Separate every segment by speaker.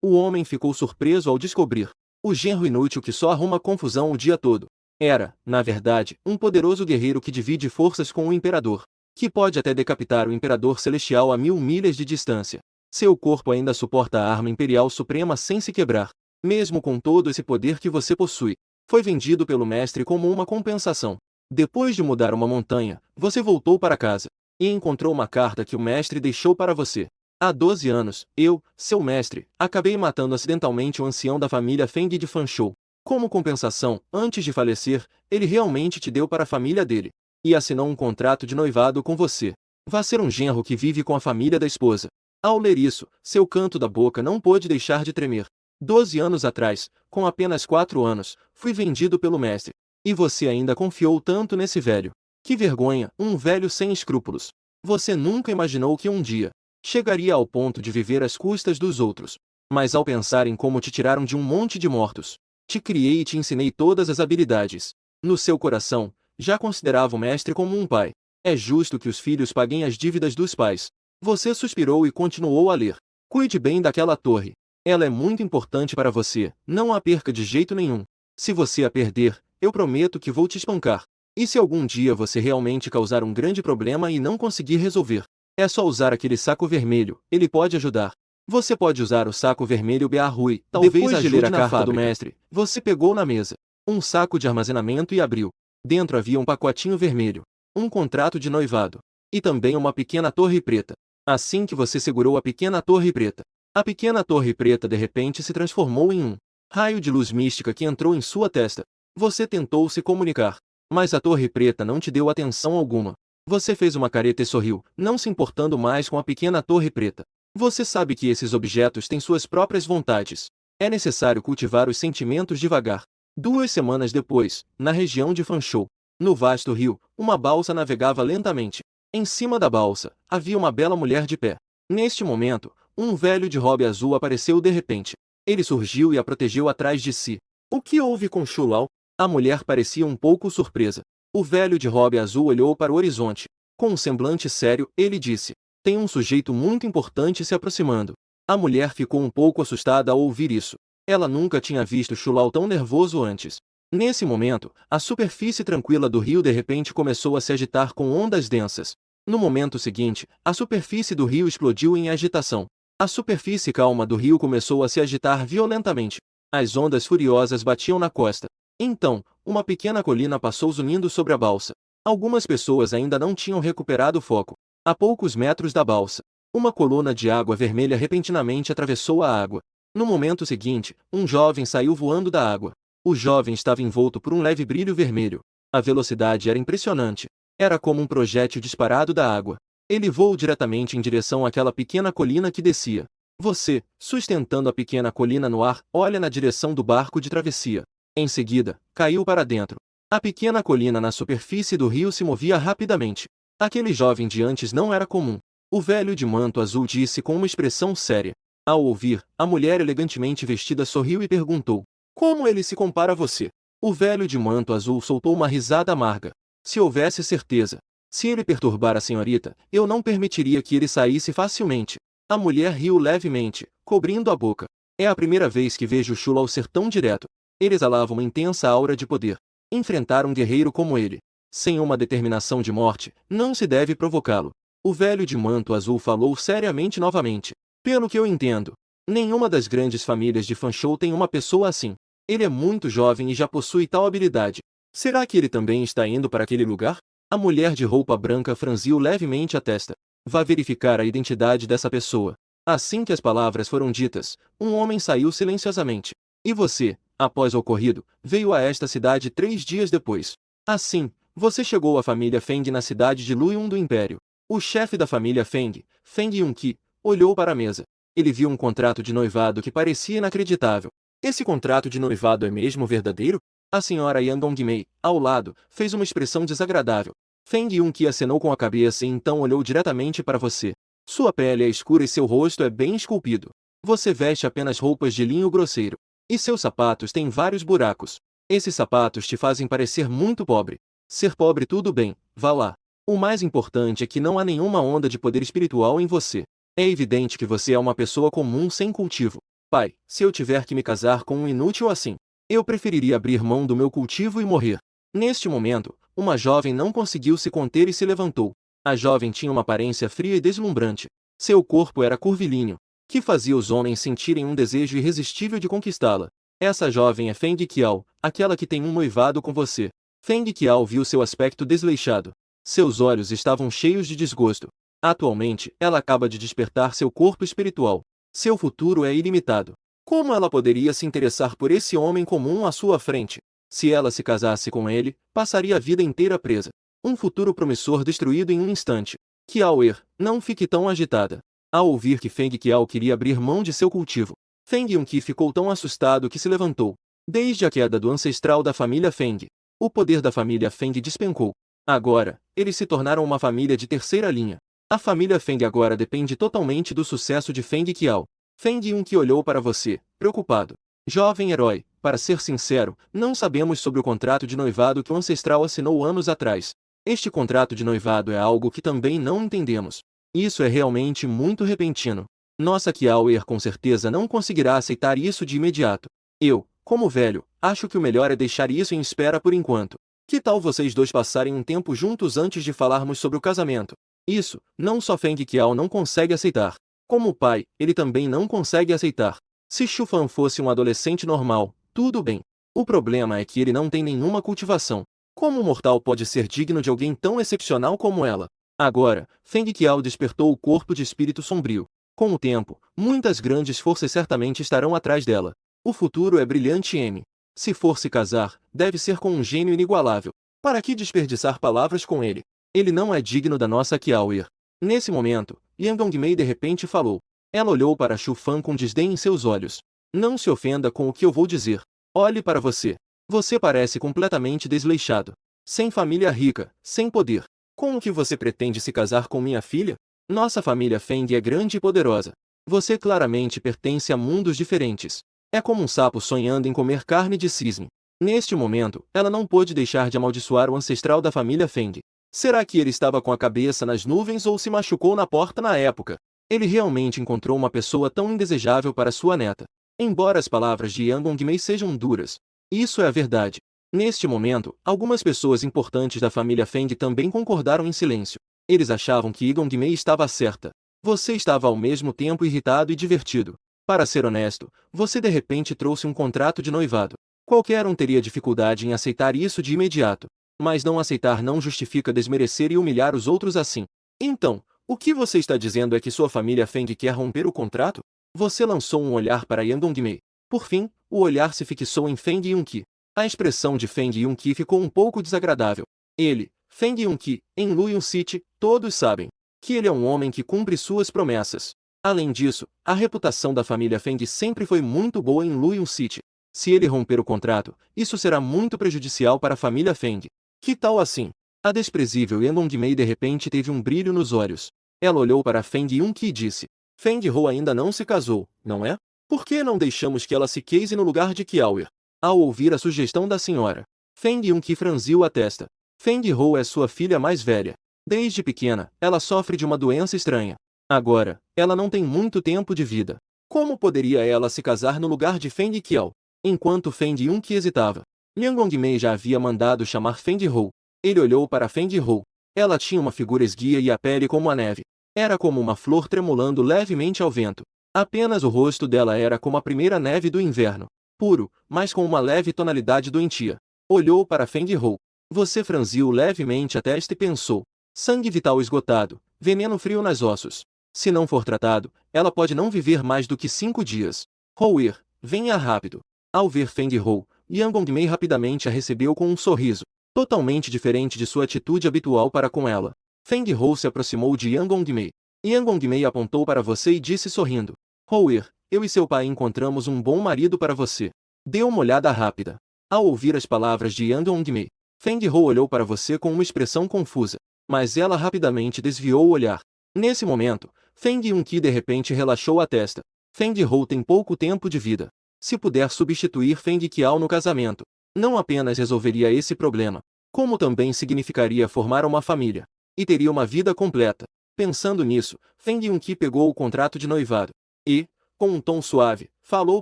Speaker 1: O homem ficou surpreso ao descobrir. O genro inútil que só arruma confusão o dia todo. Era, na verdade, um poderoso guerreiro que divide forças com o imperador, que pode até decapitar o imperador celestial a 1000 milhas de distância. Seu corpo ainda suporta a arma imperial suprema sem se quebrar. Mesmo com todo esse poder que você possui, foi vendido pelo mestre como uma compensação. Depois de mudar uma montanha, você voltou para casa e encontrou uma carta que o mestre deixou para você. Há 12 anos, eu, seu mestre, acabei matando acidentalmente o ancião da família Feng de Fanshou. Como compensação, antes de falecer, ele realmente te deu para a família dele e assinou um contrato de noivado com você. Vá ser um genro que vive com a família da esposa. Ao ler isso, seu canto da boca não pôde deixar de tremer. 12 anos atrás, com apenas 4 anos, fui vendido pelo mestre. E você ainda confiou tanto nesse velho. Que vergonha, um velho sem escrúpulos. Você nunca imaginou que um dia chegaria ao ponto de viver às custas dos outros. Mas ao pensar em como te tiraram de um monte de mortos, te criei e te ensinei todas as habilidades. No seu coração, já considerava o mestre como um pai. É justo que os filhos paguem as dívidas dos pais. Você suspirou e continuou a ler. Cuide bem daquela torre. Ela é muito importante para você, não a perca de jeito nenhum. Se você a perder, eu prometo que vou te espancar. E se algum dia você realmente causar um grande problema e não conseguir resolver, é só usar aquele saco vermelho, ele pode ajudar. Você pode usar o saco vermelho Bearrui, talvez
Speaker 2: Depois de ler
Speaker 1: ajude
Speaker 2: a
Speaker 1: na
Speaker 2: carta
Speaker 1: fábrica.
Speaker 2: do
Speaker 1: Mestre, você pegou na mesa um saco de armazenamento e abriu. Dentro havia um pacotinho vermelho, um contrato de noivado e também uma pequena torre preta. Assim que você segurou a pequena torre preta, a pequena torre preta de repente se transformou em um raio de luz mística que entrou em sua testa. Você tentou se comunicar, mas a torre preta não te deu atenção alguma. Você fez uma careta e sorriu, não se importando mais com a pequena torre preta. Você sabe que esses objetos têm suas próprias vontades. É necessário cultivar os sentimentos devagar. 2 semanas depois, na região de Fanshou, no vasto rio, uma balsa navegava lentamente. Em cima da balsa, havia uma bela mulher de pé. Neste momento, um velho de robe azul apareceu de repente. Ele surgiu e a protegeu atrás de si. O que houve com Shulau? A mulher parecia um pouco surpresa. O velho de robe azul olhou para o horizonte. Com um semblante sério, ele disse: tem um sujeito muito importante se aproximando. A mulher ficou um pouco assustada ao ouvir isso. Ela nunca tinha visto Shulau tão nervoso antes. Nesse momento, a superfície tranquila do rio de repente começou a se agitar com ondas densas. No momento seguinte, a superfície do rio explodiu em agitação. A superfície calma do rio começou a se agitar violentamente. As ondas furiosas batiam na costa. Então, uma pequena colina passou zunindo sobre a balsa. Algumas pessoas ainda não tinham recuperado o foco. A poucos metros da balsa, uma coluna de água vermelha repentinamente atravessou a água. No momento seguinte, um jovem saiu voando da água. O jovem estava envolto por um leve brilho vermelho. A velocidade era impressionante. Era como um projétil disparado da água. Ele voou diretamente em direção àquela pequena colina que descia. Você, sustentando a pequena colina no ar, olha na direção do barco de travessia. Em seguida, caiu para dentro. A pequena colina na superfície do rio se movia rapidamente. Aquele jovem de antes não era comum. O velho de manto azul disse com uma expressão séria. Ao ouvir, a mulher elegantemente vestida sorriu e perguntou: como ele se compara a você? O velho de manto azul soltou uma risada amarga. Se houvesse certeza, se ele perturbar a senhorita, eu não permitiria que ele saísse facilmente. A mulher riu levemente, cobrindo a boca. É a primeira vez que vejo Shulau ser tão direto. Ele exalava uma intensa aura de poder. Enfrentar um guerreiro como ele, sem uma determinação de morte, não se deve provocá-lo. O velho de manto azul falou seriamente novamente. Pelo que eu entendo, nenhuma das grandes famílias de Fanshou tem uma pessoa assim. Ele é muito jovem e já possui tal habilidade. Será que ele também está indo para aquele lugar? A mulher de roupa branca franziu levemente a testa. Vá verificar a identidade dessa pessoa. Assim que as palavras foram ditas, um homem saiu silenciosamente. E você, após o ocorrido, veio a esta cidade 3 dias depois. Assim, você chegou à família Feng na cidade de Luiyun do Império. O chefe da família Feng, Feng Yunqi, olhou para a mesa. Ele viu um contrato de noivado que parecia inacreditável. Esse contrato de noivado é mesmo verdadeiro? A senhora Yang Dongmei, ao lado, fez uma expressão desagradável. Feng Yunqi acenou com a cabeça e então olhou diretamente para você. Sua pele é escura e seu rosto é bem esculpido. Você veste apenas roupas de linho grosseiro. E seus sapatos têm vários buracos. Esses sapatos te fazem parecer muito pobre. Ser pobre tudo bem, vá lá. O mais importante é que não há nenhuma onda de poder espiritual em você. É evidente que você é uma pessoa comum sem cultivo. Pai, se eu tiver que me casar com um inútil assim, eu preferiria abrir mão do meu cultivo e morrer. Neste momento, uma jovem não conseguiu se conter e se levantou. A jovem tinha uma aparência fria e deslumbrante. Seu corpo era curvilíneo, que fazia os homens sentirem um desejo irresistível de conquistá-la. Essa jovem é Feng Qiao, aquela que tem um noivado com você. Feng Qiao viu seu aspecto desleixado. Seus olhos estavam cheios de desgosto. Atualmente, ela acaba de despertar seu corpo espiritual. Seu futuro é ilimitado. Como ela poderia se interessar por esse homem comum à sua frente? Se ela se casasse com ele, passaria a vida inteira presa. Um futuro promissor destruído em um instante. Qiao-er, não fique tão agitada. Ao ouvir que Feng Qiao queria abrir mão de seu cultivo, Feng Yunqi ficou tão assustado que se levantou. Desde a queda do ancestral da família Feng, o poder da família Feng despencou. Agora, eles se tornaram uma família de terceira linha. A família Feng agora depende totalmente do sucesso de Feng Qiao. Feng Yunqi olhou para você, preocupado. Jovem herói, para ser sincero, não sabemos sobre o contrato de noivado que o ancestral assinou anos atrás. Este contrato de noivado é algo que também não entendemos. Isso é realmente muito repentino. Nossa Qiao-er com certeza não conseguirá aceitar isso de imediato. Eu, como velho, acho que o melhor é deixar isso em espera por enquanto. Que tal vocês dois passarem um tempo juntos antes de falarmos sobre o casamento? Isso, não só Feng Qiao não consegue aceitar. Como pai, ele também não consegue aceitar. Se Shufan fosse um adolescente normal, tudo bem. O problema é que ele não tem nenhuma cultivação. Como um mortal pode ser digno de alguém tão excepcional como ela? Agora, Feng Qiao despertou o corpo de espírito sombrio. Com o tempo, muitas grandes forças certamente estarão atrás dela. O futuro é brilhante M. Se for se casar, deve ser com um gênio inigualável. Para que desperdiçar palavras com ele? Ele não é digno da nossa Qiao-er. Nesse momento, Yang Dongmei de repente falou. Ela olhou para Shu Fan com desdém em seus olhos. Não se ofenda com o que eu vou dizer. Olhe para você. Você parece completamente desleixado. Sem família rica, sem poder. Com o que você pretende se casar com minha filha? Nossa família Feng é grande e poderosa. Você claramente pertence a mundos diferentes. É como um sapo sonhando em comer carne de cisne. Neste momento, ela não pôde deixar de amaldiçoar o ancestral da família Feng. Será que ele estava com a cabeça nas nuvens ou se machucou na porta na época? Ele realmente encontrou uma pessoa tão indesejável para sua neta. Embora as palavras de Yang Dongmei sejam duras, isso é a verdade. Neste momento, algumas pessoas importantes da família Feng também concordaram em silêncio. Eles achavam que Yang Dongmei estava certa. Você estava ao mesmo tempo irritado e divertido. Para ser honesto, você de repente trouxe um contrato de noivado. Qualquer um teria dificuldade em aceitar isso de imediato. Mas não aceitar não justifica desmerecer e humilhar os outros assim. Então, o que você está dizendo é que sua família Feng quer romper o contrato? Você lançou um olhar para Yang Dongmei. Por fim, o olhar se fixou em Feng Yunqi. A expressão de Feng Yunqi ficou um pouco desagradável. Ele, Feng Yunqi, em Luoyang City, todos sabem que ele é um homem que cumpre suas promessas. Além disso, a reputação da família Feng sempre foi muito boa em Luoyang City. Se ele romper o contrato, isso será muito prejudicial para a família Feng. Que tal assim? A desprezível Yang Dongmei de repente teve um brilho nos olhos. Ela olhou para Feng Yunqi e disse: Feng Ho ainda não se casou, não é? Por que não deixamos que ela se case no lugar de Qiao-er? Ao ouvir a sugestão da senhora, Feng Yunqi franziu a testa. Feng Ho é sua filha mais velha. Desde pequena, ela sofre de uma doença estranha. Agora, ela não tem muito tempo de vida. Como poderia ela se casar no lugar de Feng Qiao? Enquanto Feng Yunqi hesitava, Yang Dongmei já havia mandado chamar Feng Ho. Ele olhou para Feng Ho. Ela tinha uma figura esguia e a pele como a neve. Era como uma flor tremulando levemente ao vento. Apenas o rosto dela era como a primeira neve do inverno. Puro, mas com uma leve tonalidade doentia. Olhou para Feng Ho. Você franziu levemente a testa e pensou. Sangue vital esgotado, veneno frio nas ossos. Se não for tratado, ela pode não viver mais do que 5 dias. Ho-er, venha rápido. Ao ver Feng Ho, Yang Dongmei rapidamente a recebeu com um sorriso, totalmente diferente de sua atitude habitual para com ela. Feng Ho se aproximou de Yang Dongmei. Yang Dongmei apontou para você e disse sorrindo: Ho-er, eu e seu pai encontramos um bom marido para você. Dê uma olhada rápida. Ao ouvir as palavras de Yang Dongmei, Feng Ho olhou para você com uma expressão confusa, mas ela rapidamente desviou o olhar. Nesse momento, Feng Yunqi de repente relaxou a testa. Feng Ho tem pouco tempo de vida. Se puder substituir Feng Qiao no casamento, não apenas resolveria esse problema, como também significaria formar uma família, e teria uma vida completa. Pensando nisso, Feng Yunqi pegou o contrato de noivado, e, com um tom suave, falou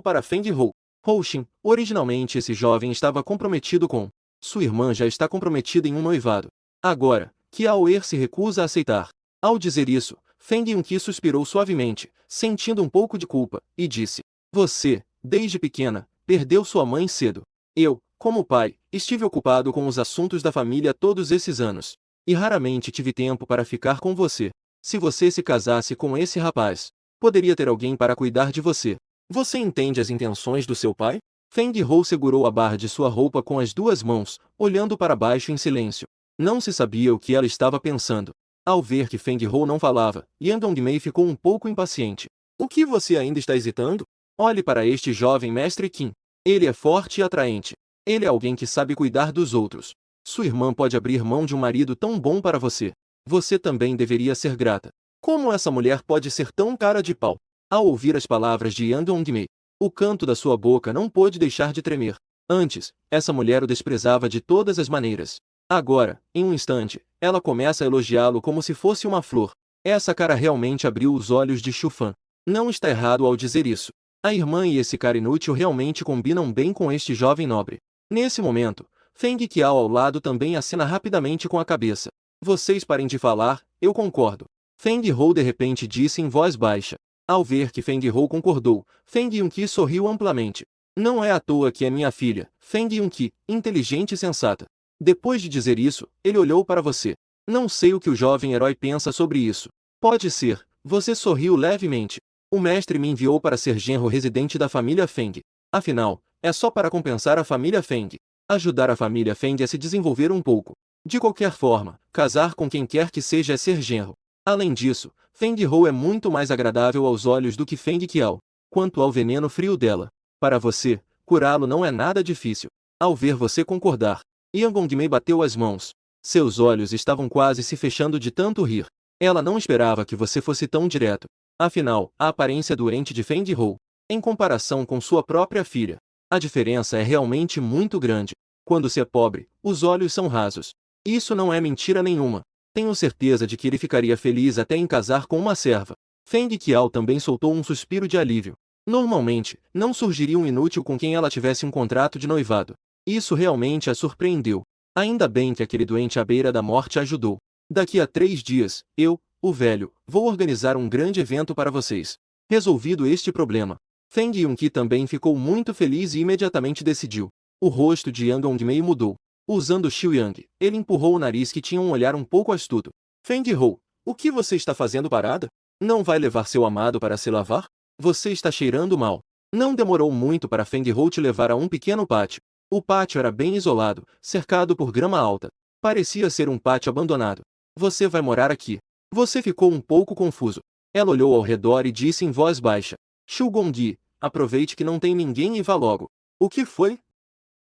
Speaker 1: para Feng Hou. Houxin, originalmente esse jovem estava comprometido com sua irmã, já está comprometida em um noivado. Agora, Qiao Er se recusa a aceitar. Ao dizer isso, Feng Yunqi suspirou suavemente, sentindo um pouco de culpa, e disse: Você, desde pequena, perdeu sua mãe cedo. Eu, como pai, estive ocupado com os assuntos da família todos esses anos, e raramente tive tempo para ficar com você. Se você se casasse com esse rapaz, poderia ter alguém para cuidar de você. Você entende as intenções do seu pai? Feng Hou segurou a barra de sua roupa com as duas mãos, olhando para baixo em silêncio. Não se sabia o que ela estava pensando. Ao ver que Feng Hou não falava, Yan Dongmei ficou um pouco impaciente. O que você ainda está hesitando? Olhe para este jovem mestre Qin. Ele é forte e atraente. Ele é alguém que sabe cuidar dos outros. Sua irmã pode abrir mão de um marido tão bom para você. Você também deveria ser grata. Como essa mulher pode ser tão cara de pau? Ao ouvir as palavras de Yan Dongmei, o canto da sua boca não pôde deixar de tremer. Antes, essa mulher o desprezava de todas as maneiras. Agora, em um instante, ela começa a elogiá-lo como se fosse uma flor. Essa cara realmente abriu os olhos de Xu Fan. Não está errado ao dizer isso. A irmã e esse cara inútil realmente combinam bem com este jovem nobre. Nesse momento, Feng Qiao ao lado também acena rapidamente com a cabeça. Vocês parem de falar, eu concordo. Feng Hou de repente disse em voz baixa. Ao ver que Feng Hou concordou, Feng Yunqi sorriu amplamente. Não é à toa que é minha filha, Feng Yunqi, inteligente e sensata. Depois de dizer isso, ele olhou para você. Não sei o que o jovem herói pensa sobre isso. Pode ser, você sorriu levemente. O mestre me enviou para ser genro residente da família Feng. Afinal, é só para compensar a família Feng. Ajudar a família Feng a se desenvolver um pouco. De qualquer forma, casar com quem quer que seja é ser genro. Além disso, Feng Hou é muito mais agradável aos olhos do que Feng Qiao. Quanto ao veneno frio dela, para você, curá-lo não é nada difícil. Ao ver você concordar, Yan Gongmei bateu as mãos. Seus olhos estavam quase se fechando de tanto rir. Ela não esperava que você fosse tão direto. Afinal, a aparência doente de Feng Hou, em comparação com sua própria filha, a diferença é realmente muito grande. Quando se é pobre, os olhos são rasos. Isso não é mentira nenhuma. Tenho certeza de que ele ficaria feliz até em casar com uma serva. Feng Qiao também soltou um suspiro de alívio. Normalmente, não surgiria um inútil com quem ela tivesse um contrato de noivado. Isso realmente a surpreendeu. Ainda bem que aquele doente à beira da morte ajudou. Daqui a 3 dias, eu, o velho, vou organizar um grande evento para vocês. Resolvido este problema, Feng Yunqi também ficou muito feliz e imediatamente decidiu. O rosto de Yan Gongmei mudou. Usando Xiu Yang, ele empurrou o nariz que tinha um olhar um pouco astuto. Feng Hou, o que você está fazendo parada? Não vai levar seu amado para se lavar? Você está cheirando mal. Não demorou muito para Feng Hou te levar a um pequeno pátio. O pátio era bem isolado, cercado por grama alta. Parecia ser um pátio abandonado. Você vai morar aqui. Você ficou um pouco confuso. Ela olhou ao redor e disse em voz baixa. Xu Gongyi, aproveite que não tem ninguém e vá logo. O que foi?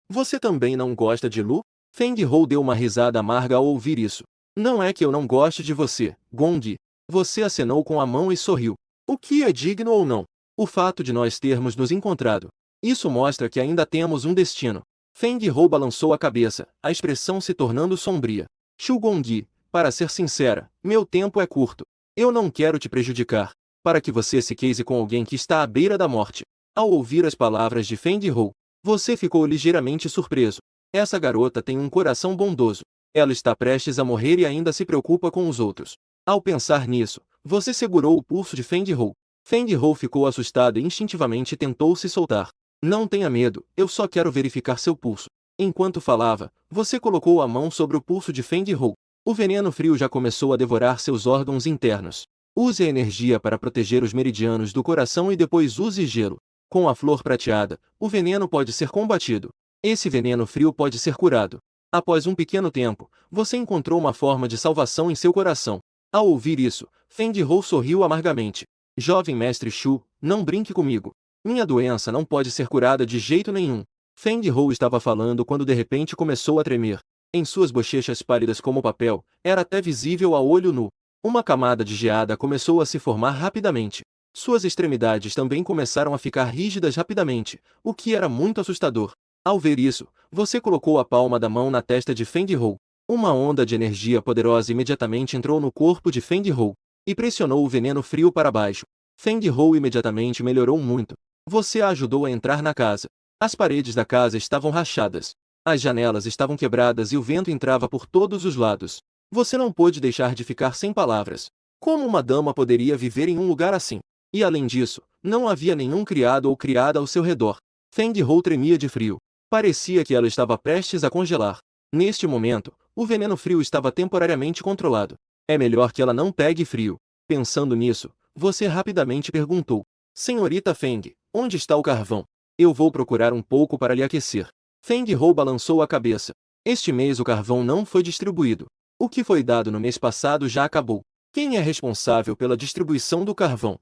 Speaker 1: Você também não gosta de Lu? Feng Hou deu uma risada amarga ao ouvir isso. Não é que eu não goste de você, Gongyi. Você acenou com a mão e sorriu. O que é digno ou não? O fato de nós termos nos encontrado. Isso mostra que ainda temos um destino. Feng Hou balançou a cabeça, a expressão se tornando sombria. Xu Gongyi, para ser sincera, meu tempo é curto. Eu não quero te prejudicar, para que você se case com alguém que está à beira da morte. Ao ouvir as palavras de Feng Hou, você ficou ligeiramente surpreso. Essa garota tem um coração bondoso. Ela está prestes a morrer e ainda se preocupa com os outros. Ao pensar nisso, você segurou o pulso de Feng Hou. Feng Hou ficou assustado e instintivamente tentou se soltar. Não tenha medo, eu só quero verificar seu pulso. Enquanto falava, você colocou a mão sobre o pulso de Feng Hou. O veneno frio já começou a devorar seus órgãos internos. Use a energia para proteger os meridianos do coração e depois use gelo. Com a flor prateada, o veneno pode ser combatido. Esse veneno frio pode ser curado. Após um pequeno tempo, você encontrou uma forma de salvação em seu coração. Ao ouvir isso, Feng Hou sorriu amargamente. Jovem mestre Xu, não brinque comigo. Minha doença não pode ser curada de jeito nenhum. Feng Hou estava falando quando de repente começou a tremer. Em suas bochechas pálidas como papel, era até visível a olho nu. Uma camada de geada começou a se formar rapidamente. Suas extremidades também começaram a ficar rígidas rapidamente, o que era muito assustador. Ao ver isso, você colocou a palma da mão na testa de Feng Hou. Uma onda de energia poderosa imediatamente entrou no corpo de Feng Hou e pressionou o veneno frio para baixo. Feng Hou imediatamente melhorou muito. Você a ajudou a entrar na casa. As paredes da casa estavam rachadas. As janelas estavam quebradas e o vento entrava por todos os lados. Você não pôde deixar de ficar sem palavras. Como uma dama poderia viver em um lugar assim? E além disso, não havia nenhum criado ou criada ao seu redor. Feng Hou tremia de frio. Parecia que ela estava prestes a congelar. Neste momento, o veneno frio estava temporariamente controlado. É melhor que ela não pegue frio. Pensando nisso, você rapidamente perguntou: Senhorita Feng, onde está o carvão? Eu vou procurar um pouco para lhe aquecer. Feng Hou balançou a cabeça. Este mês o carvão não foi distribuído. O que foi dado no mês passado já acabou. Quem é responsável pela distribuição do carvão?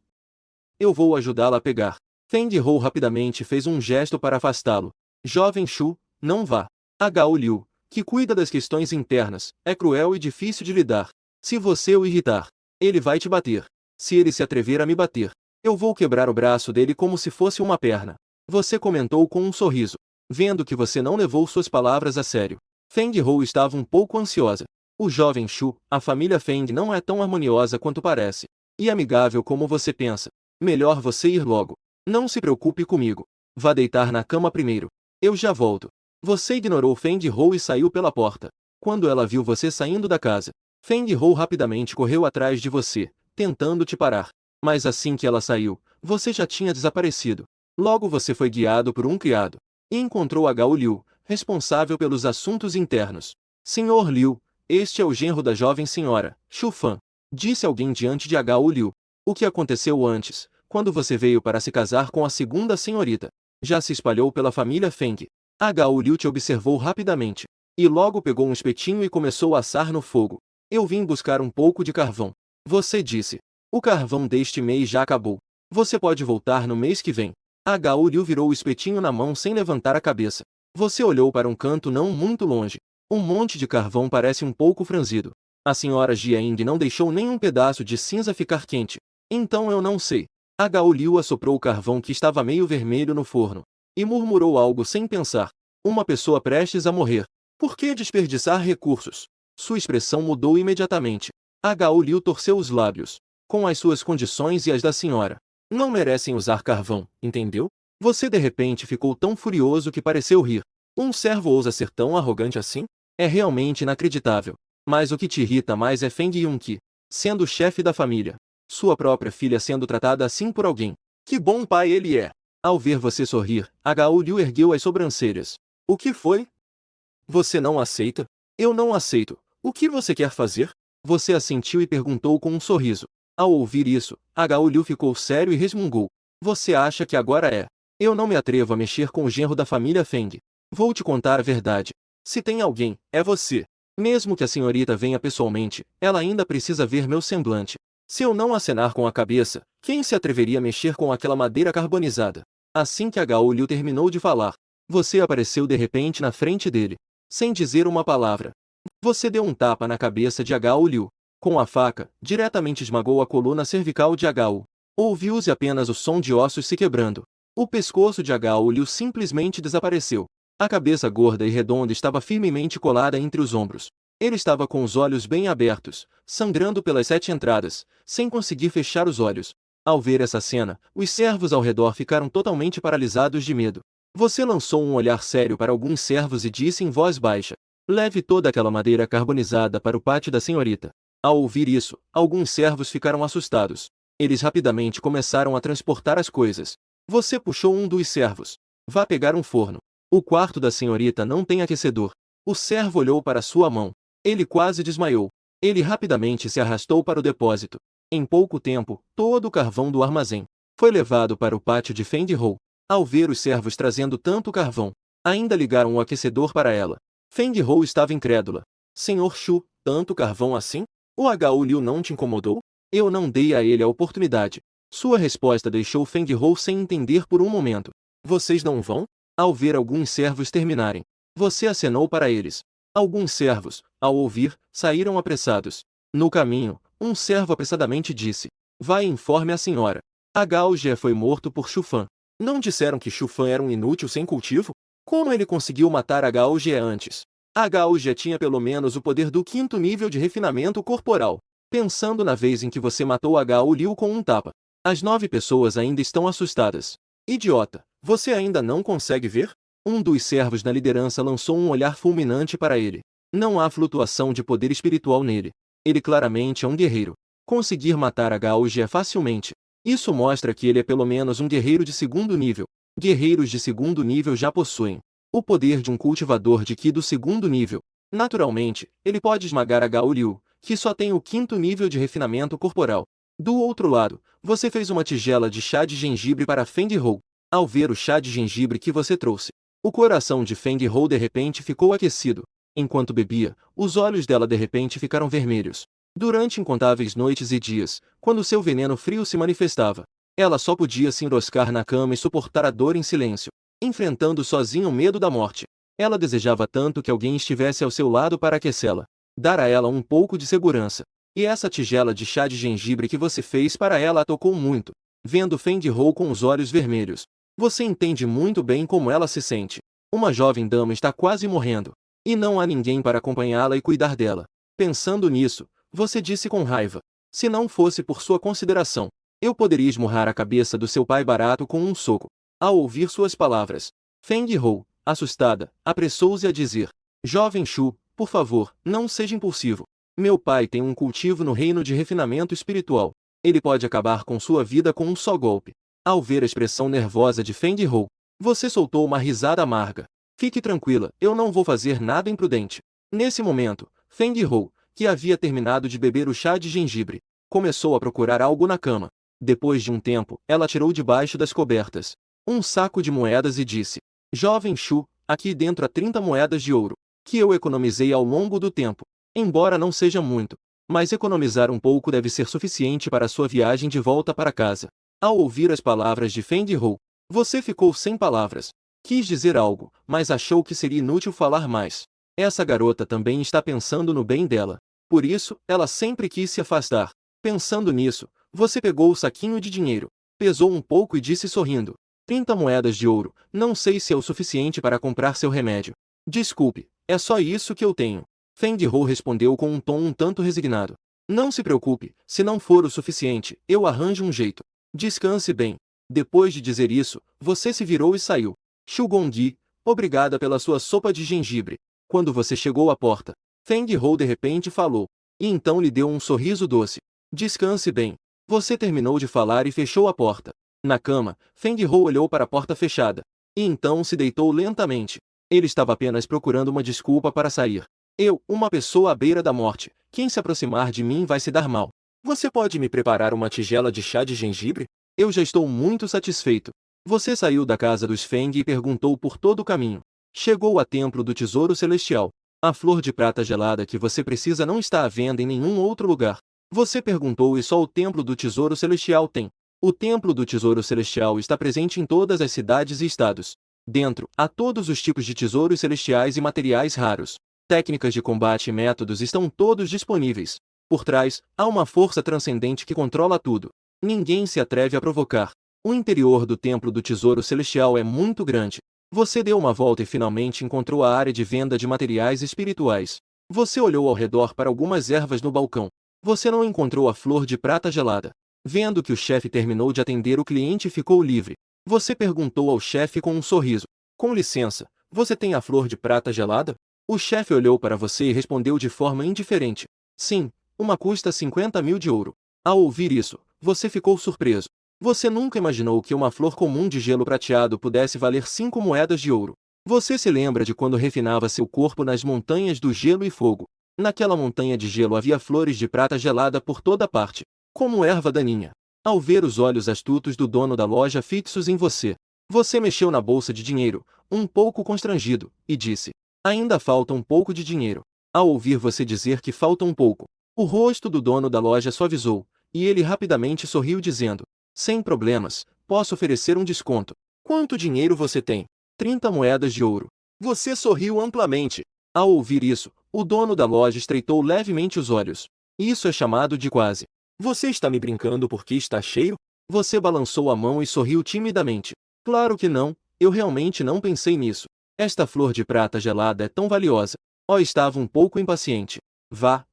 Speaker 1: Eu vou ajudá-la a pegar. Feng Hou rapidamente fez um gesto para afastá-lo. Jovem Shu, não vá. A Gao Liu, que cuida das questões internas, é cruel e difícil de lidar. Se você o irritar, ele vai te bater. Se ele se atrever a me bater, eu vou quebrar o braço dele como se fosse uma perna. Você comentou com um sorriso, vendo que você não levou suas palavras a sério. Feng Hou estava um pouco ansiosa. O jovem Shu, a família Feng não é tão harmoniosa quanto parece. E amigável como você pensa. Melhor você ir logo. Não se preocupe comigo. Vá deitar na cama primeiro. Eu já volto. Você ignorou Feng Hou e saiu pela porta. Quando ela viu você saindo da casa, Feng Hou rapidamente correu atrás de você, tentando te parar. Mas assim que ela saiu, você já tinha desaparecido. Logo você foi guiado por um criado. E encontrou a Gao Liu, responsável pelos assuntos internos. Senhor Liu, este é o genro da jovem senhora, Shu Fan. Disse alguém diante de Gao Liu. O que aconteceu antes, quando você veio para se casar com a segunda senhorita? Já se espalhou pela família Feng. A Gao Liu te observou rapidamente. E logo pegou um espetinho e começou a assar no fogo. Eu vim buscar um pouco de carvão. Você disse. O carvão deste mês já acabou. Você pode voltar no mês que vem. A Gao Liu virou o espetinho na mão sem levantar a cabeça. Você olhou para um canto não muito longe. Um monte de carvão parece um pouco franzido. A senhora Jiang não deixou nenhum pedaço de cinza ficar quente. Então eu não sei. A Gao Liu assoprou o carvão que estava meio vermelho no forno. E murmurou algo sem pensar. Uma pessoa prestes a morrer. Por que desperdiçar recursos? Sua expressão mudou imediatamente. A Gao Liu torceu os lábios. Com as suas condições e as da senhora, não merecem usar carvão, entendeu? Você de repente ficou tão furioso que pareceu rir. Um servo ousa ser tão arrogante assim? É realmente inacreditável. Mas o que te irrita mais é Feng Yunqi, sendo o chefe da família. Sua própria filha sendo tratada assim por alguém. Que bom pai ele é! Ao ver você sorrir, a Gao Liu ergueu as sobrancelhas. O que foi? Você não aceita? Eu não aceito. O que você quer fazer? Você assentiu e perguntou com um sorriso. Ao ouvir isso, a Gao Liu ficou sério e resmungou. Você acha que agora é? Eu não me atrevo a mexer com o genro da família Feng. Vou te contar a verdade. Se tem alguém, é você. Mesmo que a senhorita venha pessoalmente, ela ainda precisa ver meu semblante. Se eu não acenar com a cabeça, quem se atreveria a mexer com aquela madeira carbonizada? Assim que a Gao Liu terminou de falar, você apareceu de repente na frente dele. Sem dizer uma palavra. Você deu um tapa na cabeça de Gao Liu. Com a faca, diretamente esmagou a coluna cervical de Gao. Ouviu-se apenas o som de ossos se quebrando. O pescoço de Gao Liu simplesmente desapareceu. A cabeça gorda e redonda estava firmemente colada entre os ombros. Ele estava com os olhos bem abertos, sangrando pelas 7 entradas, sem conseguir fechar os olhos. Ao ver essa cena, os servos ao redor ficaram totalmente paralisados de medo. Você lançou um olhar sério para alguns servos e disse em voz baixa: leve toda aquela madeira carbonizada para o pátio da senhorita. Ao ouvir isso, alguns servos ficaram assustados. Eles rapidamente começaram a transportar as coisas. Você puxou um dos servos. Vá pegar um forno. O quarto da senhorita não tem aquecedor. O servo olhou para sua mão. Ele quase desmaiou. Ele rapidamente se arrastou para o depósito. Em pouco tempo, todo o carvão do armazém foi levado para o pátio de Feng Hou. Ao ver os servos trazendo tanto carvão, ainda ligaram o aquecedor para ela. Feng Hou estava incrédula. Senhor Shu, tanto carvão assim? O Gao Liu não te incomodou? Eu não dei a ele a oportunidade. Sua resposta deixou Feng Hou sem entender por um momento. Vocês não vão? Ao ver alguns servos terminarem, você acenou para eles. Alguns servos, ao ouvir, saíram apressados. No caminho, um servo apressadamente disse: vá e informe a senhora. A Gao Jie foi morto por Shu Fan. Não disseram que Shu Fan era um inútil sem cultivo? Como ele conseguiu matar a Gao Jie antes? A Gao Jie tinha pelo menos o poder do 5º nível de refinamento corporal. Pensando na vez em que você matou a Gao Liu com um tapa. As 9 pessoas ainda estão assustadas. Idiota, você ainda não consegue ver? Um dos servos na liderança lançou um olhar fulminante para ele. Não há flutuação de poder espiritual nele. Ele claramente é um guerreiro. Conseguir matar a Gauge é facilmente. Isso mostra que ele é pelo menos um guerreiro de segundo nível. Guerreiros de segundo nível já possuem o poder de um cultivador de Ki do segundo nível. Naturalmente, ele pode esmagar a Gao Liu, que só tem o quinto nível de refinamento corporal. Do outro lado, você fez uma tigela de chá de gengibre para Feng Hou. Ao ver o chá de gengibre que você trouxe, o coração de Feng Hou de repente ficou aquecido. Enquanto bebia, os olhos dela de repente ficaram vermelhos. Durante incontáveis noites e dias, quando seu veneno frio se manifestava, ela só podia se enroscar na cama e suportar a dor em silêncio, enfrentando sozinha o medo da morte. Ela desejava tanto que alguém estivesse ao seu lado para aquecê-la, dar a ela um pouco de segurança. E essa tigela de chá de gengibre que você fez para ela a tocou muito. Vendo Feng Hou com os olhos vermelhos, você entende muito bem como ela se sente. Uma jovem dama está quase morrendo, e não há ninguém para acompanhá-la e cuidar dela. Pensando nisso, você disse com raiva: se não fosse por sua consideração, eu poderia esmurrar a cabeça do seu pai barato com um soco. Ao ouvir suas palavras, Feng Hou, assustada, apressou-se a dizer: Jovem Shu, por favor, não seja impulsivo. Meu pai tem um cultivo no reino de refinamento espiritual. Ele pode acabar com sua vida com um só golpe. Ao ver a expressão nervosa de Feng Hou, você soltou uma risada amarga. Fique tranquila, eu não vou fazer nada imprudente. Nesse momento, Feng Hou, que havia terminado de beber o chá de gengibre, começou a procurar algo na cama. Depois de um tempo, ela tirou debaixo das cobertas um saco de moedas e disse: Jovem Shu, aqui dentro há 30 moedas de ouro, que eu economizei ao longo do tempo. Embora não seja muito, mas economizar um pouco deve ser suficiente para sua viagem de volta para casa. Ao ouvir as palavras de Feng Hou, você ficou sem palavras. Quis dizer algo, mas achou que seria inútil falar mais. Essa garota também está pensando no bem dela. Por isso, ela sempre quis se afastar. Pensando nisso, você pegou o saquinho de dinheiro, pesou um pouco e disse sorrindo: 30 moedas de ouro, não sei se é o suficiente para comprar seu remédio. Desculpe, é só isso que eu tenho. Feng Hou respondeu com um tom um tanto resignado. Não se preocupe, se não for o suficiente, eu arranjo um jeito. Descanse bem. Depois de dizer isso, você se virou e saiu. Shu Gongyi, obrigada pela sua sopa de gengibre. Quando você chegou à porta, Feng Hou de repente falou, e então lhe deu um sorriso doce. Descanse bem. Você terminou de falar e fechou a porta. Na cama, Feng Hou olhou para a porta fechada, e então se deitou lentamente. Ele estava apenas procurando uma desculpa para sair. Eu, uma pessoa à beira da morte, quem se aproximar de mim vai se dar mal. Você pode me preparar uma tigela de chá de gengibre? Eu já estou muito satisfeito. Você saiu da casa dos Feng e perguntou por todo o caminho. Chegou ao templo do Tesouro Celestial. A flor de prata gelada que você precisa não está à venda em nenhum outro lugar. Você perguntou e só o templo do Tesouro Celestial tem. O Templo do Tesouro Celestial está presente em todas as cidades e estados. Dentro, há todos os tipos de tesouros celestiais e materiais raros. Técnicas de combate e métodos estão todos disponíveis. Por trás, há uma força transcendente que controla tudo. Ninguém se atreve a provocar. O interior do Templo do Tesouro Celestial é muito grande. Você deu uma volta e finalmente encontrou a área de venda de materiais espirituais. Você olhou ao redor para algumas ervas no balcão. Você não encontrou a flor de prata gelada. Vendo que o chefe terminou de atender o cliente e ficou livre, você perguntou ao chefe com um sorriso: com licença, você tem a flor de prata gelada? O chefe olhou para você e respondeu de forma indiferente: sim, uma custa 50.000 de ouro. Ao ouvir isso, você ficou surpreso. Você nunca imaginou que uma flor comum de gelo prateado pudesse valer 5 moedas de ouro. Você se lembra de quando refinava seu corpo nas montanhas do gelo e fogo. Naquela montanha de gelo havia flores de prata gelada por toda parte, como erva daninha. Ao ver os olhos astutos do dono da loja fixos em você, você mexeu na bolsa de dinheiro, um pouco constrangido, e disse: ainda falta um pouco de dinheiro. Ao ouvir você dizer que falta um pouco, o rosto do dono da loja suavizou, e ele rapidamente sorriu dizendo: sem problemas, posso oferecer um desconto. Quanto dinheiro você tem? 30 moedas de ouro. Você sorriu amplamente. Ao ouvir isso, o dono da loja estreitou levemente os olhos. Isso é chamado de quase. Você está me brincando porque está cheio? Você balançou a mão e sorriu timidamente. Claro que não, eu realmente não pensei nisso. Esta flor de prata gelada é tão valiosa. Oh, estava um pouco impaciente. Vá,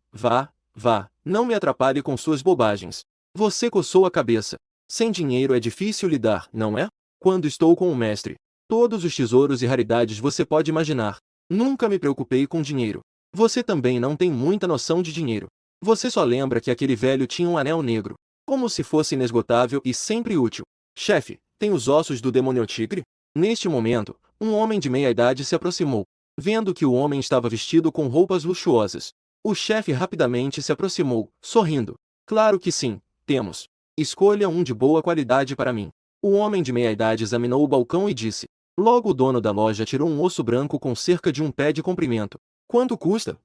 Speaker 1: não me atrapalhe com suas bobagens. Você coçou a cabeça. Sem dinheiro é difícil lidar, não é? Quando estou com o mestre, todos os tesouros e raridades você pode imaginar. Nunca me preocupei com dinheiro. Você também não tem muita noção de dinheiro. Você só lembra que aquele velho tinha um anel negro, como se fosse inesgotável e sempre útil. Chefe, tem os ossos do demônio tigre? Neste momento, um homem de meia-idade se aproximou. Vendo que o homem estava vestido com roupas luxuosas, o chefe rapidamente se aproximou, sorrindo. Claro que sim, temos. Escolha um de boa qualidade para mim. O homem de meia-idade examinou o balcão e disse. Logo o dono da loja tirou um osso branco com cerca de um pé de comprimento. Quanto custa?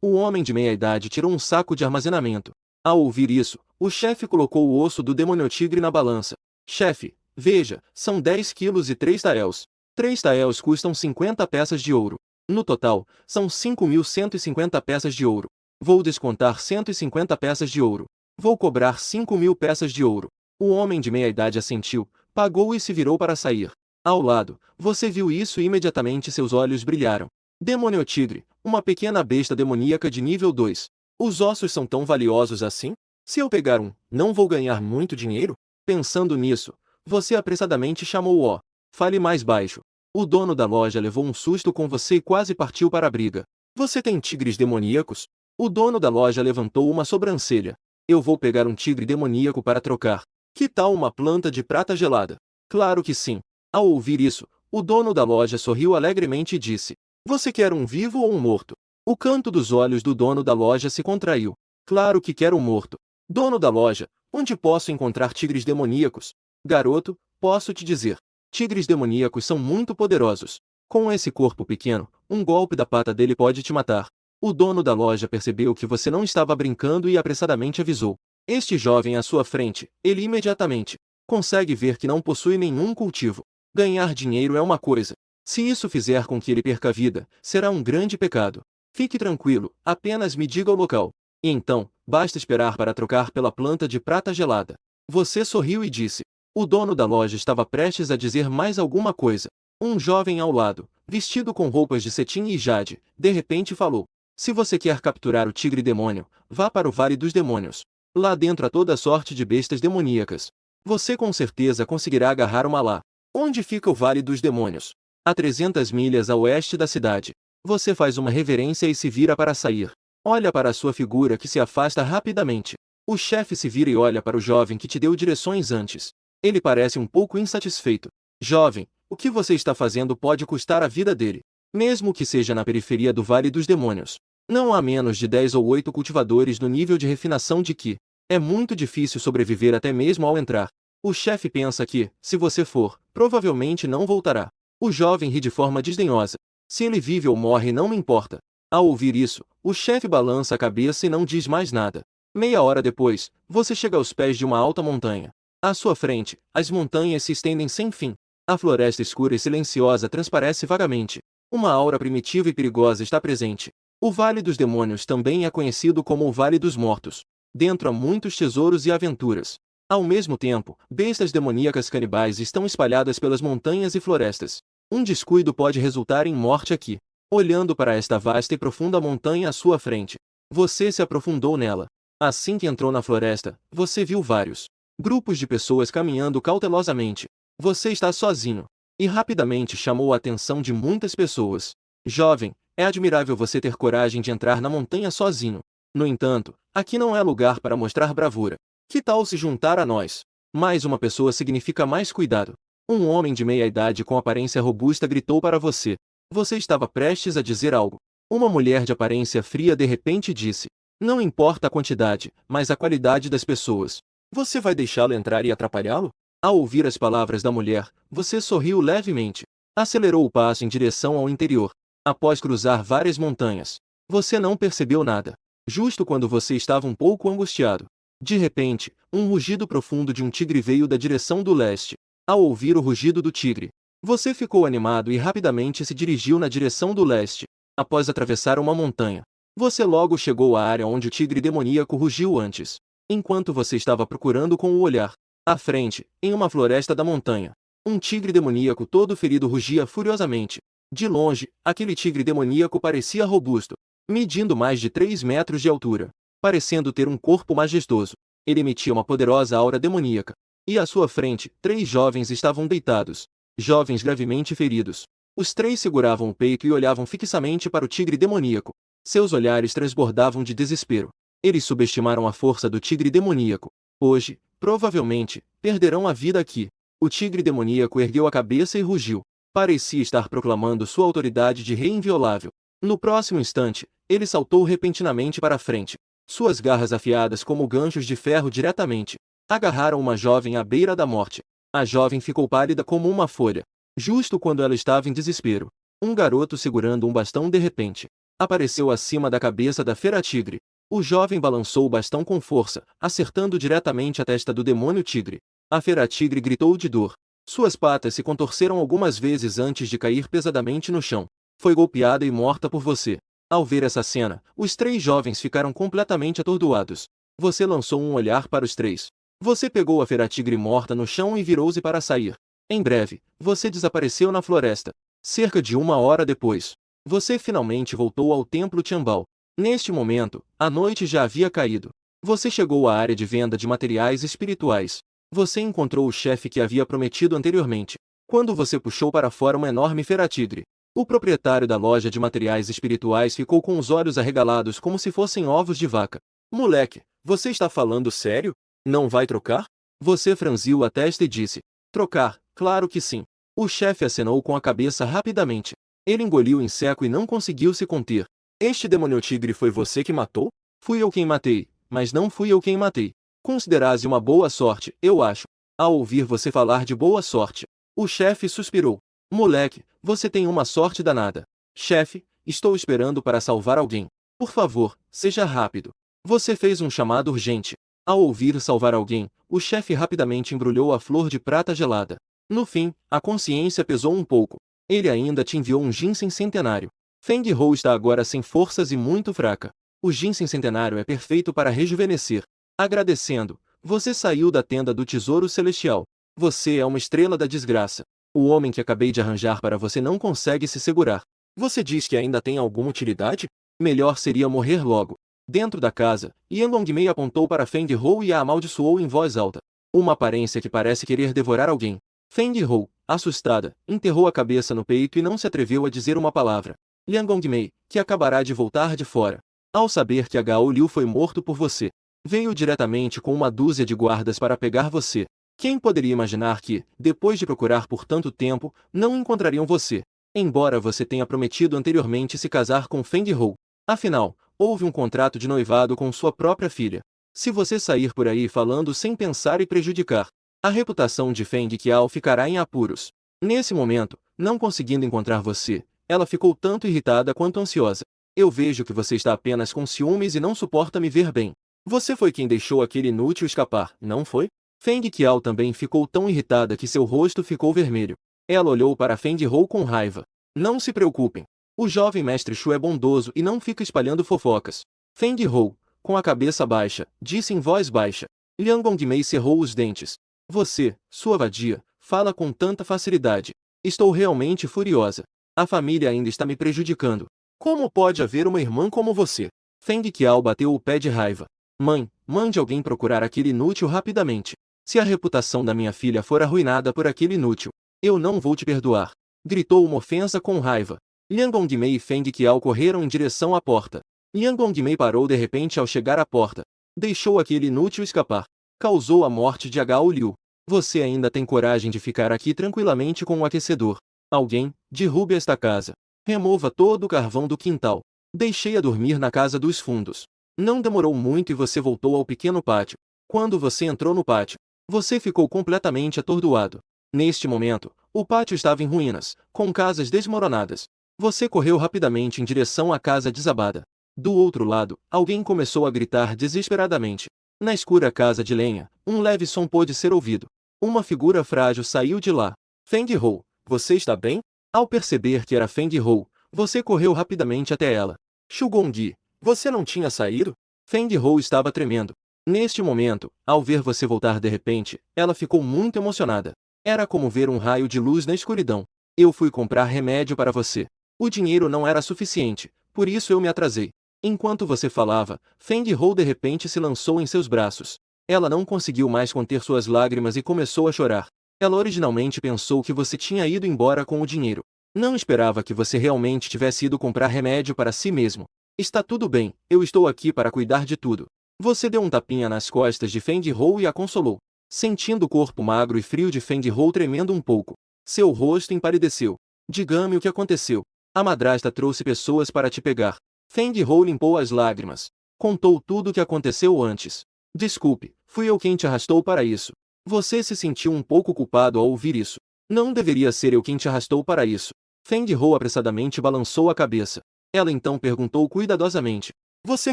Speaker 1: O homem de meia-idade tirou um saco de armazenamento. Ao ouvir isso, o chefe colocou o osso do demônio tigre na balança. Chefe, veja, são 10 quilos e 3 taels. 3 taels custam 50 peças de ouro. No total, são 5.150 peças de ouro. Vou descontar 150 peças de ouro. Vou cobrar 5.000 peças de ouro. O homem de meia-idade assentiu, pagou e se virou para sair. Ao lado, você viu isso e imediatamente seus olhos brilharam. Demônio tigre, uma pequena besta demoníaca de nível 2. Os ossos são tão valiosos assim? Se eu pegar um, não vou ganhar muito dinheiro? Pensando nisso, você apressadamente chamou o Fale mais baixo. O dono da loja levou um susto com você e quase partiu para a briga. Você tem tigres demoníacos? O dono da loja levantou uma sobrancelha. Eu vou pegar um tigre demoníaco para trocar. Que tal uma planta de prata gelada? Claro que sim. Ao ouvir isso, o dono da loja sorriu alegremente e disse. Você quer um vivo ou um morto? O canto dos olhos do dono da loja se contraiu. Claro que quero um morto. Dono da loja, onde posso encontrar tigres demoníacos? Garoto, posso te dizer. Tigres demoníacos são muito poderosos. Com esse corpo pequeno, um golpe da pata dele pode te matar. O dono da loja percebeu que você não estava brincando e apressadamente avisou. Este jovem à sua frente, ele imediatamente consegue ver que não possui nenhum cultivo. Ganhar dinheiro é uma coisa. Se isso fizer com que ele perca a vida, será um grande pecado. Fique tranquilo, apenas me diga o local. E então, basta esperar para trocar pela planta de prata gelada. Você sorriu e disse. O dono da loja estava prestes a dizer mais alguma coisa. Um jovem ao lado, vestido com roupas de cetim e jade, de repente falou. Se você quer capturar o tigre demônio, vá para o Vale dos Demônios. Lá dentro há toda sorte de bestas demoníacas. Você com certeza conseguirá agarrar uma lá. Onde fica o Vale dos Demônios? A 300 milhas a oeste da cidade. Você faz uma reverência e se vira para sair. Olha para a sua figura que se afasta rapidamente. O chefe se vira e olha para o jovem que te deu direções antes. Ele parece um pouco insatisfeito. Jovem, o que você está fazendo pode custar a vida dele. Mesmo que seja na periferia do Vale dos Demônios. Não há menos de 10 ou 8 cultivadores no nível de refinação de que é muito difícil sobreviver até mesmo ao entrar. O chefe pensa que, se você for, provavelmente não voltará. O jovem ri de forma desdenhosa. Se ele vive ou morre não me importa. Ao ouvir isso, o chefe balança a cabeça e não diz mais nada. Meia hora depois, você chega aos pés de uma alta montanha. À sua frente, as montanhas se estendem sem fim. A floresta escura e silenciosa transparece vagamente. Uma aura primitiva e perigosa está presente. O Vale dos Demônios também é conhecido como o Vale dos Mortos. Dentro há muitos tesouros e aventuras. Ao mesmo tempo, bestas demoníacas canibais estão espalhadas pelas montanhas e florestas. Um descuido pode resultar em morte aqui. Olhando para esta vasta e profunda montanha à sua frente, você se aprofundou nela. Assim que entrou na floresta, você viu vários grupos de pessoas caminhando cautelosamente. Você está sozinho. E rapidamente chamou a atenção de muitas pessoas. Jovem, é admirável você ter coragem de entrar na montanha sozinho. No entanto, aqui não é lugar para mostrar bravura. Que tal se juntar a nós? Mais uma pessoa significa mais cuidado. Um homem de meia-idade com aparência robusta gritou para você. Você estava prestes a dizer algo. Uma mulher de aparência fria de repente disse. Não importa a quantidade, mas a qualidade das pessoas. Você vai deixá-lo entrar e atrapalhá-lo? Ao ouvir as palavras da mulher, você sorriu levemente. Acelerou o passo em direção ao interior. Após cruzar várias montanhas, você não percebeu nada. Justo quando você estava um pouco angustiado. De repente, um rugido profundo de um tigre veio da direção do leste. Ao ouvir o rugido do tigre, você ficou animado e rapidamente se dirigiu na direção do leste. Após atravessar uma montanha, você logo chegou à área onde o tigre demoníaco rugiu antes. Enquanto você estava procurando com o olhar, à frente, em uma floresta da montanha, um tigre demoníaco todo ferido rugia furiosamente. De longe, aquele tigre demoníaco parecia robusto, medindo mais de 3 metros de altura, parecendo ter um corpo majestoso. Ele emitia uma poderosa aura demoníaca. E à sua frente, 3 jovens estavam deitados. Jovens gravemente feridos. Os 3 seguravam o peito e olhavam fixamente para o tigre demoníaco. Seus olhares transbordavam de desespero. Eles subestimaram a força do tigre demoníaco. Hoje, provavelmente, perderão a vida aqui. O tigre demoníaco ergueu a cabeça e rugiu. Parecia estar proclamando sua autoridade de rei inviolável. No próximo instante, ele saltou repentinamente para a frente. Suas garras afiadas como ganchos de ferro diretamente agarraram uma jovem à beira da morte. A jovem ficou pálida como uma folha. Justo quando ela estava em desespero, um garoto segurando um bastão de repente apareceu acima da cabeça da fera-tigre. O jovem balançou o bastão com força, acertando diretamente a testa do demônio tigre. A fera-tigre gritou de dor. Suas patas se contorceram algumas vezes antes de cair pesadamente no chão. Foi golpeada e morta por você. Ao ver essa cena, os 3 jovens ficaram completamente atordoados. Você lançou um olhar para os 3. Você pegou a fera-tigre morta no chão e virou-se para sair. Em breve, você desapareceu na floresta. Cerca de 1 hora depois, você finalmente voltou ao Templo Tianbao. Neste momento, a noite já havia caído. Você chegou à área de venda de materiais espirituais. Você encontrou o chefe que havia prometido anteriormente. Quando você puxou para fora uma enorme fera-tigre, o proprietário da loja de materiais espirituais ficou com os olhos arregalados como se fossem ovos de vaca. Moleque, você está falando sério? Não vai trocar? Você franziu a testa e disse: trocar, claro que sim. O chefe acenou com a cabeça rapidamente. Ele engoliu em seco e não conseguiu se conter. Este demônio-tigre foi você que matou? Fui eu quem matei, mas não fui eu quem matei. Considerase uma boa sorte, eu acho. Ao ouvir você falar de boa sorte, o chefe suspirou. Moleque, você tem uma sorte danada. Chefe, estou esperando para salvar alguém. Por favor, seja rápido. Você fez um chamado urgente. Ao ouvir salvar alguém, o chefe rapidamente embrulhou a flor de prata gelada. No fim, a consciência pesou um pouco. Ele ainda te enviou um ginseng centenário. Feng Hou está agora sem forças e muito fraca. O ginseng centenário é perfeito para rejuvenescer. Agradecendo, você saiu da tenda do tesouro celestial. Você é uma estrela da desgraça. O homem que acabei de arranjar para você não consegue se segurar. Você diz que ainda tem alguma utilidade? Melhor seria morrer logo. Dentro da casa, Yan Longmei apontou para Feng Hou e a amaldiçoou em voz alta. Uma aparência que parece querer devorar alguém. Feng Hou, assustada, enterrou a cabeça no peito e não se atreveu a dizer uma palavra. Liang Gongmei, que acabará de voltar de fora, ao saber que Gao Liu foi morto por você, veio diretamente com uma dúzia de guardas para pegar você. Quem poderia imaginar que, depois de procurar por tanto tempo, não encontrariam você? Embora você tenha prometido anteriormente se casar com Feng Hou. Afinal, houve um contrato de noivado com sua própria filha. Se você sair por aí falando sem pensar e prejudicar a reputação de Feng Qiao ficará em apuros. Nesse momento, não conseguindo encontrar você, ela ficou tanto irritada quanto ansiosa. Eu vejo que você está apenas com ciúmes e não suporta me ver bem. Você foi quem deixou aquele inútil escapar, não foi? Feng Qiao também ficou tão irritada que seu rosto ficou vermelho. Ela olhou para Feng Hou com raiva. Não se preocupem. O jovem mestre Shu é bondoso e não fica espalhando fofocas. Feng Hou, com a cabeça baixa, disse em voz baixa. Liang Gongmei cerrou os dentes. Você, sua vadia, fala com tanta facilidade. Estou realmente furiosa. A família ainda está me prejudicando. Como pode haver uma irmã como você? Feng Qiao bateu o pé de raiva. Mãe, mande alguém procurar aquele inútil rapidamente. Se a reputação da minha filha for arruinada por aquele inútil, eu não vou te perdoar. Gritou uma ofensa com raiva. Liang Gongmei e Feng Qiao correram em direção à porta. Liang Gongmei parou de repente ao chegar à porta. Deixou aquele inútil escapar. Causou a morte de Gao Liu. Você ainda tem coragem de ficar aqui tranquilamente com o aquecedor. Alguém, derrube esta casa. Remova todo o carvão do quintal. Deixei-a dormir na casa dos fundos. Não demorou muito e você voltou ao pequeno pátio. Quando você entrou no pátio, você ficou completamente atordoado. Neste momento, o pátio estava em ruínas, com casas desmoronadas. Você correu rapidamente em direção à casa desabada. Do outro lado, alguém começou a gritar desesperadamente. Na escura casa de lenha, um leve som pôde ser ouvido. Uma figura frágil saiu de lá. Feng Hou, você está bem? Ao perceber que era Feng Hou, você correu rapidamente até ela. Shu Gongyi, você não tinha saído? Feng Hou estava tremendo. Neste momento, ao ver você voltar de repente, ela ficou muito emocionada. Era como ver um raio de luz na escuridão. Eu fui comprar remédio para você. O dinheiro não era suficiente, por isso eu me atrasei. Enquanto você falava, Feng Hou de repente se lançou em seus braços. Ela não conseguiu mais conter suas lágrimas e começou a chorar. Ela originalmente pensou que você tinha ido embora com o dinheiro. Não esperava que você realmente tivesse ido comprar remédio para si mesmo. Está tudo bem, eu estou aqui para cuidar de tudo. Você deu um tapinha nas costas de Fendi Hou e a consolou. Sentindo o corpo magro e frio de Fendi Hou tremendo um pouco, seu rosto empalideceu. Diga-me o que aconteceu. A madrasta trouxe pessoas para te pegar. Fendi Hou limpou as lágrimas. Contou tudo o que aconteceu antes. Desculpe, fui eu quem te arrastou para isso. Você se sentiu um pouco culpado ao ouvir isso. Não deveria ser eu quem te arrastou para isso. Fendi Hou apressadamente balançou a cabeça. Ela então perguntou cuidadosamente. Você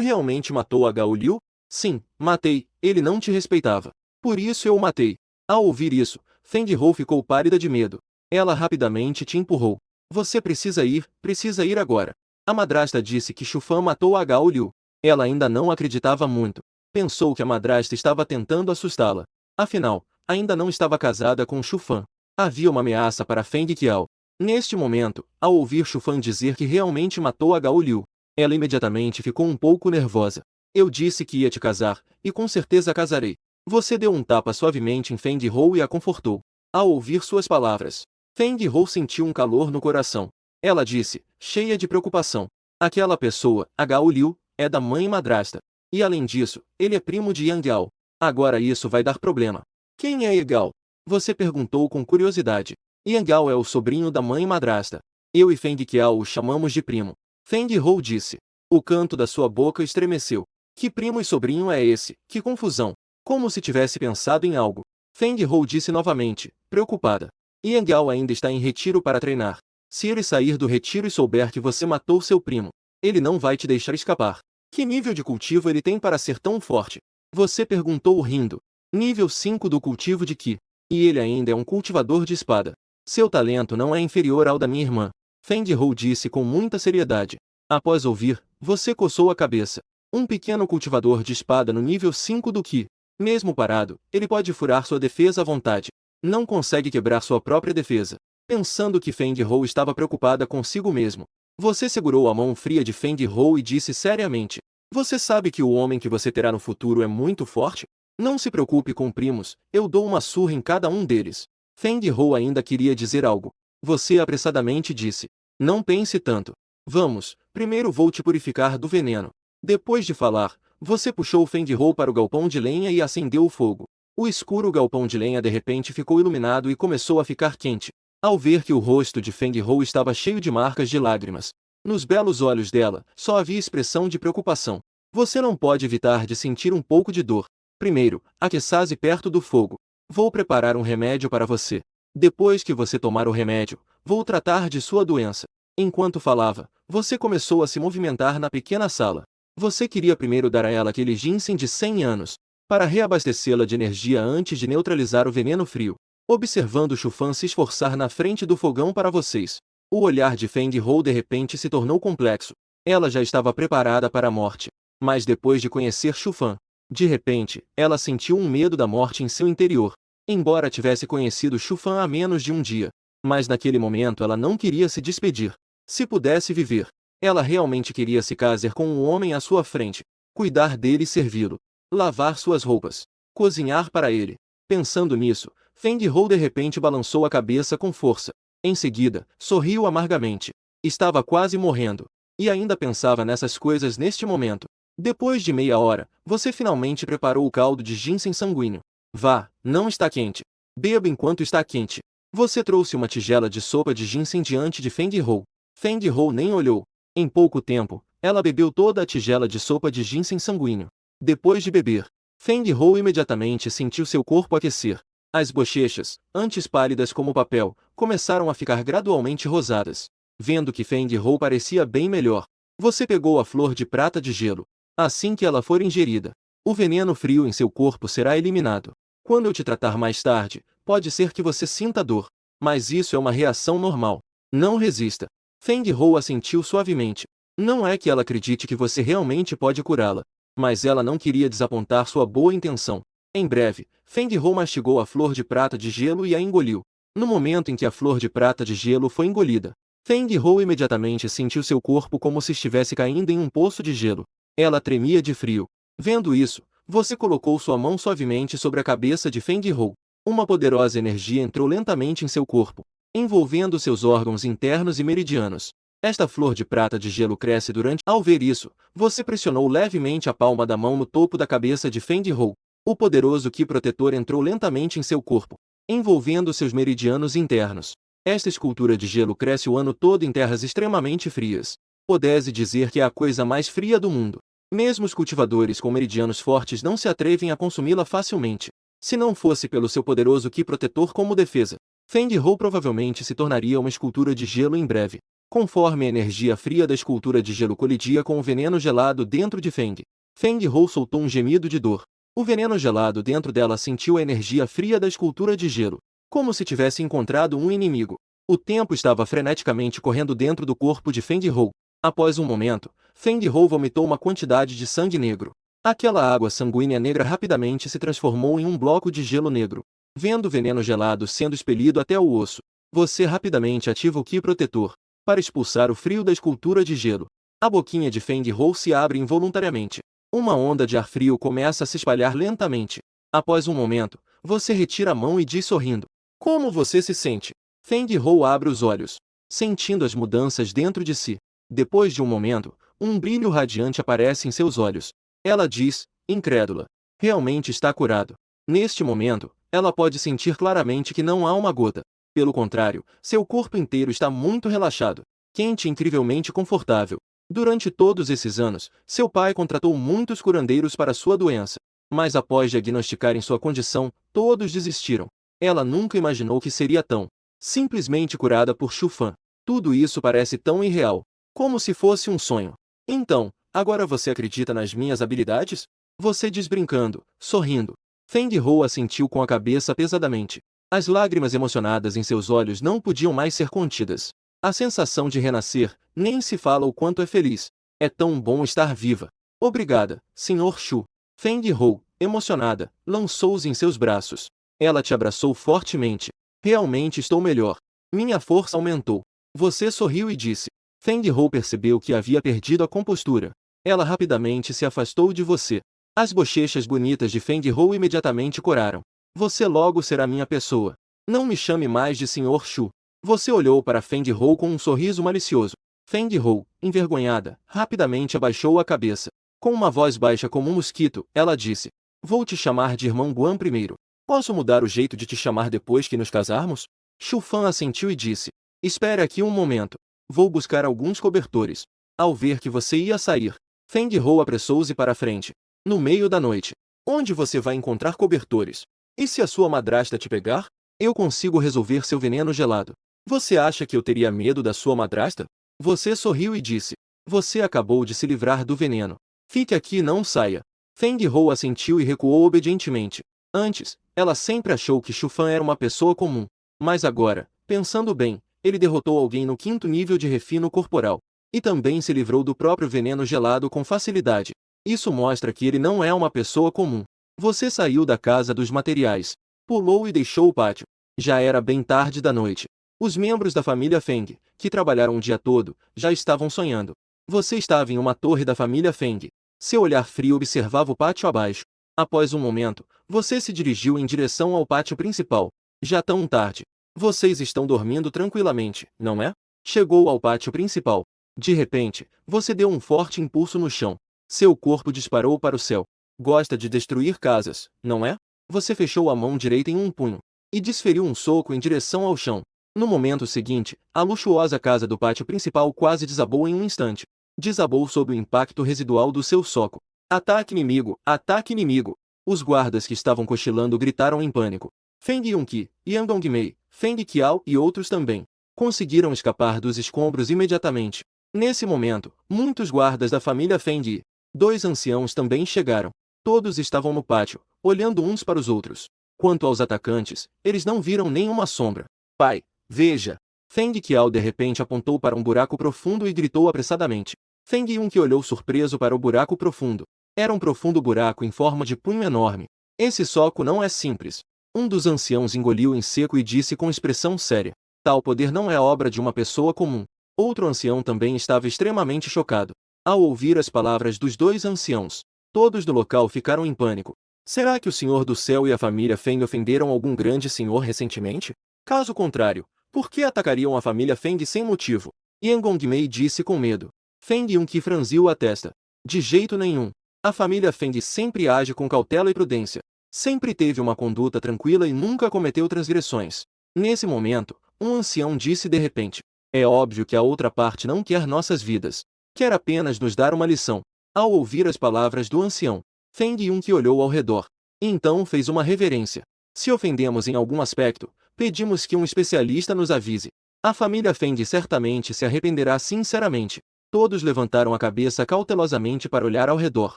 Speaker 1: realmente matou a Gao Liu? Sim, matei, ele não te respeitava. Por isso eu o matei. Ao ouvir isso, Fendi Hou ficou pálida de medo. Ela rapidamente te empurrou. Você precisa ir agora. A madrasta disse que Shufan matou a Gao Liu. Ela ainda não acreditava muito. Pensou que a madrasta estava tentando assustá-la. Afinal, ainda não estava casada com Shufan. Havia uma ameaça para Feng Qiao. Neste momento, ao ouvir Shufan dizer que realmente matou a Gao Liu, ela imediatamente ficou um pouco nervosa. Eu disse que ia te casar, e com certeza casarei. Você deu um tapa suavemente em Fendi Hou e a confortou. Ao ouvir suas palavras, Fendi Hou sentiu um calor no coração. Ela disse, cheia de preocupação. Aquela pessoa, a Gao Liu, é da mãe madrasta. E além disso, ele é primo de Yang Gao. Agora isso vai dar problema. Quem é Yang Gao? Você perguntou com curiosidade. Yang Gao é o sobrinho da mãe madrasta. Eu e Feng Qiao o chamamos de primo. Fendi Hou disse. O canto da sua boca estremeceu. Que primo e sobrinho é esse? Que confusão. Como se tivesse pensado em algo. Fendi Hou disse novamente, preocupada. Yang Gao ainda está em retiro para treinar. Se ele sair do retiro e souber que você matou seu primo, ele não vai te deixar escapar. Que nível de cultivo ele tem para ser tão forte? Você perguntou rindo. Nível 5 do cultivo de Qi. E ele ainda é um cultivador de espada. Seu talento não é inferior ao da minha irmã. Fendi Hou disse com muita seriedade. Após ouvir, você coçou a cabeça. Um pequeno cultivador de espada no nível 5 do Qi. Mesmo parado, ele pode furar sua defesa à vontade. Não consegue quebrar sua própria defesa. Pensando que Fendi Hou estava preocupada consigo mesmo, você segurou a mão fria de Fendi Hou e disse seriamente. Você sabe que o homem que você terá no futuro é muito forte? Não se preocupe com primos, eu dou uma surra em cada um deles. Fendi Hou ainda queria dizer algo. Você apressadamente disse. Não pense tanto. Vamos, primeiro vou te purificar do veneno. Depois de falar, você puxou Fendi Hou para o galpão de lenha e acendeu o fogo. O escuro galpão de lenha de repente ficou iluminado e começou a ficar quente. Ao ver que o rosto de Fendi Hou estava cheio de marcas de lágrimas, nos belos olhos dela, só havia expressão de preocupação. Você não pode evitar de sentir um pouco de dor. Primeiro, aqueça-se perto do fogo. Vou preparar um remédio para você. Depois que você tomar o remédio, vou tratar de sua doença. Enquanto falava, você começou a se movimentar na pequena sala. Você queria primeiro dar a ela aquele ginseng de 100 anos, para reabastecê-la de energia antes de neutralizar o veneno frio. Observando Shufan se esforçar na frente do fogão para vocês, o olhar de Fendi Hou de repente se tornou complexo. Ela já estava preparada para a morte. Mas depois de conhecer Shufan, de repente, ela sentiu um medo da morte em seu interior. Embora tivesse conhecido Shufan há menos de um dia, mas naquele momento ela não queria se despedir. Se pudesse viver, ela realmente queria se casar com um homem à sua frente, cuidar dele e servi-lo, lavar suas roupas, cozinhar para ele. Pensando nisso, Fendi Hou de repente balançou a cabeça com força. Em seguida, sorriu amargamente. Estava quase morrendo. E ainda pensava nessas coisas neste momento. Depois de meia hora, você finalmente preparou o caldo de ginseng sanguíneo. Vá, não está quente. Beba enquanto está quente. Você trouxe uma tigela de sopa de ginseng diante de Fendi Hou. Fendi Hou nem olhou. Em pouco tempo, ela bebeu toda a tigela de sopa de ginseng sanguíneo. Depois de beber, Fendi Hou imediatamente sentiu seu corpo aquecer. As bochechas, antes pálidas como papel, começaram a ficar gradualmente rosadas. Vendo que Fendi Hou parecia bem melhor, você pegou a flor de prata de gelo. Assim que ela for ingerida, o veneno frio em seu corpo será eliminado. Quando eu te tratar mais tarde, pode ser que você sinta dor, mas isso é uma reação normal. Não resista. Fendi Hou assentiu suavemente. Não é que ela acredite que você realmente pode curá-la, mas ela não queria desapontar sua boa intenção. Em breve, Fendi Hou mastigou a flor de prata de gelo e a engoliu. No momento em que a flor de prata de gelo foi engolida, Fendi Hou imediatamente sentiu seu corpo como se estivesse caindo em um poço de gelo. Ela tremia de frio. Vendo isso, você colocou sua mão suavemente sobre a cabeça de Feng Hou. Uma poderosa energia entrou lentamente em seu corpo, envolvendo seus órgãos internos e meridianos. Esta flor de prata de gelo cresce durante... Ao ver isso, você pressionou levemente a palma da mão no topo da cabeça de Feng Hou. O poderoso Qi protetor entrou lentamente em seu corpo, envolvendo seus meridianos internos. Esta escultura de gelo cresce o ano todo em terras extremamente frias. Pode-se dizer que é a coisa mais fria do mundo. Mesmo os cultivadores com meridianos fortes não se atrevem a consumi-la facilmente. Se não fosse pelo seu poderoso Qi protetor como defesa, Feng Hou provavelmente se tornaria uma escultura de gelo em breve. Conforme a energia fria da escultura de gelo colidia com o veneno gelado dentro de Feng Hou soltou um gemido de dor. O veneno gelado dentro dela sentiu a energia fria da escultura de gelo, como se tivesse encontrado um inimigo. O tempo estava freneticamente correndo dentro do corpo de Feng Hou. Após um momento, Feng Hou vomitou uma quantidade de sangue negro. Aquela água sanguínea negra rapidamente se transformou em um bloco de gelo negro. Vendo o veneno gelado sendo expelido até o osso, você rapidamente ativa o Qi protetor para expulsar o frio da escultura de gelo. A boquinha de Feng Hou se abre involuntariamente. Uma onda de ar frio começa a se espalhar lentamente. Após um momento, você retira a mão e diz sorrindo: "Como você se sente?" Feng Hou abre os olhos, sentindo as mudanças dentro de si. Depois de um momento, um brilho radiante aparece em seus olhos. Ela diz, incrédula: "Realmente está curado." Neste momento, ela pode sentir claramente que não há uma gota. Pelo contrário, seu corpo inteiro está muito relaxado, quente e incrivelmente confortável. Durante todos esses anos, seu pai contratou muitos curandeiros para sua doença. Mas após diagnosticarem sua condição, todos desistiram. Ela nunca imaginou que seria tão simplesmente curada por Shu Fan. Tudo isso parece tão irreal, como se fosse um sonho. "Então, agora você acredita nas minhas habilidades?" Você diz brincando, sorrindo. Feng Hou assentiu com a cabeça pesadamente. As lágrimas emocionadas em seus olhos não podiam mais ser contidas. A sensação de renascer, nem se fala o quanto é feliz. É tão bom estar viva. "Obrigada, Sr. Shu." Feng Hou, emocionada, lançou-se em seus braços. Ela te abraçou fortemente. "Realmente estou melhor. Minha força aumentou." Você sorriu e disse. Feng Hou percebeu que havia perdido a compostura. Ela rapidamente se afastou de você. As bochechas bonitas de Feng Hou imediatamente coraram. "Você logo será minha pessoa. Não me chame mais de Sr. Shu." Você olhou para Feng Hou com um sorriso malicioso. Feng Hou, envergonhada, rapidamente abaixou a cabeça. Com uma voz baixa como um mosquito, ela disse: "Vou te chamar de irmão Guan primeiro. Posso mudar o jeito de te chamar depois que nos casarmos?" Shu Fan assentiu e disse: "Espere aqui um momento. Vou buscar alguns cobertores." Ao ver que você ia sair, Feng Hou apressou-se para a frente. "No meio da noite, onde você vai encontrar cobertores? E se a sua madrasta te pegar? Eu consigo resolver seu veneno gelado." "Você acha que eu teria medo da sua madrasta?" Você sorriu e disse: "Você acabou de se livrar do veneno. Fique aqui e não saia." Feng Hou assentiu e recuou obedientemente. Antes, ela sempre achou que Shu Fan era uma pessoa comum. Mas agora, pensando bem, ele derrotou alguém no 5º nível de refino corporal. E também se livrou do próprio veneno gelado com facilidade. Isso mostra que ele não é uma pessoa comum. Você saiu da casa dos materiais, pulou e deixou o pátio. Já era bem tarde da noite. Os membros da família Feng, que trabalharam o dia todo, já estavam sonhando. Você estava em uma torre da família Feng. Seu olhar frio observava o pátio abaixo. Após um momento, você se dirigiu em direção ao pátio principal. Já tão tarde. Vocês estão dormindo tranquilamente, não é? Chegou ao pátio principal. De repente, você deu um forte impulso no chão. Seu corpo disparou para o céu. Gosta de destruir casas, não é? Você fechou a mão direita em um punho e desferiu um soco em direção ao chão. No momento seguinte, a luxuosa casa do pátio principal quase desabou em um instante. Desabou sob o impacto residual do seu soco. "Ataque inimigo! Ataque inimigo!" Os guardas que estavam cochilando gritaram em pânico. Feng Yunqi, Yang Dongmei, Feng Qiao e outros também conseguiram escapar dos escombros imediatamente. Nesse momento, muitos guardas da família Feng e 2 anciãos também chegaram. Todos estavam no pátio, olhando uns para os outros. Quanto aos atacantes, eles não viram nenhuma sombra. "Pai, veja!" Feng Qiao de repente apontou para um buraco profundo e gritou apressadamente. Feng Yunqi olhou surpreso para o buraco profundo. Era um profundo buraco em forma de punho enorme. "Esse soco não é simples." Um dos anciãos engoliu em seco e disse com expressão séria: "Tal poder não é obra de uma pessoa comum." Outro ancião também estava extremamente chocado. Ao ouvir as palavras dos 2 anciãos, Todos do local ficaram em pânico. Será que o Senhor do Céu e a família Feng ofenderam algum grande senhor recentemente? Caso contrário, por que atacariam a família Feng sem motivo? Yan Gongmei disse com medo. Feng Yunqi franziu a testa. De jeito nenhum. A família Feng sempre age com cautela e prudência. Sempre teve uma conduta tranquila e nunca cometeu transgressões. Nesse momento, um ancião disse de repente: é óbvio que a outra parte não quer nossas vidas. Quer apenas nos dar uma lição. Ao ouvir as palavras do ancião, Feng Yunqi olhou ao redor. Então fez uma reverência. Se ofendemos em algum aspecto, pedimos que um especialista nos avise. A família Feng certamente se arrependerá sinceramente. Todos levantaram a cabeça cautelosamente para olhar ao redor.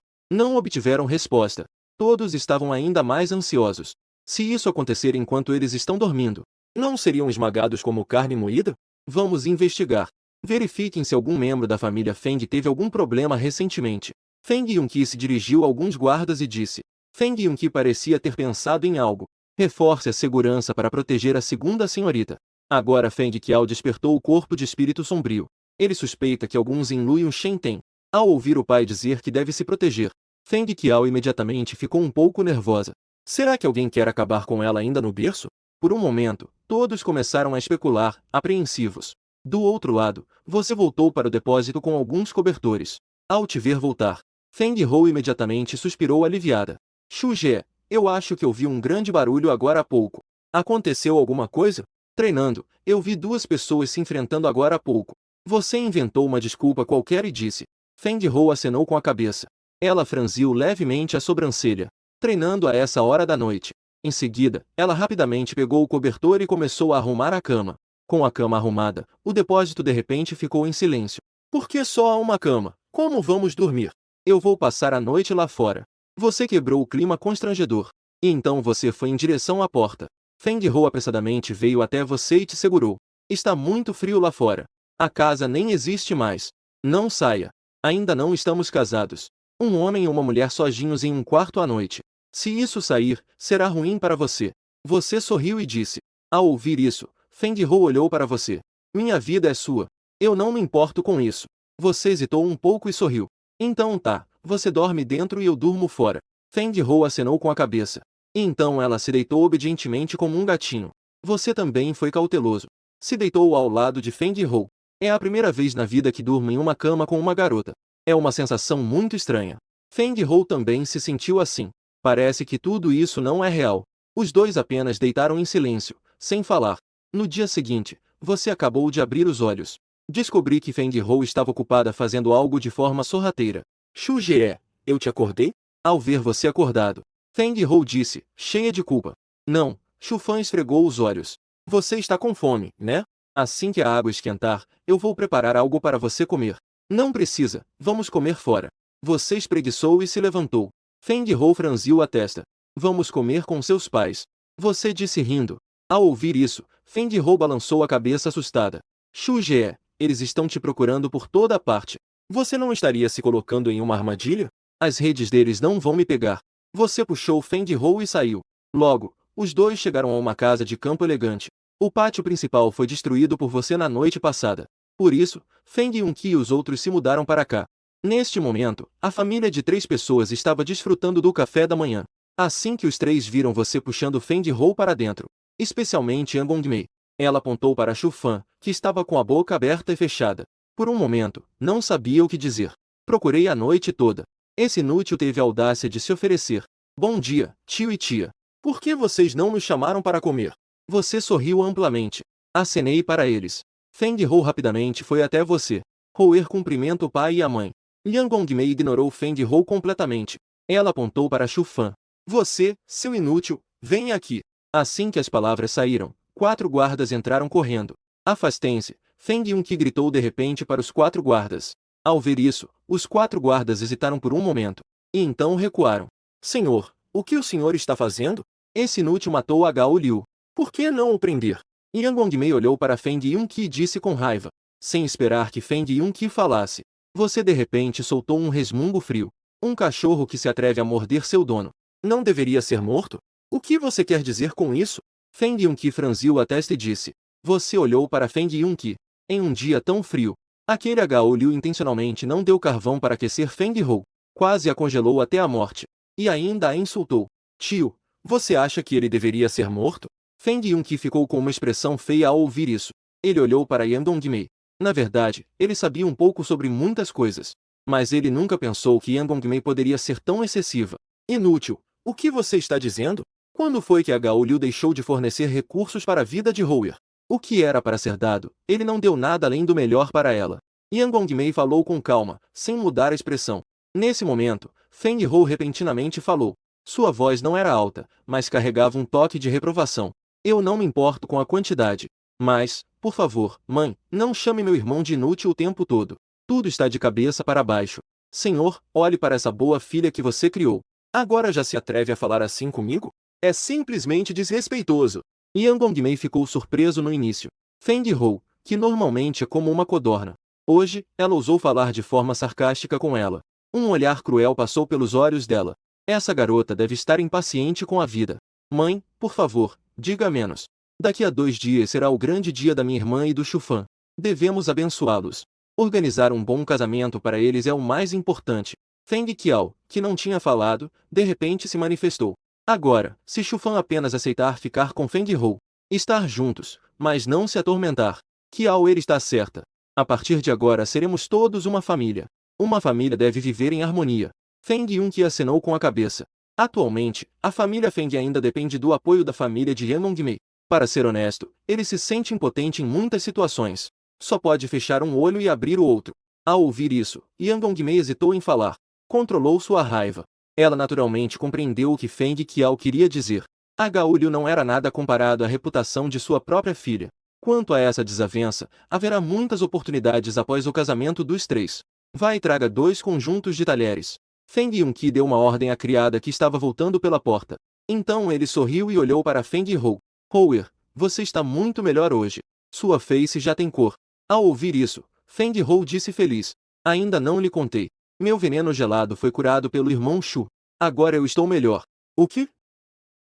Speaker 1: Não obtiveram resposta. Todos estavam ainda mais ansiosos. Se isso acontecer enquanto eles estão dormindo, não seriam esmagados como carne moída? Vamos investigar. Verifiquem se algum membro da família Feng teve algum problema recentemente. Feng Yunqi se dirigiu a alguns guardas e disse. Feng Yunqi parecia ter pensado em algo. Reforce a segurança para proteger a segunda senhorita. Agora Feng Qiao despertou o corpo de espírito sombrio. Ele suspeita que alguns Yin Lu e um Shen têm. Ao ouvir o pai dizer que deve se proteger, Feng Qiao imediatamente ficou um pouco nervosa. Será que alguém quer acabar com ela ainda no berço? Por um momento, todos começaram a especular, apreensivos. Do outro lado, você voltou para o depósito com alguns cobertores. Ao te ver voltar, Feng Hou imediatamente suspirou aliviada. Xu Jie, eu acho que ouvi um grande barulho agora há pouco. Aconteceu alguma coisa? Treinando, eu vi duas pessoas se enfrentando agora há pouco. Você inventou uma desculpa qualquer e disse. Feng Hou acenou com a cabeça. Ela franziu levemente a sobrancelha. Treinando a essa hora da noite. Em seguida, ela rapidamente pegou o cobertor e começou a arrumar a cama. Com a cama arrumada, o depósito de repente ficou em silêncio. Por que só há uma cama? Como vamos dormir? Eu vou passar a noite lá fora. Você quebrou o clima constrangedor. E então você foi em direção à porta. Feng Hou apressadamente veio até você e te segurou. Está muito frio lá fora. A casa nem existe mais. Não saia. Ainda não estamos casados. Um homem e uma mulher sozinhos em um quarto à noite. Se isso sair, será ruim para você. Você sorriu e disse. Ao ouvir isso, Feng Hou olhou para você. Minha vida é sua. Eu não me importo com isso. Você hesitou um pouco e sorriu. Então tá, você dorme dentro e eu durmo fora. Feng Hou acenou com a cabeça. Então ela se deitou obedientemente como um gatinho. Você também foi cauteloso. Se deitou ao lado de Feng Hou. É a primeira vez na vida que durmo em uma cama com uma garota. É uma sensação muito estranha. Feng Hou também se sentiu assim. Parece que tudo isso não é real. Os dois apenas deitaram em silêncio, sem falar. No dia seguinte, você acabou de abrir os olhos. Descobri que Feng Hou estava ocupada fazendo algo de forma sorrateira. Xu Jie, eu te acordei? Ao ver você acordado, Feng Hou disse, cheia de culpa. Não, Xu Fan esfregou os olhos. Você está com fome, né? Assim que a água esquentar, eu vou preparar algo para você comer. Não precisa, vamos comer fora. Você espreguiçou e se levantou. Feng Hou franziu a testa. Vamos comer com seus pais. Você disse rindo. Ao ouvir isso, Feng Hou balançou a cabeça assustada. Xu Jie, eles estão te procurando por toda parte. Você não estaria se colocando em uma armadilha? As redes deles não vão me pegar. Você puxou Feng Hou e saiu. Logo, os dois chegaram a uma casa de campo elegante. O pátio principal foi destruído por você na noite passada. Por isso, Feng Yunqi e os outros se mudaram para cá. Neste momento, a família de 3 pessoas estava desfrutando do café da manhã. Assim que os 3 viram você puxando Feng Hou para dentro, especialmente Yan Gongmei, ela apontou para Xu Fan, que estava com a boca aberta e fechada. Por um momento, não sabia o que dizer. Procurei a noite toda. Esse inútil teve a audácia de se oferecer. Bom dia, tio e tia. Por que vocês não nos chamaram para comer? Você sorriu amplamente. Acenei para eles. Feng Hou rapidamente foi até você. Houer cumprimenta o pai e a mãe. Yan Gongmei ignorou Feng Hou completamente. Ela apontou para Xu Fan. Você, seu inútil, venha aqui. Assim que as palavras saíram, 4 guardas entraram correndo. Afastem-se, Feng Yunqi gritou de repente para os 4 guardas. Ao ver isso, os 4 guardas hesitaram por um momento. E então recuaram. Senhor, o que o senhor está fazendo? Esse inútil matou a Gao Liu. Por que não o prender? Yan Gongmei olhou para Feng Yunqi e disse com raiva. Sem esperar que Feng Yunqi falasse. Você de repente soltou um resmungo frio. Um cachorro que se atreve a morder seu dono. Não deveria ser morto? O que você quer dizer com isso? Feng Yunqi franziu a testa e disse. Você olhou para Feng Yunqi. Em um dia tão frio, aquele Gao Liu intencionalmente não deu carvão para aquecer Feng Hou. quase a congelou até a morte. E ainda a insultou. Tio, você acha que ele deveria ser morto? Feng Yunqi ficou com uma expressão feia ao ouvir isso. Ele olhou para Yan Dongmei. Na verdade, ele sabia um pouco sobre muitas coisas. Mas ele nunca pensou que Yan Dongmei poderia ser tão excessiva. Inútil. O que você está dizendo? Quando foi que a Gao Liu deixou de fornecer recursos para a vida de Houer? O que era para ser dado, ele não deu nada além do melhor para ela. Yan Dongmei falou com calma, sem mudar a expressão. Nesse momento, Feng Hou repentinamente falou. Sua voz não era alta, mas carregava um toque de reprovação. Eu não me importo com a quantidade. Mas, por favor, mãe, não chame meu irmão de inútil o tempo todo. Tudo está de cabeça para baixo. Senhor, olhe para essa boa filha que você criou. Agora já se atreve a falar assim comigo? É simplesmente desrespeitoso. Yan Dongmei ficou surpreso no início. Feng Hou, que normalmente é como uma codorna. Hoje, ela ousou falar de forma sarcástica com ela. Um olhar cruel passou pelos olhos dela. Essa garota deve estar impaciente com a vida. Mãe, por favor, diga menos. Daqui a 2 dias será o grande dia da minha irmã e do Shufan. Devemos abençoá-los. Organizar um bom casamento para eles é o mais importante. Feng Qiao, que não tinha falado, de repente se manifestou. Agora, se Shufan apenas aceitar ficar com Feng Hou, estar juntos, mas não se atormentar, Qiao ele está certa. A partir de agora seremos todos uma família. Uma família deve viver em harmonia. Feng Yunqi acenou com a cabeça. Atualmente, a família Feng ainda depende do apoio da família de Yan Dongmei. Para ser honesto, ele se sente impotente em muitas situações. Só pode fechar um olho e abrir o outro. Ao ouvir isso, Yan Dongmei hesitou em falar. Controlou sua raiva. Ela naturalmente compreendeu o que Feng Qiao queria dizer. A Gao Liu não era nada comparado à reputação de sua própria filha. Quanto a essa desavença, haverá muitas oportunidades após o casamento dos 3. Vai e traga 2 conjuntos de talheres. Feng Yunqi deu uma ordem à criada que estava voltando pela porta. Então ele sorriu e olhou para Feng Hou. Houer, você está muito melhor hoje. Sua face já tem cor. Ao ouvir isso, Feng Hou disse feliz. Ainda não lhe contei. Meu veneno gelado foi curado pelo irmão Shu. Agora eu estou melhor. O quê?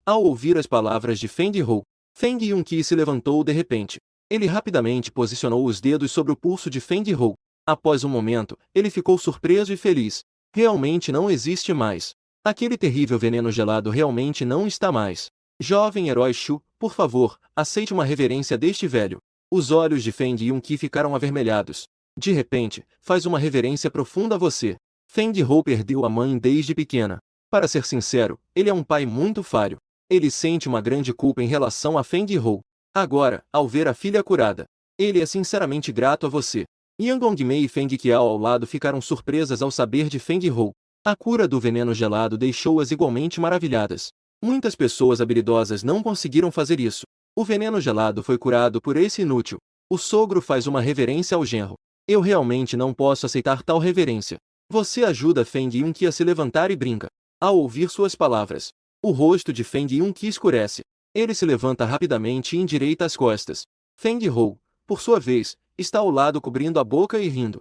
Speaker 1: Ao ouvir as palavras de Feng Hou, Feng Yunqi se levantou de repente. Ele rapidamente posicionou os dedos sobre o pulso de Feng Hou. Após um momento, ele ficou surpreso e feliz. Realmente não existe mais. Aquele terrível veneno gelado realmente não está mais. Jovem herói Shu, por favor, aceite uma reverência deste velho. Os olhos de Feng Yunqi ficaram avermelhados. De repente, faz uma reverência profunda a você. Feng Hou perdeu a mãe desde pequena. Para ser sincero, ele é um pai muito falho. Ele sente uma grande culpa em relação a Feng Hou. Agora, ao ver a filha curada, ele é sinceramente grato a você. Yan Dongmei e Feng Qiao ao lado ficaram surpresas ao saber de Feng Hou. A cura do veneno gelado deixou-as igualmente maravilhadas. Muitas pessoas habilidosas não conseguiram fazer isso. O veneno gelado foi curado por esse inútil. O sogro faz uma reverência ao genro. Eu realmente não posso aceitar tal reverência. Você ajuda Feng Yunqi a se levantar e brinca. Ao ouvir suas palavras, o rosto de Feng Yunqi escurece. Ele se levanta rapidamente e endireita as costas. Feng Hou, por sua vez, está ao lado cobrindo a boca e rindo.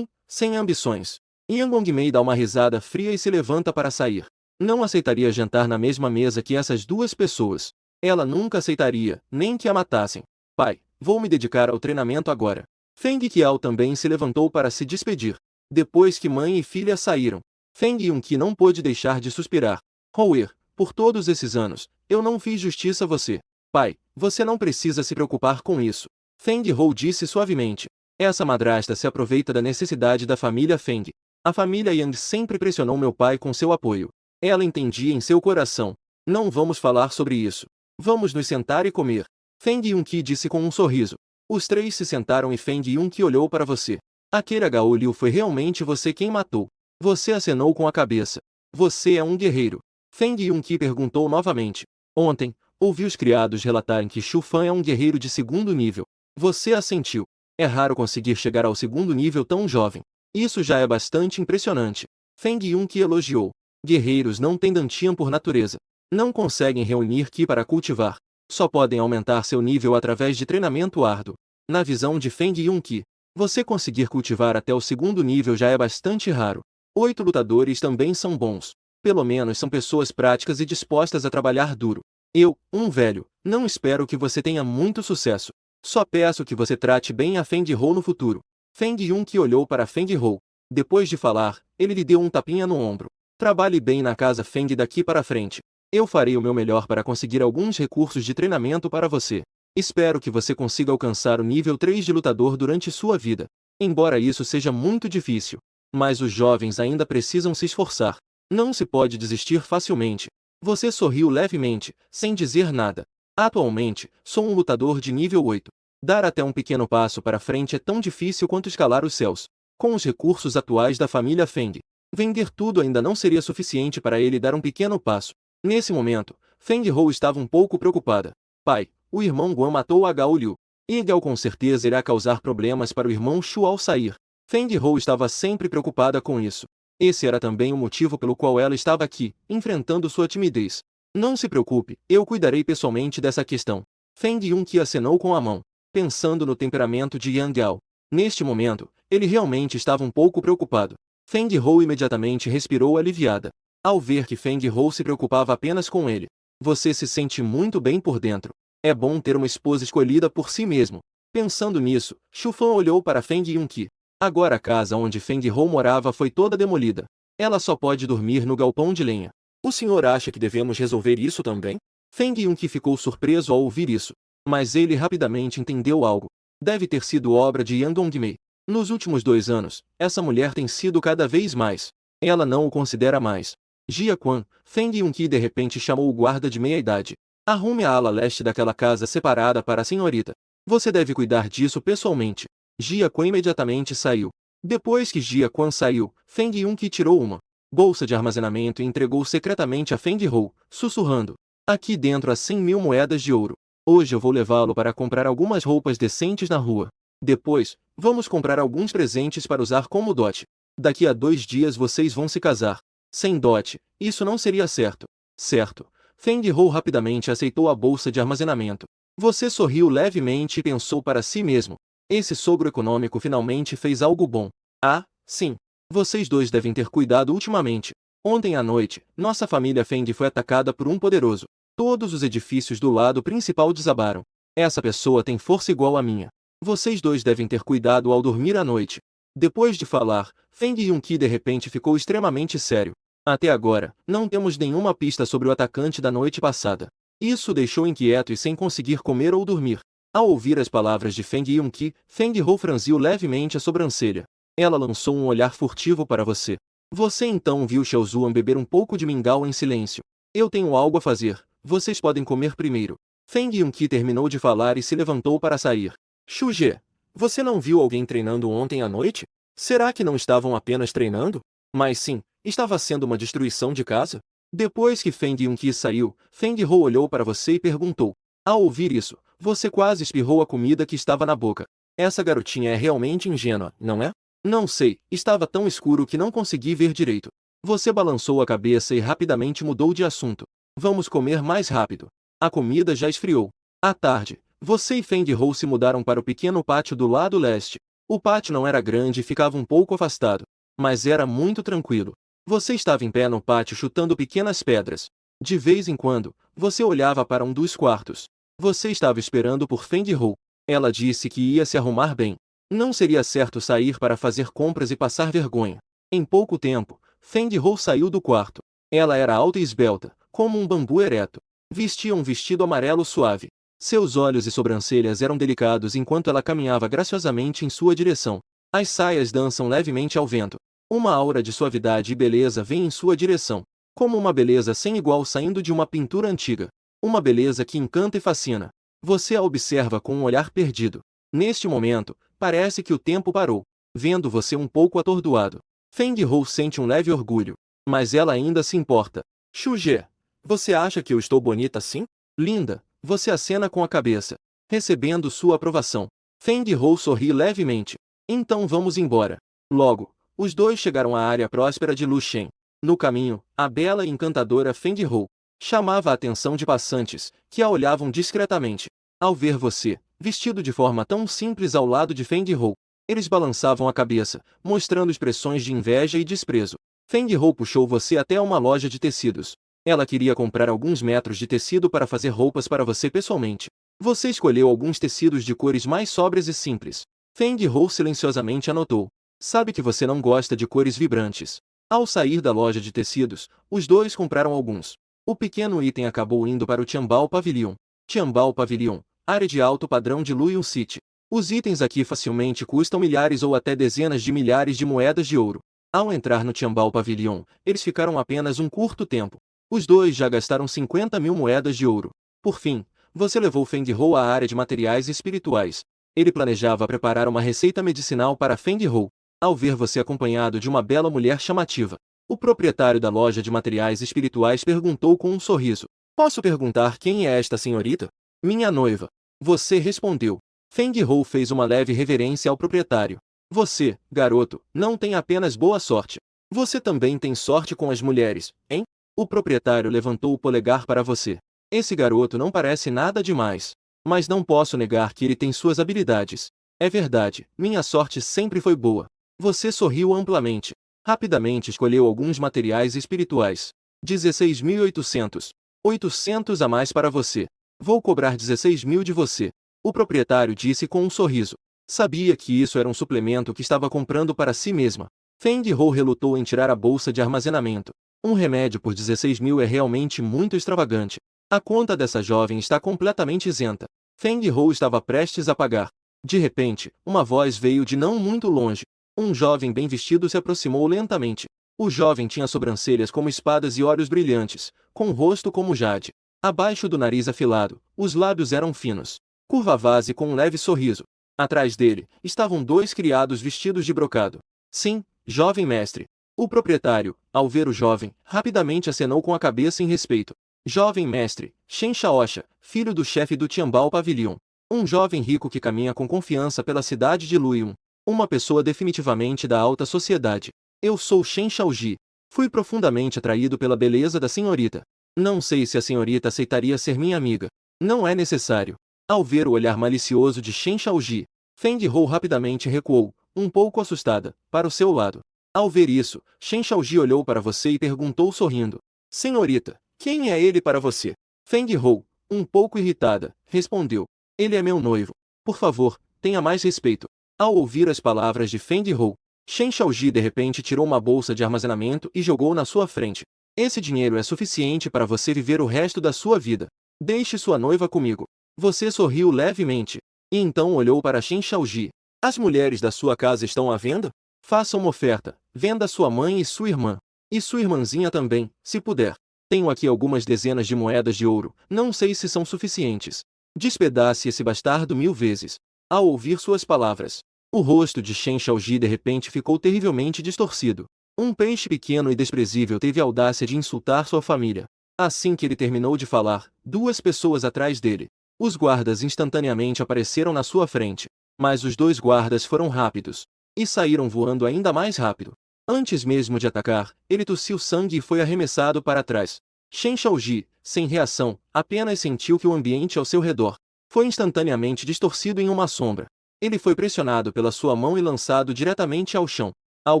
Speaker 1: Sem ambições. Yan Dongmei dá uma risada fria e se levanta para sair. Não aceitaria jantar na mesma mesa que essas 2 pessoas. Ela nunca aceitaria, nem que a matassem. Pai, vou me dedicar ao treinamento agora. Feng Qiao também se levantou para se despedir. Depois que mãe e filha saíram, Feng Yunqi não pôde deixar de suspirar. Houer, por todos esses anos, eu não fiz justiça a você. Pai, você não precisa se preocupar com isso. Feng Hou disse suavemente. Essa madrasta se aproveita da necessidade da família Feng. A família Yang sempre pressionou meu pai com seu apoio. Ela entendia em seu coração. Não vamos falar sobre isso. Vamos nos sentar e comer. Feng Yunqi disse com um sorriso. Os 3 se sentaram e Feng Yunqi olhou para você. Aquele Gao Liu foi realmente você quem matou. Você acenou com a cabeça. Você é um guerreiro. Feng Yunqi perguntou novamente. Ontem, ouvi os criados relatarem que Shu Fan é um guerreiro de 2º nível. Você assentiu. É raro conseguir chegar ao 2º nível tão jovem. Isso já é bastante impressionante. Feng Yunqi elogiou. Guerreiros não têm dantian por natureza. Não conseguem reunir Qi para cultivar. Só podem aumentar seu nível através de treinamento árduo. Na visão de Feng Yunqi, você conseguir cultivar até o 2º nível já é bastante raro. 8 lutadores também são bons. Pelo menos são pessoas práticas e dispostas a trabalhar duro. Eu, um velho, não espero que você tenha muito sucesso. Só peço que você trate bem a Feng Hou no futuro. Feng Yunqi olhou para Feng Hou. Depois de falar, ele lhe deu um tapinha no ombro. Trabalhe bem na casa Feng daqui para frente. Eu farei o meu melhor para conseguir alguns recursos de treinamento para você. Espero que você consiga alcançar o nível 3 de lutador durante sua vida. Embora isso seja muito difícil. Mas os jovens ainda precisam se esforçar. Não se pode desistir facilmente. Você sorriu levemente, sem dizer nada. Atualmente, sou um lutador de nível 8. Dar até um pequeno passo para frente é tão difícil quanto escalar os céus. Com os recursos atuais da família Feng, vender tudo ainda não seria suficiente para ele dar um pequeno passo. Nesse momento, Feng Hou estava um pouco preocupada. Pai, o irmão Guan matou a Gao Liu. E Gao com certeza irá causar problemas para o irmão Shu ao sair. Feng Hou estava sempre preocupada com isso. Esse era também o motivo pelo qual ela estava aqui, enfrentando sua timidez. Não se preocupe, eu cuidarei pessoalmente dessa questão. Feng Yunqi acenou com a mão, pensando no temperamento de Yang Gao. Neste momento, ele realmente estava um pouco preocupado. Feng Hou imediatamente respirou aliviada, ao ver que Feng Hou se preocupava apenas com ele. Você se sente muito bem por dentro. É bom ter uma esposa escolhida por si mesmo. Pensando nisso, Shu Fan olhou para Feng Yunqi. Agora a casa onde Feng Hou morava foi toda demolida. Ela só pode dormir no galpão de lenha. O senhor acha que devemos resolver isso também? Feng Yunqi ficou surpreso ao ouvir isso. Mas ele rapidamente entendeu algo. Deve ter sido obra de Yang Dongmei. Nos últimos 2 anos, essa mulher tem sido cada vez mais. Ela não o considera mais. Jia Quan, Feng Yunqi de repente chamou o guarda de meia-idade. Arrume a ala leste daquela casa separada para a senhorita. Você deve cuidar disso pessoalmente. Jia Quan imediatamente saiu. Depois que Jia Quan saiu, Feng Yunqi tirou uma bolsa de armazenamento e entregou secretamente a Feng Hou, sussurrando. Aqui dentro há 100.000 moedas de ouro. Hoje eu vou levá-lo para comprar algumas roupas decentes na rua. Depois, vamos comprar alguns presentes para usar como dote. Daqui a 2 dias vocês vão se casar. Sem dote, isso não seria certo. Certo. Feng Hou rapidamente aceitou a bolsa de armazenamento. Você sorriu levemente e pensou para si mesmo. Esse sogro econômico finalmente fez algo bom. Ah, sim. Vocês dois devem ter cuidado ultimamente. Ontem à noite, nossa família Feng foi atacada por um poderoso. Todos os edifícios do lado principal desabaram. Essa pessoa tem força igual à minha. Vocês dois devem ter cuidado ao dormir à noite. Depois de falar, Feng Yunqi de repente ficou extremamente sério. Até agora, não temos nenhuma pista sobre o atacante da noite passada. Isso o deixou inquieto e sem conseguir comer ou dormir. Ao ouvir as palavras de Feng Yunqi, Feng Hou franziu levemente a sobrancelha. Ela lançou um olhar furtivo para você. Você então viu Xiao Zuan beber um pouco de mingau em silêncio. Eu tenho algo a fazer. Vocês podem comer primeiro. Feng Yunqi terminou de falar e se levantou para sair. Xu Jie, você não viu alguém treinando ontem à noite? Será que não estavam apenas treinando? Mas sim, estava sendo uma destruição de casa? Depois que Feng Yunqi saiu, Feng Hou olhou para você e perguntou. Ao ouvir isso, você quase espirrou a comida que estava na boca. Essa garotinha é realmente ingênua, não é? Não sei, estava tão escuro que não consegui ver direito. Você balançou a cabeça e rapidamente mudou de assunto. Vamos comer mais rápido. A comida já esfriou. À tarde, você e Feng Hou se mudaram para o pequeno pátio do lado leste. O pátio não era grande e ficava um pouco afastado, mas era muito tranquilo. Você estava em pé no pátio chutando pequenas pedras. De vez em quando, você olhava para um dos quartos. Você estava esperando por Feng Hou. Ela disse que ia se arrumar bem. Não seria certo sair para fazer compras e passar vergonha. Em pouco tempo, Feng Hou saiu do quarto. Ela era alta e esbelta, como um bambu ereto. Vestia um vestido amarelo suave. Seus olhos e sobrancelhas eram delicados enquanto ela caminhava graciosamente em sua direção. As saias dançam levemente ao vento. Uma aura de suavidade e beleza vem em sua direção. Como uma beleza sem igual saindo de uma pintura antiga. Uma beleza que encanta e fascina. Você a observa com um olhar perdido. Neste momento, parece que o tempo parou, vendo você um pouco atordoado. Feng Hou sente um leve orgulho. Mas ela ainda se importa. Xu Jie, você acha que eu estou bonita assim? Linda, você acena com a cabeça, recebendo sua aprovação. Feng Hou sorri levemente. Então vamos embora. Logo, os dois chegaram à área próspera de Lushen. No caminho, a bela e encantadora Feng Hou chamava a atenção de passantes, que a olhavam discretamente. Ao ver você, vestido de forma tão simples ao lado de Feng Hou, eles balançavam a cabeça, mostrando expressões de inveja e desprezo. Feng Hou puxou você até uma loja de tecidos. Ela queria comprar alguns metros de tecido para fazer roupas para você pessoalmente. Você escolheu alguns tecidos de cores mais sóbrias e simples. Feng Hou silenciosamente anotou. Sabe que você não gosta de cores vibrantes. Ao sair da loja de tecidos, os dois compraram alguns. O pequeno item acabou indo para o Tianbao Pavilion. Tianbao Pavilion, área de alto padrão de Luoyang City. Os itens aqui facilmente custam milhares ou até dezenas de milhares de moedas de ouro. Ao entrar no Tianbao Pavilion, eles ficaram apenas um curto tempo. Os dois já gastaram 50 mil moedas de ouro. Por fim, você levou Feng Hou à área de materiais espirituais. Ele planejava preparar uma receita medicinal para Feng Hou. Ao ver você acompanhado de uma bela mulher chamativa, o proprietário da loja de materiais espirituais perguntou com um sorriso: "Posso perguntar quem é esta senhorita?" "Minha noiva." Você respondeu. Feng Hou fez uma leve reverência ao proprietário. "Você, garoto, não tem apenas boa sorte. Você também tem sorte com as mulheres, hein?" O proprietário levantou o polegar para você. "Esse garoto não parece nada demais. Mas não posso negar que ele tem suas habilidades. É verdade, minha sorte sempre foi boa." Você sorriu amplamente. Rapidamente escolheu alguns materiais espirituais. 16.800. 800 a mais para você. Vou cobrar 16 mil de você. O proprietário disse com um sorriso. Sabia que isso era um suplemento que estava comprando para si mesma. Feng Hou relutou em tirar a bolsa de armazenamento. Um remédio por 16 mil é realmente muito extravagante. A conta dessa jovem está completamente isenta. Feng Hou estava prestes a pagar. De repente, uma voz veio de não muito longe. Um jovem bem vestido se aproximou lentamente. O jovem tinha sobrancelhas como espadas e olhos brilhantes, com o rosto como jade. Abaixo do nariz afilado, os lábios eram finos. Curva-se com um leve sorriso. Atrás dele, estavam dois criados vestidos de brocado. "Sim, jovem mestre." O proprietário, ao ver o jovem, rapidamente acenou com a cabeça em respeito. "Jovem mestre, Shen Shaoxia, filho do chefe do Tianbao Pavilion. Um jovem rico que caminha com confiança pela cidade de Luoyang. Uma pessoa definitivamente da alta sociedade. Eu sou Shen Shaoji. Fui profundamente atraído pela beleza da senhorita. Não sei se a senhorita aceitaria ser minha amiga." "Não é necessário." Ao ver o olhar malicioso de Shen Shaoji, Feng Hou rapidamente recuou, um pouco assustada, para o seu lado. Ao ver isso, Shen Shaoji olhou para você e perguntou sorrindo: "Senhorita, quem é ele para você?" Feng Hou, um pouco irritada, respondeu: "Ele é meu noivo. Por favor, tenha mais respeito." Ao ouvir as palavras de Feng Hou, Shen Shaoji de repente tirou uma bolsa de armazenamento e jogou na sua frente. "Esse dinheiro é suficiente para você viver o resto da sua vida. Deixe sua noiva comigo." Você sorriu levemente, e então olhou para Shen Shaoji. "As mulheres da sua casa estão à venda? Faça uma oferta, venda sua mãe e sua irmã. E sua irmãzinha também, se puder. Tenho aqui algumas dezenas de moedas de ouro, não sei se são suficientes. Despedace esse bastardo 1000 vezes." Ao ouvir suas palavras, o rosto de Shen Shaoji de repente ficou terrivelmente distorcido. Um peixe pequeno e desprezível teve a audácia de insultar sua família. Assim que ele terminou de falar, duas pessoas atrás dele. Os guardas instantaneamente apareceram na sua frente. Mas os dois guardas foram rápidos. E saíram voando ainda mais rápido. Antes mesmo de atacar, ele tossiu sangue e foi arremessado para trás. Shen Shaoji, sem reação, apenas sentiu que o ambiente ao seu redor foi instantaneamente distorcido em uma sombra. Ele foi pressionado pela sua mão e lançado diretamente ao chão. Ao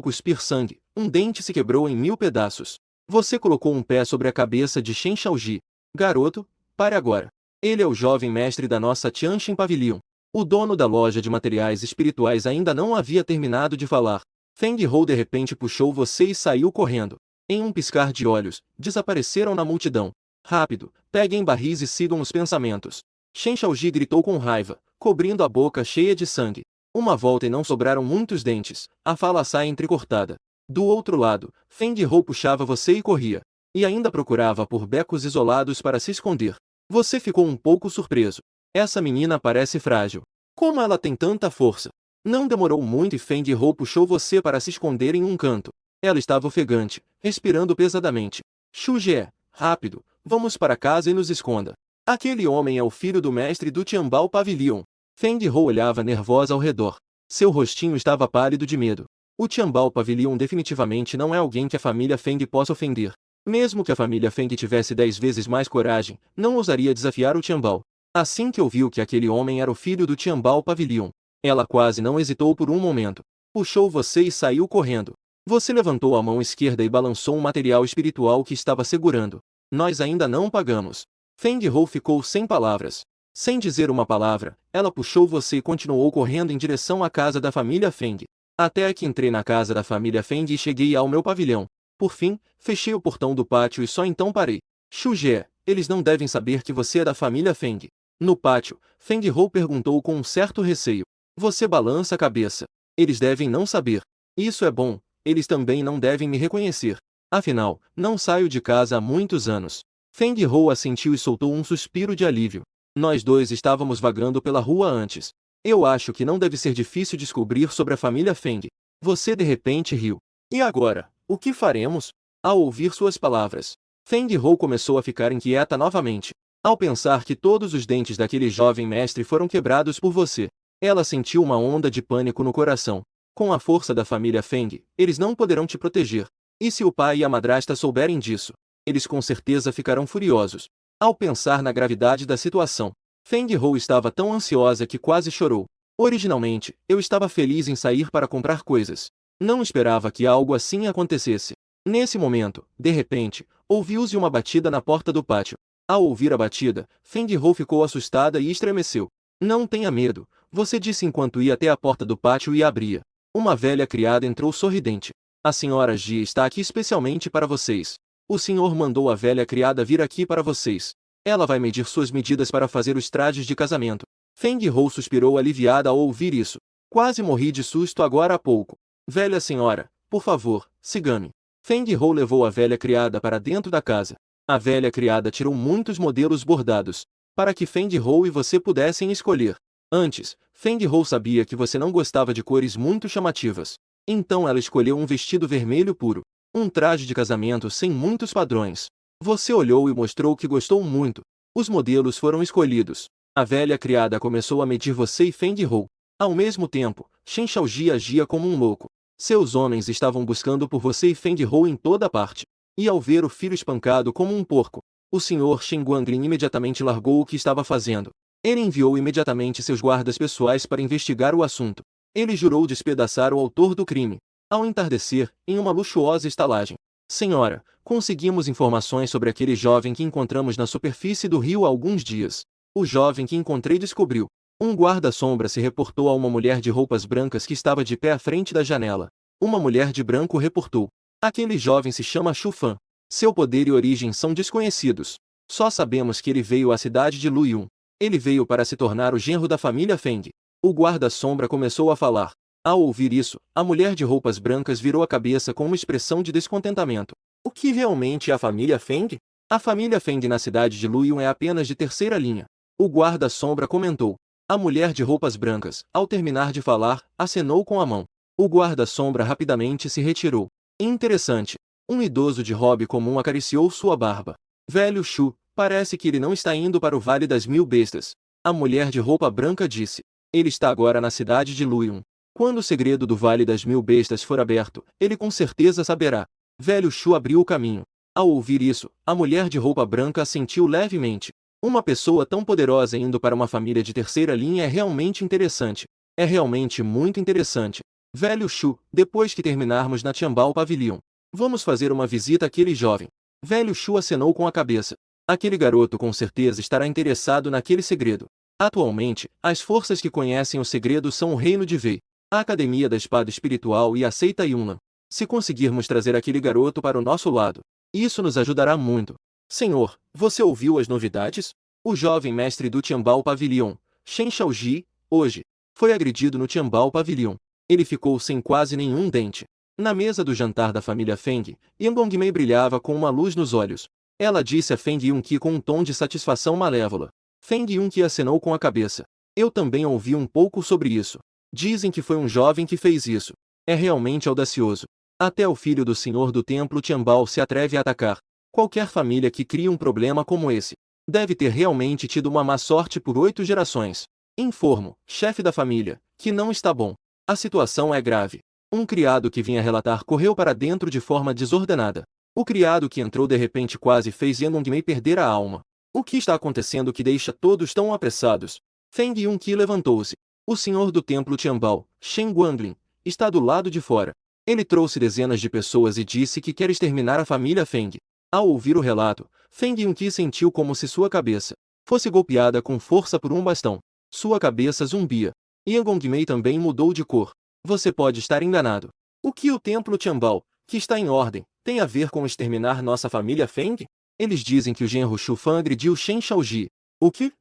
Speaker 1: cuspir sangue, um dente se quebrou em 1000 pedaços. Você colocou um pé sobre a cabeça de Shen Shaoji. "Garoto, pare agora. Ele é o jovem mestre da nossa Tianxin Pavilion." O dono da loja de materiais espirituais ainda não havia terminado de falar. Feng Hou de repente puxou você e saiu correndo. Em um piscar de olhos, desapareceram na multidão. "Rápido, peguem barris e sigam os pensamentos." Shen Shaoji gritou com raiva, cobrindo a boca cheia de sangue. Uma volta e não sobraram muitos dentes, a fala sai entrecortada. Do outro lado, Feng Hou puxava você e corria. E ainda procurava por becos isolados para se esconder. Você ficou um pouco surpreso. Essa menina parece frágil. Como ela tem tanta força? Não demorou muito e Feng Hou puxou você para se esconder em um canto. Ela estava ofegante, respirando pesadamente. "Xu Jie, rápido, vamos para casa e nos esconda. Aquele homem é o filho do mestre do Tianbao Pavilion." Feng Hou olhava nervosa ao redor. Seu rostinho estava pálido de medo. O Tianbao Pavilion definitivamente não é alguém que a família Feng possa ofender. Mesmo que a família Feng tivesse 10 vezes mais coragem, não ousaria desafiar o Tianbao. Assim que ouviu que aquele homem era o filho do Tianbao Pavilion, ela quase não hesitou por um momento. Puxou você e saiu correndo. Você levantou a mão esquerda e balançou um material espiritual que estava segurando. "Nós ainda não pagamos." Feng Hou ficou sem palavras. Sem dizer uma palavra, ela puxou você e continuou correndo em direção à casa da família Feng. Até que entrei na casa da família Feng e cheguei ao meu pavilhão. Por fim, fechei o portão do pátio e só então parei. Xu Jie, eles não devem saber que você é da família Feng. No pátio, Feng Hou perguntou com um certo receio. Você balança a cabeça. Eles devem não saber. Isso é bom, eles também não devem me reconhecer. Afinal, não saio de casa há muitos anos. Feng Hou assentiu e soltou um suspiro de alívio. Nós dois estávamos vagando pela rua antes. Eu acho que não deve ser difícil descobrir sobre a família Feng. Você de repente riu. E agora, o que faremos? Ao ouvir suas palavras, Feng Hou começou a ficar inquieta novamente. Ao pensar que todos os dentes daquele jovem mestre foram quebrados por você, ela sentiu uma onda de pânico no coração. Com a força da família Feng, eles não poderão te proteger. E se o pai e a madrasta souberem disso, eles com certeza ficarão furiosos. Ao pensar na gravidade da situação, Feng Hou estava tão ansiosa que quase chorou. Originalmente, eu estava feliz em sair para comprar coisas. Não esperava que algo assim acontecesse. Nesse momento, de repente, ouviu-se uma batida na porta do pátio. Ao ouvir a batida, Feng Hou ficou assustada e estremeceu. Não tenha medo, você disse enquanto ia até a porta do pátio e abria. Uma velha criada entrou sorridente. A senhora Ji está aqui especialmente para vocês. O senhor mandou a velha criada vir aqui para vocês. Ela vai medir suas medidas para fazer os trajes de casamento. Feng Hou suspirou aliviada ao ouvir isso. Quase morri de susto agora há pouco. Velha senhora, por favor, siga-me. Feng Hou levou a velha criada para dentro da casa. A velha criada tirou muitos modelos bordados, para que Feng Hou e você pudessem escolher. Antes, Feng Hou sabia que você não gostava de cores muito chamativas. Então ela escolheu um vestido vermelho puro. Um traje de casamento sem muitos padrões. Você olhou e mostrou que gostou muito. Os modelos foram escolhidos. A velha criada começou a medir você e Feng Hou. Ao mesmo tempo, Shen Shaoji agia como um louco. Seus homens estavam buscando por você e Feng Hou em toda parte. E ao ver o filho espancado como um porco, o senhor Shen Guanglin imediatamente largou o que estava fazendo. Ele enviou imediatamente seus guardas pessoais para investigar o assunto. Ele jurou despedaçar o autor do crime. Ao entardecer, em uma luxuosa estalagem. Senhora, conseguimos informações sobre aquele jovem que encontramos na superfície do rio há alguns dias. O jovem que encontrei descobriu. Um guarda-sombra se reportou a uma mulher de roupas brancas que estava de pé à frente da janela. Uma mulher de branco reportou. Aquele jovem se chama Xu Fan. Seu poder e origem são desconhecidos. Só sabemos que ele veio à cidade de Luyun. Ele veio para se tornar o genro da família Feng. O guarda-sombra começou a falar. Ao ouvir isso, a mulher de roupas brancas virou a cabeça com uma expressão de descontentamento. O que realmente é a família Feng? A família Feng na cidade de Luyun é apenas de terceira linha. O guarda-sombra comentou. A mulher de roupas brancas, ao terminar de falar, acenou com a mão. O guarda-sombra rapidamente se retirou. Interessante. Um idoso de hobby comum acariciou sua barba. Velho Xu, parece que ele não está indo para o Vale das Mil Bestas. A mulher de roupa branca disse. Ele está agora na cidade de Luyun. Quando o segredo do Vale das Mil Bestas for aberto, ele com certeza saberá. Velho Xu abriu o caminho. Ao ouvir isso, a mulher de roupa branca assentiu levemente. Uma pessoa tão poderosa indo para uma família de terceira linha é realmente interessante. É realmente muito interessante. Velho Xu, depois que terminarmos na Tianbao Pavilion, vamos fazer uma visita àquele jovem. Velho Xu acenou com a cabeça. Aquele garoto com certeza estará interessado naquele segredo. Atualmente, as forças que conhecem o segredo são o Reino de Wei, a Academia da Espada Espiritual e a Seita Yunnan. Se conseguirmos trazer aquele garoto para o nosso lado, isso nos ajudará muito. Senhor, você ouviu as novidades? O jovem mestre do Tianbao Pavilion, Shen Shaoji, hoje, foi agredido no Tianbao Pavilion. Ele ficou sem quase nenhum dente. Na mesa do jantar da família Feng, Yang Gongmei brilhava com uma luz nos olhos. Ela disse a Feng Yunqi com um tom de satisfação malévola. Feng Yunqi acenou com a cabeça. Eu também ouvi um pouco sobre isso. Dizem que foi um jovem que fez isso. É realmente audacioso. Até o filho do senhor do templo Tianbao se atreve a atacar. Qualquer família que cria um problema como esse deve ter realmente tido uma má sorte por 8 gerações. Informo, chefe da família, que não está bom. A situação é grave. Um criado que vinha relatar correu para dentro de forma desordenada. O criado que entrou de repente quase fez Yang Gongmei perder a alma. O que está acontecendo que deixa todos tão apressados? Feng Yunqi levantou-se. O senhor do templo Tianbao, Shen Guanglin, está do lado de fora. Ele trouxe dezenas de pessoas e disse que quer exterminar a família Feng. Ao ouvir o relato, Feng Yunqi sentiu como se sua cabeça fosse golpeada com força por um bastão. Sua cabeça zumbia. Yang Gongmei também mudou de cor. Você pode estar enganado. O que o Templo Tianbao, que está em ordem, tem a ver com exterminar nossa família Feng? Eles dizem que o genro Shu Fan agrediu Shen Shaoji. O quê?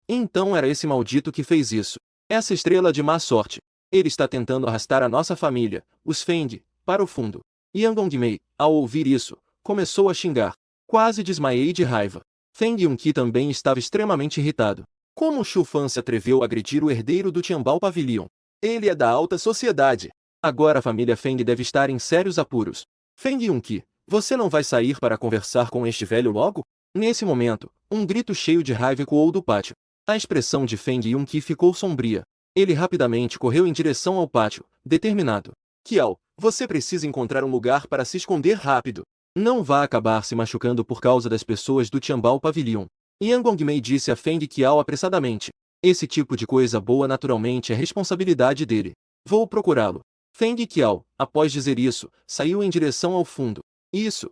Speaker 1: Então era esse maldito que fez isso. Essa estrela de má sorte. Ele está tentando arrastar a nossa família, os Feng, para o fundo. Yang Dongmei, ao ouvir isso, começou a xingar. Quase desmaiei de raiva. Feng Yunqi também estava extremamente irritado. Como Shu Fan se atreveu a agredir o herdeiro do Tianbao Pavilion? Ele é da alta sociedade. Agora a família Feng deve estar em sérios apuros. Feng Yunqi, você não vai sair para conversar com este velho logo? Nesse momento, um grito cheio de raiva ecoou do pátio. A expressão de Feng Yunqi ficou sombria. Ele rapidamente correu em direção ao pátio, determinado. Qiao, você precisa encontrar um lugar para se esconder rápido. Não vá acabar se machucando por causa das pessoas do Tianbao Pavilion. Yang Gongmei disse a Feng Qiao apressadamente. Esse tipo de coisa boa naturalmente é responsabilidade dele. Vou procurá-lo. Feng Qiao, após dizer isso, saiu em direção ao fundo. Isso.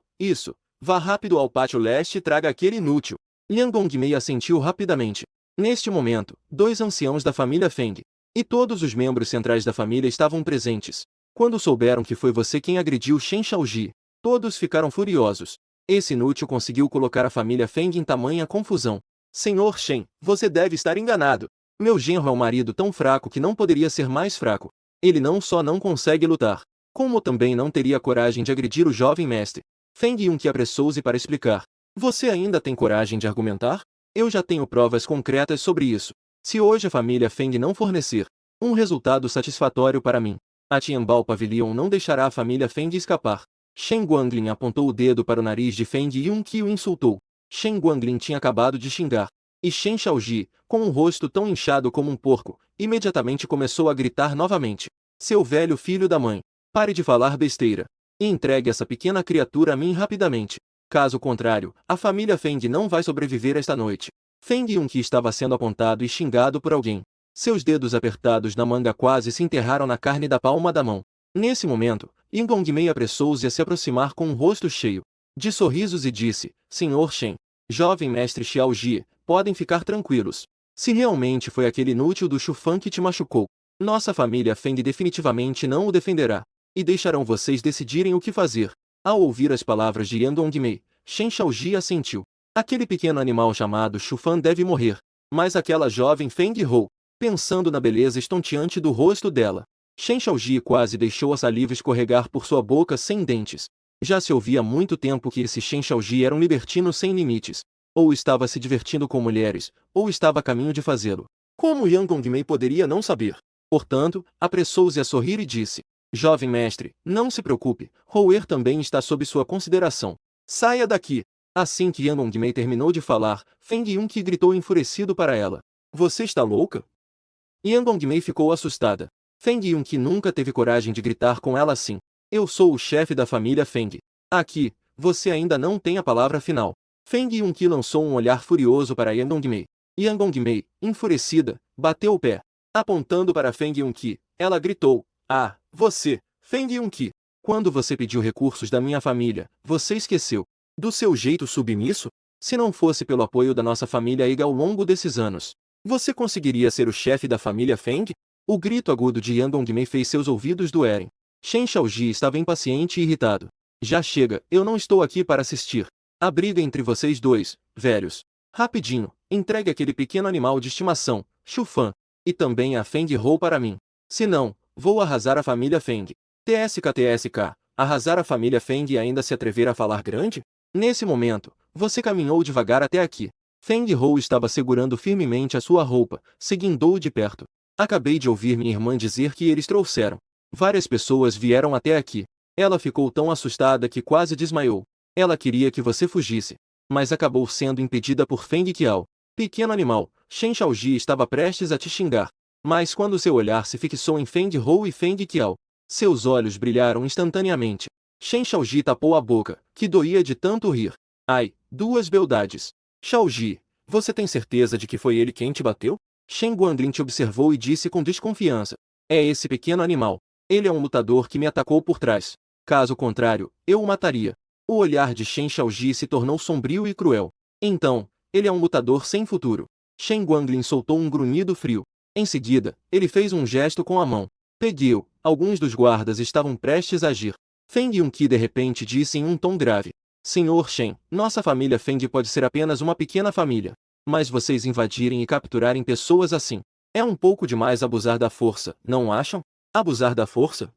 Speaker 1: Vá rápido ao pátio leste e traga aquele inútil. Yang Gongmei assentiu rapidamente. Neste momento, 2 anciãos da família Feng e todos os membros centrais da família estavam presentes. Quando souberam que foi você quem agrediu Shen Shaoji, todos ficaram furiosos. Esse inútil conseguiu colocar a família Feng em tamanha confusão. Senhor Shen, você deve estar enganado. Meu genro é um marido tão fraco que não poderia ser mais fraco. Ele não só não consegue lutar, como também não teria coragem de agredir o jovem mestre. Feng Yunqi apressou-se para explicar. Você ainda tem coragem de argumentar? Eu já tenho provas concretas sobre isso. Se hoje a família Feng não fornecer um resultado satisfatório para mim, a Tianbao Pavilion não deixará a família Feng escapar. Shen Guanglin apontou o dedo para o nariz de Feng Yunqi e o insultou. Shen Guanglin tinha acabado de xingar. E Shen Shaoji, com um rosto tão inchado como um porco, imediatamente começou a gritar novamente. Seu velho filho da mãe, pare de falar besteira. E entregue essa pequena criatura a mim rapidamente. Caso contrário, a família Feng não vai sobreviver esta noite. Feng Yunqi estava sendo apontado e xingado por alguém. Seus dedos apertados na manga quase se enterraram na carne da palma da mão. Nesse momento, Yang Gongmei apressou-se a se aproximar com um rosto cheio de sorrisos e disse, Senhor Shen, jovem mestre Xiaoji, podem ficar tranquilos. Se realmente foi aquele inútil do Shu Fan que te machucou, nossa família Feng definitivamente não o defenderá, e deixarão vocês decidirem o que fazer. Ao ouvir as palavras de Yang Dongmei, Shen Shaoji assentiu. Aquele pequeno animal chamado Shu Fan deve morrer. Mas aquela jovem Feng Hou, pensando na beleza estonteante do rosto dela, Shen Shaoji quase deixou a saliva escorregar por sua boca sem dentes. Já se ouvia há muito tempo que esse Shen Shaoji era um libertino sem limites. Ou estava se divertindo com mulheres, ou estava a caminho de fazê-lo. Como Yang Gongmei poderia não saber? Portanto, apressou-se a sorrir e disse, Jovem mestre, não se preocupe, Houer também está sob sua consideração. Saia daqui! Assim que Yang Gongmei terminou de falar, Feng Yunqi gritou enfurecido para ela. Você está louca? Yang Gongmei ficou assustada. Feng Yunqi nunca teve coragem de gritar com ela assim. Eu sou o chefe da família Feng. Aqui, você ainda não tem a palavra final. Feng Yunqi lançou um olhar furioso para Yang Gongmei. Yang Gongmei, enfurecida, bateu o pé. Apontando para Feng Yunqi, ela gritou, Ah, você, Feng Yunqi, quando você pediu recursos da minha família, você esqueceu do seu jeito submisso? Se não fosse pelo apoio da nossa família Eiga ao longo desses anos, você conseguiria ser o chefe da família Feng? O grito agudo de Yang Gongmei fez seus ouvidos doerem. Shen Shaoji estava impaciente e irritado. Já chega, eu não estou aqui para assistir a briga entre vocês dois, velhos. Rapidinho, entregue aquele pequeno animal de estimação, Shu Fan, e também a Feng Hou para mim. Se não, vou arrasar a família Feng. TSK, arrasar a família Feng e ainda se atrever a falar grande? Nesse momento, você caminhou devagar até aqui. Feng Hou estava segurando firmemente a sua roupa, seguindo-o de perto. Acabei de ouvir minha irmã dizer que eles trouxeram. Várias pessoas vieram até aqui. Ela ficou tão assustada que quase desmaiou. Ela queria que você fugisse, mas acabou sendo impedida por Feng Qiao. Pequeno animal, Shen Shaoji estava prestes a te xingar. Mas quando seu olhar se fixou em Feng Hou e Feng Qiao, seus olhos brilharam instantaneamente. Shen Shaoji tapou a boca, que doía de tanto rir. Ai, duas beldades. Shaoji, você tem certeza de que foi ele quem te bateu? Shen Guanglin te observou e disse com desconfiança. É esse pequeno animal. Ele é um lutador que me atacou por trás. Caso contrário, eu o mataria. O olhar de Shen Shaoji se tornou sombrio e cruel. Então, ele é um lutador sem futuro. Shen Guanglin soltou um grunhido frio. Em seguida, ele fez um gesto com a mão. Peguei-o, Alguns dos guardas estavam prestes a agir. Feng Yunqi de repente disse em um tom grave: Senhor Shen, nossa família Feng pode ser apenas uma pequena família. Mas vocês invadirem e capturarem pessoas assim, é um pouco demais abusar da força, não acham? Abusar da força?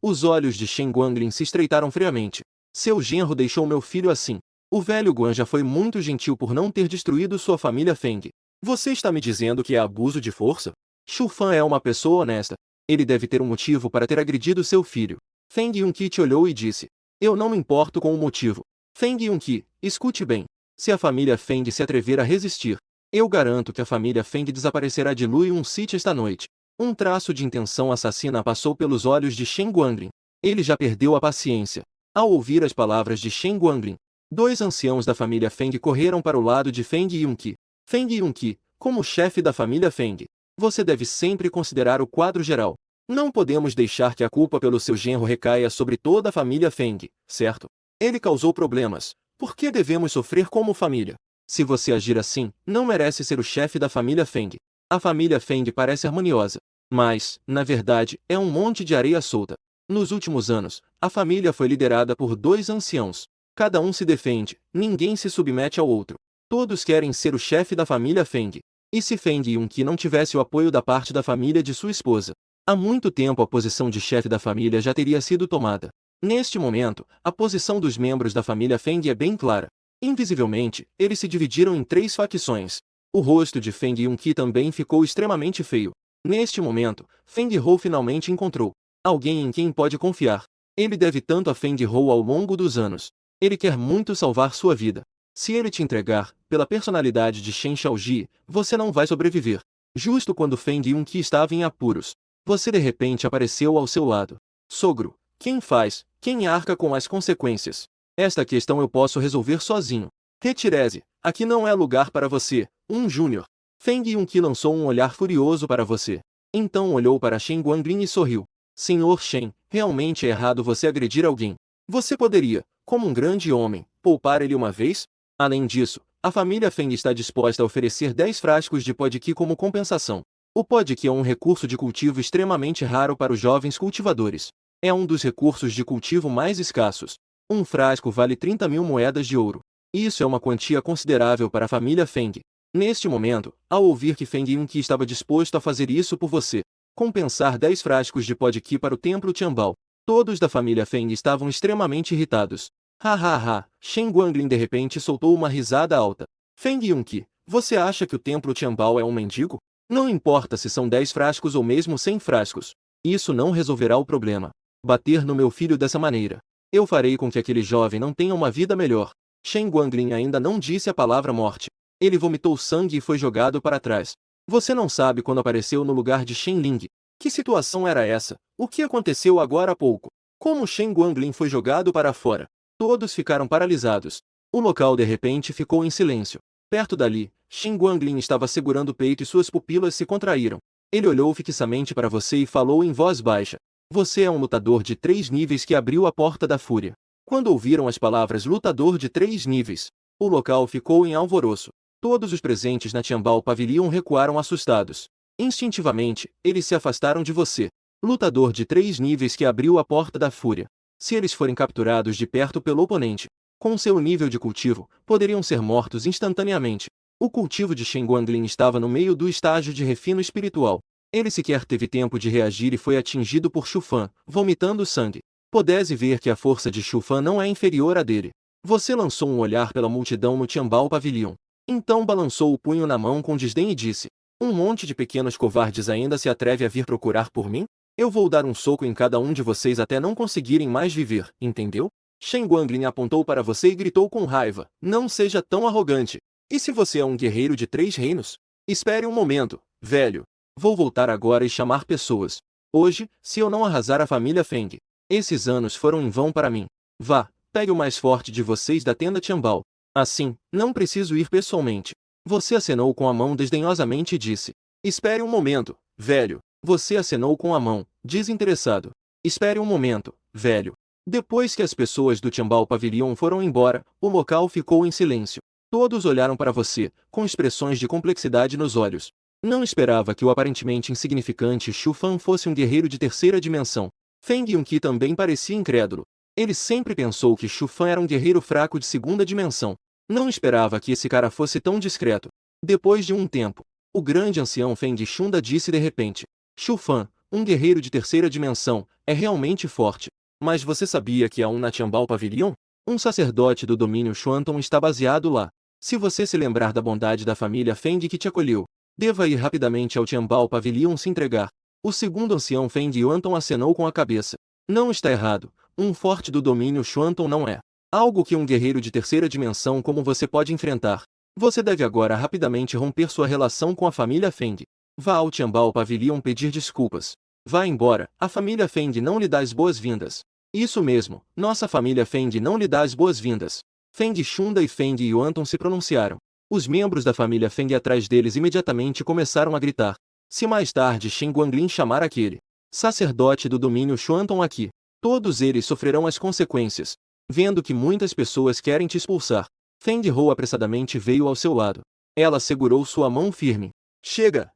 Speaker 1: Os olhos de Shen Guanglin se estreitaram friamente. Seu genro deixou meu filho assim. O velho Guan já foi muito gentil por não ter destruído sua família Feng. Você está me dizendo que é abuso de força? Shu Fan é uma pessoa honesta. Ele deve ter um motivo para ter agredido seu filho. Feng Yunqi te olhou e disse: Eu não me importo com o motivo. Feng Yunqi, escute bem. Se a família Feng se atrever a resistir, eu garanto que a família Feng desaparecerá de Luiyun City esta noite. Um traço de intenção assassina passou pelos olhos de Shen Guanglin. Ele já perdeu a paciência. Ao ouvir as palavras de Shen Guanglin, 2 anciãos da família Feng correram para o lado de Feng Yunqi. Feng Yunqi, como chefe da família Feng, você deve sempre considerar o quadro geral. Não podemos deixar que a culpa pelo seu genro recaia sobre toda a família Feng, certo? Ele causou problemas. Por que devemos sofrer como família? Se você agir assim, não merece ser o chefe da família Feng. A família Feng parece harmoniosa, mas, na verdade, é um monte de areia solta. Nos últimos anos, a família foi liderada por 2 anciãos. Cada um se defende, ninguém se submete ao outro. Todos querem ser o chefe da família Feng. E se Feng Yunqi não tivesse o apoio da parte da família de sua esposa? Há muito tempo a posição de chefe da família já teria sido tomada. Neste momento, a posição dos membros da família Feng é bem clara. Invisivelmente, eles se dividiram em 3 facções. O rosto de Feng Yunqi também ficou extremamente feio. Neste momento, Feng Hou finalmente encontrou alguém em quem pode confiar. Ele deve tanto a Feng Hou ao longo dos anos. Ele quer muito salvar sua vida. Se ele te entregar, pela personalidade de Shen Shaoji, você não vai sobreviver. Justo quando Feng Yunqi estava em apuros, você de repente apareceu ao seu lado. Sogro, quem faz, quem arca com as consequências? Esta questão eu posso resolver sozinho. Retire-se, aqui não é lugar para você, um júnior. Feng Yunqi lançou um olhar furioso para você. Então olhou para Shen Guanglin e sorriu. Senhor Shen, realmente é errado você agredir alguém. Você poderia, como um grande homem, poupar ele uma vez? Além disso, a família Feng está disposta a oferecer 10 frascos de pó de qi como compensação. O pó de qi é um recurso de cultivo extremamente raro para os jovens cultivadores. É um dos recursos de cultivo mais escassos. Um frasco vale 30.000 moedas de ouro. Isso é uma quantia considerável para a família Feng. Neste momento, ao ouvir que Feng Yunqi estava disposto a fazer isso por você, compensar 10 frascos de pó de qi para o templo Tianbao, todos da família Feng estavam extremamente irritados. Ha ha ha, Shen Guanglin de repente soltou uma risada alta. Feng Yunqi, você acha que o templo Tianbao é um mendigo? Não importa se são 10 frascos ou mesmo 100 frascos. Isso não resolverá o problema. Bater no meu filho dessa maneira. Eu farei com que aquele jovem não tenha uma vida melhor. Shen Guanglin ainda não disse a palavra morte. Ele vomitou sangue e foi jogado para trás. Você não sabe quando apareceu no lugar de Shen Ling. Que situação era essa? O que aconteceu agora há pouco? Como Shen Guanglin foi jogado para fora? Todos ficaram paralisados. O local de repente ficou em silêncio. Perto dali, Shen Guanglin estava segurando o peito e suas pupilas se contraíram. Ele olhou fixamente para você e falou em voz baixa. Você é um lutador de 3 níveis que abriu a porta da fúria. Quando ouviram as palavras lutador de 3 níveis, o local ficou em alvoroço. Todos os presentes na Tianbao Pavilion recuaram assustados. Instintivamente, eles se afastaram de você. Lutador de 3 níveis que abriu a porta da fúria. Se eles forem capturados de perto pelo oponente, com seu nível de cultivo, poderiam ser mortos instantaneamente. O cultivo de Shen Guanglin estava no meio do estágio de refino espiritual. Ele sequer teve tempo de reagir e foi atingido por Shu Fan, vomitando sangue. Pudesse ver que a força de Shu Fan não é inferior à dele. Você lançou um olhar pela multidão no Tianbao Pavilion. Então balançou o punho na mão com desdém e disse: Um monte de pequenos covardes ainda se atreve a vir procurar por mim? Eu vou dar um soco em cada um de vocês até não conseguirem mais viver, entendeu? Shen Guanglin apontou para você e gritou com raiva: Não seja tão arrogante. E se você é um guerreiro de 3 reinos? Espere um momento, velho. Vou voltar agora e chamar pessoas. Hoje, se eu não arrasar a família Feng, esses anos foram em vão para mim. Vá, pegue o mais forte de vocês da tenda Tianbao. Assim, não preciso ir pessoalmente. Você acenou com a mão desdenhosamente e disse: Espere um momento, velho. Você acenou com a mão, desinteressado. Espere um momento, velho. Depois que as pessoas do Tianbao Pavilion foram embora, o local ficou em silêncio. Todos olharam para você, com expressões de complexidade nos olhos. Não esperava que o aparentemente insignificante Xu Fan fosse um guerreiro de terceira dimensão. Feng Yunqi também parecia incrédulo. Ele sempre pensou que Xu Fan era um guerreiro fraco de segunda dimensão. Não esperava que esse cara fosse tão discreto. Depois de um tempo, o grande ancião Feng Shunda disse de repente: Xu Fan, um guerreiro de terceira dimensão, é realmente forte. Mas você sabia que há um na Tianbao Pavilion? Um sacerdote do domínio Xuanton está baseado lá. Se você se lembrar da bondade da família Feng que te acolheu, deva ir rapidamente ao Tianbao Pavilion se entregar. O segundo ancião Feng Yuanton acenou com a cabeça. Não está errado, um forte do domínio Xuanton não é algo que um guerreiro de terceira dimensão como você pode enfrentar. Você deve agora rapidamente romper sua relação com a família Feng. Vá ao Tianbao Pavilion pedir desculpas. Vá embora, a família Feng não lhe dá as boas-vindas. Isso mesmo, nossa família Feng não lhe dá as boas-vindas. Feng Shunda e Feng Yuanton se pronunciaram. Os membros da família Feng atrás deles imediatamente começaram a gritar. Se mais tarde Shen Guanglin chamar aquele sacerdote do domínio Xuanton aqui, todos eles sofrerão as consequências. Vendo que muitas pessoas querem te expulsar, Feng Hou apressadamente veio ao seu lado. Ela segurou sua mão firme. Chega!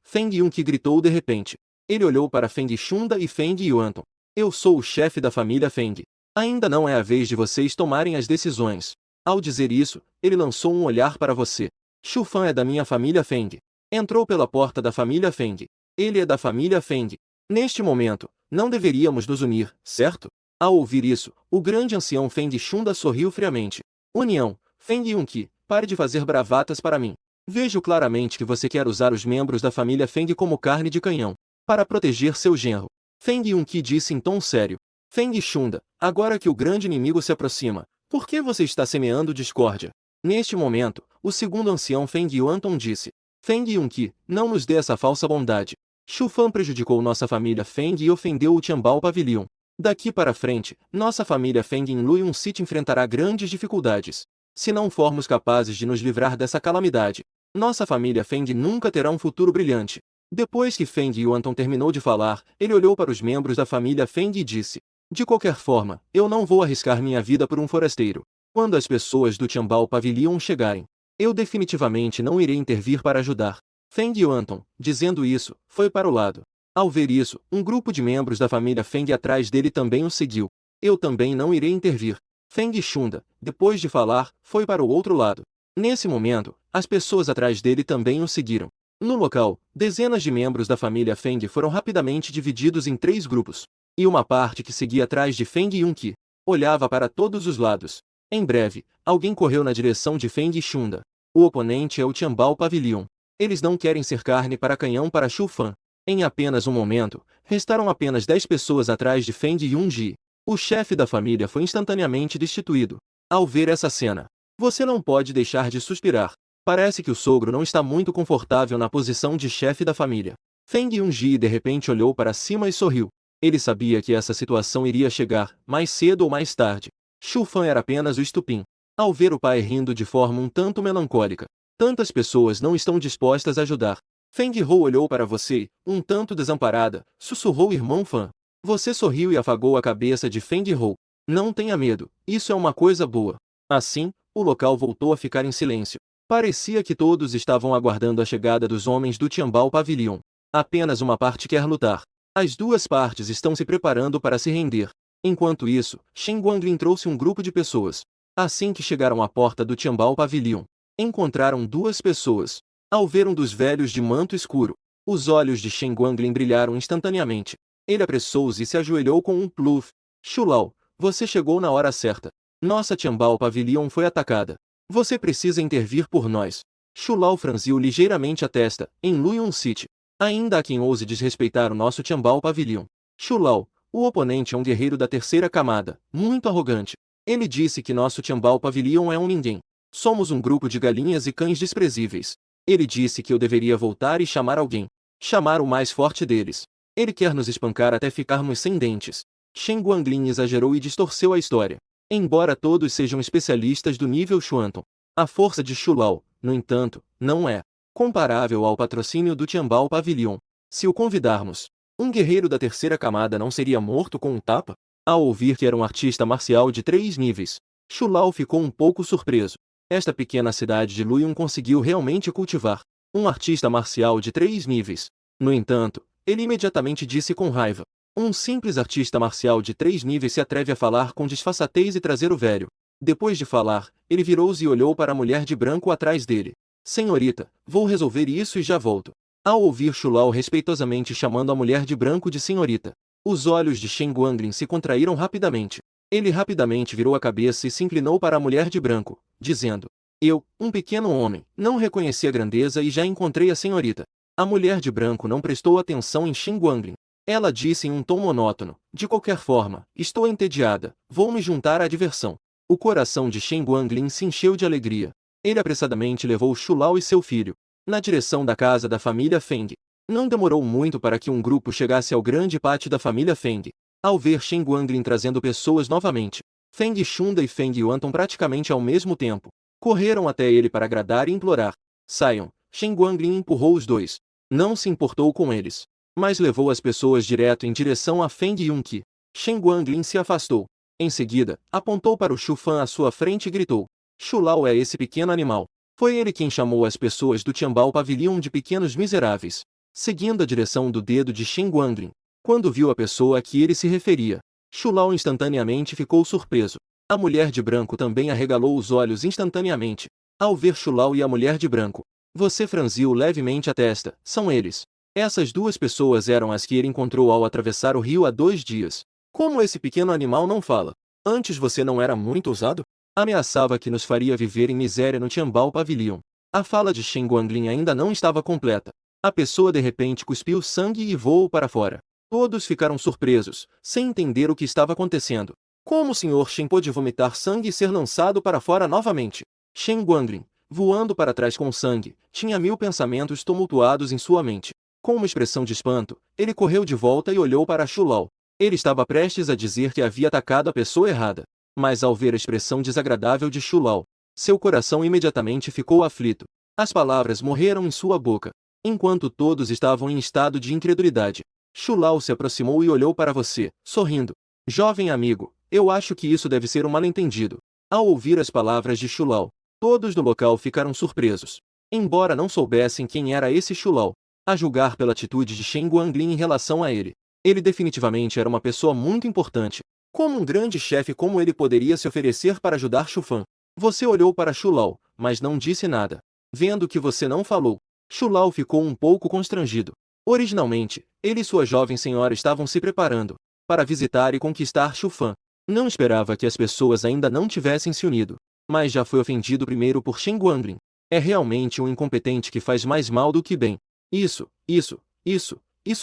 Speaker 1: Feng Yunqi gritou de repente. Ele olhou para Feng Shunda e Feng Yuanton. Eu sou o chefe da família Feng. Ainda não é a vez de vocês tomarem as decisões. Ao dizer isso, ele lançou um olhar para você. Xu Fan é da minha família Feng. Entrou pela porta da família Feng. Ele é da família Feng. Neste momento, não deveríamos nos unir, certo? Ao ouvir isso, o grande ancião Feng Shunda sorriu friamente. União, Feng Yunqi, pare de fazer bravatas para mim. Vejo claramente que você quer usar os membros da família Feng como carne de canhão, para proteger seu genro. Feng Yunqi disse em tom sério. Feng Shunda, agora que o grande inimigo se aproxima, por que você está semeando discórdia? Neste momento, o segundo ancião Feng Yuanton disse. Feng Yunqi, não nos dê essa falsa bondade. Xu Fan prejudicou nossa família Feng e ofendeu o Tianbao Pavilion. Daqui para frente, nossa família Feng em Luoyang City enfrentará grandes dificuldades. Se não formos capazes de nos livrar dessa calamidade, nossa família Feng nunca terá um futuro brilhante. Depois que Feng Yuanton terminou de falar, ele olhou para os membros da família Feng e disse: de qualquer forma, eu não vou arriscar minha vida por um forasteiro. Quando as pessoas do Tianbao Pavilion chegarem, eu definitivamente não irei intervir para ajudar. Feng Yuanton, dizendo isso, foi para o lado. Ao ver isso, um grupo de membros da família Feng atrás dele também o seguiu. Eu também não irei intervir. Feng Shunda, depois de falar, foi para o outro lado. Nesse momento, as pessoas atrás dele também o seguiram. No local, dezenas de membros da família Feng foram rapidamente divididos em 3 grupos. E uma parte que seguia atrás de Feng Yunqi olhava para todos os lados. Em breve, alguém correu na direção de Feng Shunda. O oponente é o Tianbao Pavilion. Eles não querem ser carne para canhão para Xu Fan. Em apenas um momento, restaram apenas 10 pessoas atrás de Feng Yunji. O chefe da família foi instantaneamente destituído. Ao ver essa cena, você não pode deixar de suspirar. Parece que o sogro não está muito confortável na posição de chefe da família. Feng Yunji de repente olhou para cima e sorriu. Ele sabia que essa situação iria chegar, mais cedo ou mais tarde. Xu Fan era apenas o estupim. Ao ver o pai rindo de forma um tanto melancólica, tantas pessoas não estão dispostas a ajudar. Feng Hou olhou para você, um tanto desamparada, sussurrou irmão Fan. Você sorriu e afagou a cabeça de Feng Hou. Não tenha medo, isso é uma coisa boa. Assim, o local voltou a ficar em silêncio. Parecia que todos estavam aguardando a chegada dos homens do Tianbao Pavilion. Apenas uma parte quer lutar. As duas partes estão se preparando para se render. Enquanto isso, Shen Guanglin trouxe um grupo de pessoas. Assim que chegaram à porta do Tianbao Pavilion, encontraram 2 pessoas. Ao ver um dos velhos de manto escuro, os olhos de Shen Guanglin brilharam instantaneamente. Ele apressou-se e se ajoelhou com um pluf. Xulao, você chegou na hora certa. Nossa Tianbao Pavilion foi atacada. Você precisa intervir por nós. Xulao franziu ligeiramente a testa, em Luoyang City. Ainda há quem ouse desrespeitar o nosso Tianbao Pavilion. Xulao, o oponente é um guerreiro da terceira camada, muito arrogante. Ele disse que nosso Tianbao Pavilion é um ninguém. Somos um grupo de galinhas e cães desprezíveis. Ele disse que eu deveria voltar e chamar alguém. Chamar o mais forte deles. Ele quer nos espancar até ficarmos sem dentes. Shen Guanglin exagerou e distorceu a história. Embora todos sejam especialistas do nível Xuanton, a força de Xulao, no entanto, não é comparável ao patrocínio do Tianbao Pavilion. Se o convidarmos, um guerreiro da terceira camada não seria morto com um tapa? Ao ouvir que era um artista marcial de 3 níveis, Xulao ficou um pouco surpreso. Esta pequena cidade de Luoyang conseguiu realmente cultivar um artista marcial de 3 níveis. No entanto, ele imediatamente disse com raiva. Um simples artista marcial de 3 níveis se atreve a falar com disfarçatez e trazer o velho. Depois de falar, ele virou-se e olhou para a mulher de branco atrás dele. Senhorita, vou resolver isso e já volto. Ao ouvir Shulau respeitosamente chamando a mulher de branco de senhorita, os olhos de Shen Guanglin se contraíram rapidamente. Ele rapidamente virou a cabeça e se inclinou para a mulher de branco, dizendo: Eu, um pequeno homem, não reconheci a grandeza e já encontrei a senhorita. A mulher de branco não prestou atenção em Shen Guanglin. Ela disse em um tom monótono: De qualquer forma, estou entediada, vou me juntar à diversão. O coração de Shen Guanglin se encheu de alegria. Ele apressadamente levou Shulau e seu filho na direção da casa da família Feng. Não demorou muito para que um grupo chegasse ao grande pátio da família Feng. Ao ver Shen Guanglin trazendo pessoas novamente, Feng Shunda e Feng Yuanton praticamente ao mesmo tempo correram até ele para agradar e implorar. Saiam. Shen Guanglin empurrou os dois. Não se importou com eles, mas levou as pessoas direto em direção a Feng Yunqi. Shen Guanglin se afastou. Em seguida, apontou para o Shufan à sua frente e gritou: Shulau é esse pequeno animal. Foi ele quem chamou as pessoas do Tianbao Pavilion de pequenos miseráveis. Seguindo a direção do dedo de Shen Guanglin, quando viu a pessoa a que ele se referia, Shulau instantaneamente ficou surpreso. A mulher de branco também arregalou os olhos instantaneamente, ao ver Shulau e a mulher de branco. Você franziu levemente a testa. São eles. Essas duas pessoas eram as que ele encontrou ao atravessar o rio há 2 dias. Como esse pequeno animal não fala? Antes você não era muito ousado? Ameaçava que nos faria viver em miséria no Tianbao Pavilion. A fala de Shen Guanglin ainda não estava completa. A pessoa de repente cuspiu sangue e voou para fora. Todos ficaram surpresos, sem entender o que estava acontecendo. Como o Sr. Shen pôde vomitar sangue e ser lançado para fora novamente? Shen Guanglin, voando para trás com sangue, tinha 1000 pensamentos tumultuados em sua mente. Com uma expressão de espanto, ele correu de volta e olhou para Shulau. Ele estava prestes a dizer que havia atacado a pessoa errada. Mas ao ver a expressão desagradável de Shulau, seu coração imediatamente ficou aflito. As palavras morreram em sua boca. Enquanto todos estavam em estado de incredulidade, Shulau se aproximou e olhou para você, sorrindo. Jovem amigo, eu acho que isso deve ser um mal-entendido. Ao ouvir as palavras de Shulau, todos no local ficaram surpresos. Embora não soubessem quem era esse Shulau, a julgar pela atitude de Shen Guanglin em relação a ele, ele definitivamente era uma pessoa muito importante. Como um grande chefe, como ele poderia se oferecer para ajudar Shufan? Você olhou para Shulau, mas não disse nada. Vendo que você não falou, Shulau ficou um pouco constrangido. Originalmente, ele e sua jovem senhora estavam se preparando para visitar e conquistar Shufan. Não esperava que as pessoas ainda não tivessem se unido, mas já foi ofendido primeiro por Shen Guanglin. É realmente um incompetente que faz mais mal do que bem. Isso